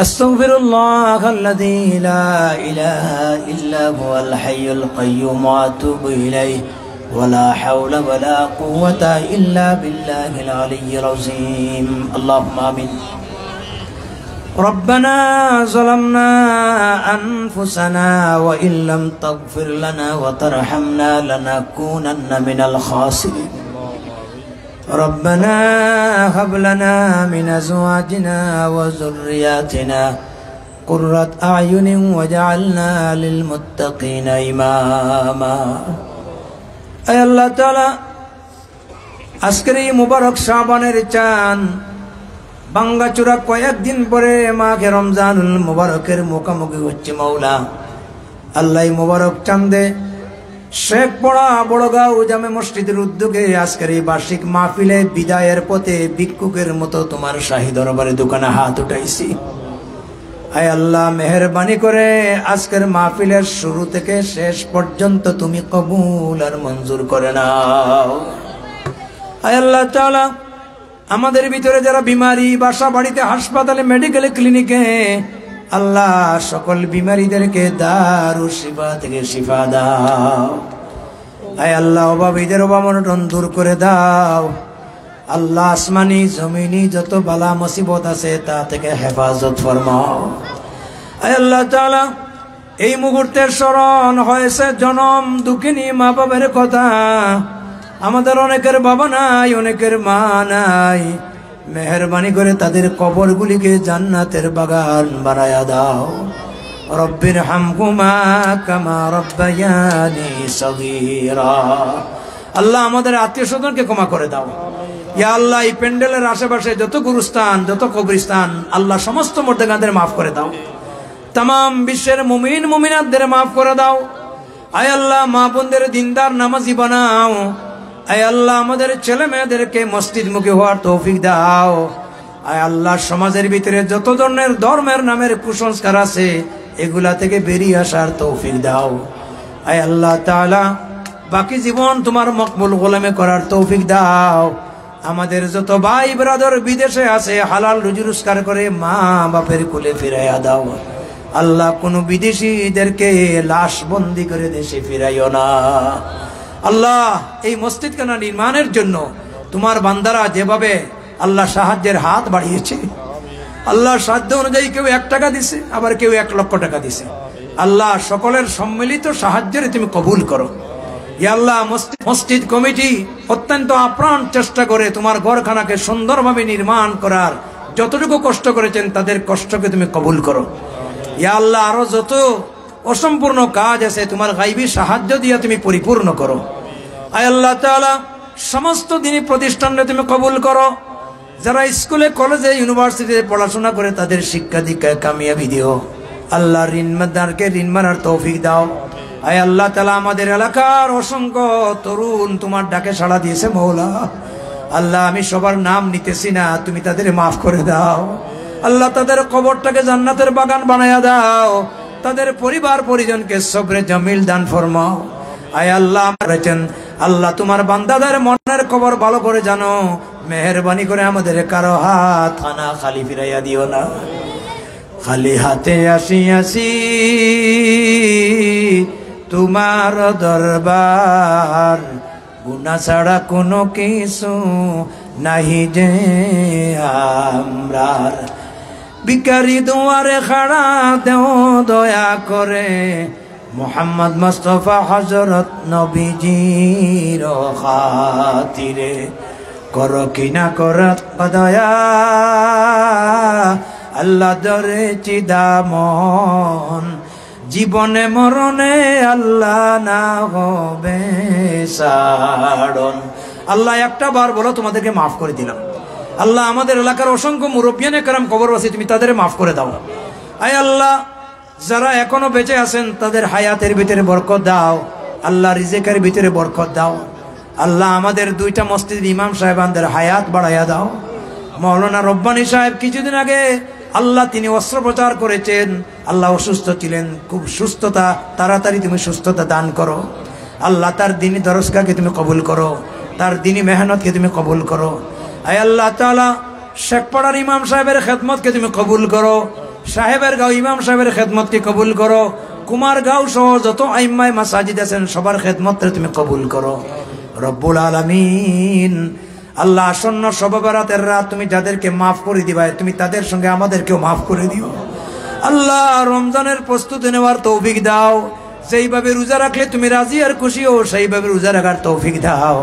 আস্তাগফিরুল্লাহাল্লাযী লা ইলাহা ইল্লা হুয়াল হাইয়ুল কাইয়্যুম ওয়া আতুবু ইলাইহি ওয়া লা হাওলা ওয়া লা কুওয়াতা ইল্লা বিল্লাহিল আলিয়্যিল আযীম। আল্লাহুম্মা আমিন। ربنا ظلمنا أنفسنا وإن لم تغفر لنا وترحمنا لنكونن من الخاسرين ربنا هب لنا من أزواجنا وذرياتنا قرة أعين واجعلنا للمتقين إماما أي الله تعالى আজকের মুবারক শাবানের চাঁদ বাঙ্গাচুরা কয়েকদিন পরে মাঘে রমজানুল মুবারকের মুখোমুখি হচ্ছে মাওলা। আল্লাহ মুবারক চাঁদে শেখ পড়া বড়গাঁও জামে মসজিদের উদ্যোগে আজকের এই বার্ষিক মাহফিলে বিদায়ের পথে ভিক্ষুকের মতো তোমার শাহী দরবারে দোকানে হাত উঠাইছি। আয় আল্লাহ মেহেরবানি করে আজকের মাহফিলের শুরু থেকে শেষ পর্যন্ত তুমি কবুল আর মঞ্জুর করে নাও। আয় আল্লাহ তাআলা আমাদের ভিতরে যারা বিমারি, বাসা বাড়িতে, হাসপাতালে, মেডিকেলে, ক্লিনিকে, আল্লাহ সকল বিমারীদেরকে দারু শিফা থেকে শিফা দাও। আয় আল্লাহ অভাবীদের অভাব অনটন দূর করে দাও। আল্লাহ আসমানি জমিনি যত বালা মুসিবত আছে তা থেকে হেফাজত ফরমাও। আয় আল্লাহ তাআলা এই মুহূর্তে স্মরণ হয়েছে জনম দুঃখিনী মা বাবার কথা। আমাদের অনেকের বাবা নাই, অনেকের মা নাই। মেহেরবানি করে তাদের কবরগুলিকে জান্নাতের বাগান বানায়া দাও। রব্বির হামহুমা কামা রব্বায়ানি সগীরা। আল্লাহ আমাদের আত্মীয় স্বজনকে ক্ষমা করে দাও। ইয়া আল্লাহ এই প্যান্ডেলের আশেপাশে যত গুরুস্থান, যত কবরস্থান, আল্লাহ সমস্ত মুর্দাগানদের মাফ করে দাও। তামাম বিশ্বের মুমিন মুমিনাতদের মাফ করে দাও। আয় আল্লাহ মা বোনদের দিনদার নামাজি বানাও। আয় আল্লাহ আমাদের ছেলে মেয়েদেরকে মসজিদমুখী হওয়ার তৌফিক দাও। আয় আল্লাহ সমাজের ভিতরে যত ধরনের ধর্মের নামের কুসংস্কার আছে এগুলা থেকে বেরিয়ে আসার তৌফিক দাও। আয় আল্লাহ তাআলা বাকি জীবন তোমার মকবুল গোলামি করার তৌফিক দাও। আমাদের যত ভাই ব্রাদার বিদেশে আছে হালাল রুজি রোজগার করে মা বাপের কোলে ফিরাইয়া দাও। আল্লাহ কোন বিদেশিদেরকে লাশ বন্দি করে দেশে ফিরাইও না। আল্লাহ এই মসজিদখানা নির্মাণের জন্য তোমার বান্দারা যেভাবে আল্লাহ সাহায্যের হাত বাড়িয়েছে, আল্লাহ সাধ্য অনুযায়ী কেউ 1 টাকা দিছে, আবার কেউ 1 লক্ষ টাকা দিছে। আল্লাহ সকলের সম্মিলিত সাহায্যের তুমি কবুল করো। ইয়া আল্লাহ মসজিদ কমিটি অত্যন্ত আপ্রাণ চেষ্টা করে তোমার ঘরখানাকে সুন্দরভাবে নির্মাণ করার যতটুকু কষ্ট করেছেন তাদের কষ্টকে তুমি কবুল করো। ইয়া আল্লাহ আরো যত অসম্পূর্ণ কাজ আছে তোমার গাইবী সাহায্য দিয়ে তুমি পরিপূর্ণ করো। আয় আল্লাহ তাআলা সমস্ত দিনী প্রতিষ্ঠানে তুমি কবুল করো। যারা স্কুলে কলেজে ইউনিভার্সিটিতে পড়াশোনা করে তাদের শিক্ষা দীক্ষায় কামিয়াবি দিও। আল্লাহ ঋণদারকে ঋণ মানার তৌফিক দাও। আয় আল্লাহ তাআলা আমাদের এলাকার অসংখ্য তরুণ তোমার ডাকে সাড়া দিয়েছে মওলা। আল্লাহ আমি সবার নাম নিতেছি না, তুমি তাদের মাফ করে দাও। আল্লাহ তাদের কবরটাকে জান্নাতের বাগান বানায়া দাও। তাদের পরিবার পরিজনকে সবরে জামিল দান ফরমাও। আয় আল্লাহ বলেছেন আল্লাহ তোমার বান্দাদের মনের খবর ভালো করে জানো। মেহেরবানি করে আমাদের কারো হাত খানা খালি ফিরাইয়া দিও না। খালি হাতে আসি তোমার দরবার, গুনাহ ছাড়া কোনো কিছু নাহি যে আমরার। ভিখারি দুয়ারে খাড়া দেও দয়া করে, মোহাম্মদ মুস্তাফা হযরত নবীজির খাতিরে। করো কিনা করত দয়া আল্লাহ দরে চিদামন, জীবনে মরণে আল্লাহ না হবে সাড়ন। আল্লাহ একটা বার বলো তোমাদেরকে মাফ করে দিলাম। আল্লাহ আমাদের এলাকার অসংখ্য মুরব্বিয়ানে কেরাম কবরবাসী তুমি তাদের মাফ করে দাও। আয় আল্লাহ যারা এখনো বেঁচে আছেন তাদের হায়াতের ভিতরে বরকত দাও। আল্লাহ রিজিকের ভিতরে বরকত দাও। আল্লাহ আমাদের 2টা মসজিদ ইমাম সাহেবানদের হায়াত বাড়াইয়া দাও। মাওলানা রব্বানী সাহেব কিছুদিন আগে আল্লাহ তিনি অস্ত্রোপচার করেছেন। আল্লাহ অসুস্থ ছিলেন, খুব সুস্থতা, তাড়াতাড়ি তুমি সুস্থতা দান করো আল্লাহ। তার দিনী দরসগাকে তুমি কবুল করো, তার দিনী মেহনতকে তুমি কবুল করো। আয় আল্লাহ তাআলা শেখপাড়ার ইমাম সাহেবের খেদমতকে তুমি কবুল করো, সাহেবের গাঁও ইমাম সাহেবের খেদমতকে কবুল করো, কুমারগাঁও সহ যত আইম্মায় মাসাজিদ আছেন সবার খেদমতকে তুমি কবুল করো রব্বুল আলামিন। আল্লাহ আসন্ন শবে বরাতের রাত তুমি যাদেরকে মাফ করে দিবা, তুমি তাদের সঙ্গে আমাদেরকেও মাফ করে দিও আল্লাহ। রমজানের প্রস্তুতি নেওয়ার তৌফিক দাও, যেইভাবে রোজা রাখলে তুমি রাজি আর খুশি হও সেইভাবে রোজা রাখার তৌফিক দাও।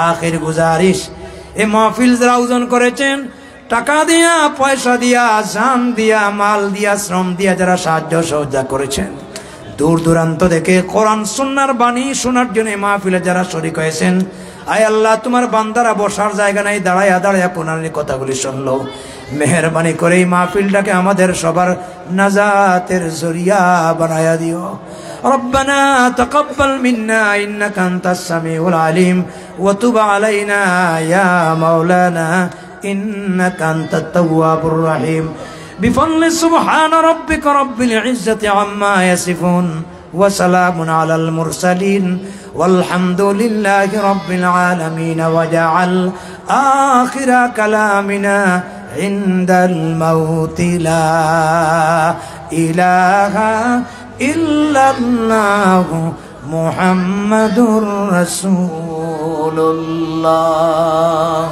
আখির গুজারিশ, এই মাহফিল যারা আয়োজন করেছেন, টাকা দিয়া, পয়সা দিয়া, জান দিয়া, মাল দিয়া, শ্রম দিয়া যারা সাহায্য সহযোগিতা করেছেন, দূর দূরান্ত থেকে কোরআন সুন্নাহর বাণী শোনার জন্য মাহফিলে যারা শরীক হয়েছেন, আয় আল্লাহ তোমার বান্দারা বসার জায়গা নাই, দাঁড়ায়া দাঁড়ায়া পুনরায় কথাগুলি শুনলো, মেহেরবানি করে এই মাহফিলটাকে আমাদের সবার নাজাতের জরিয়া বানায়া দিও। ربنا تقبل منا إنك أنت السميع العليم وتب علينا يا مولانا إنك أنت التواب الرحيم بفضل سبحان ربك رب العزة عما يصفون وسلام على المرسلين والحمد لله رب العالمين وجعل آخر كلامنا عند الموت لا إله إلا الله محمد رسول الله।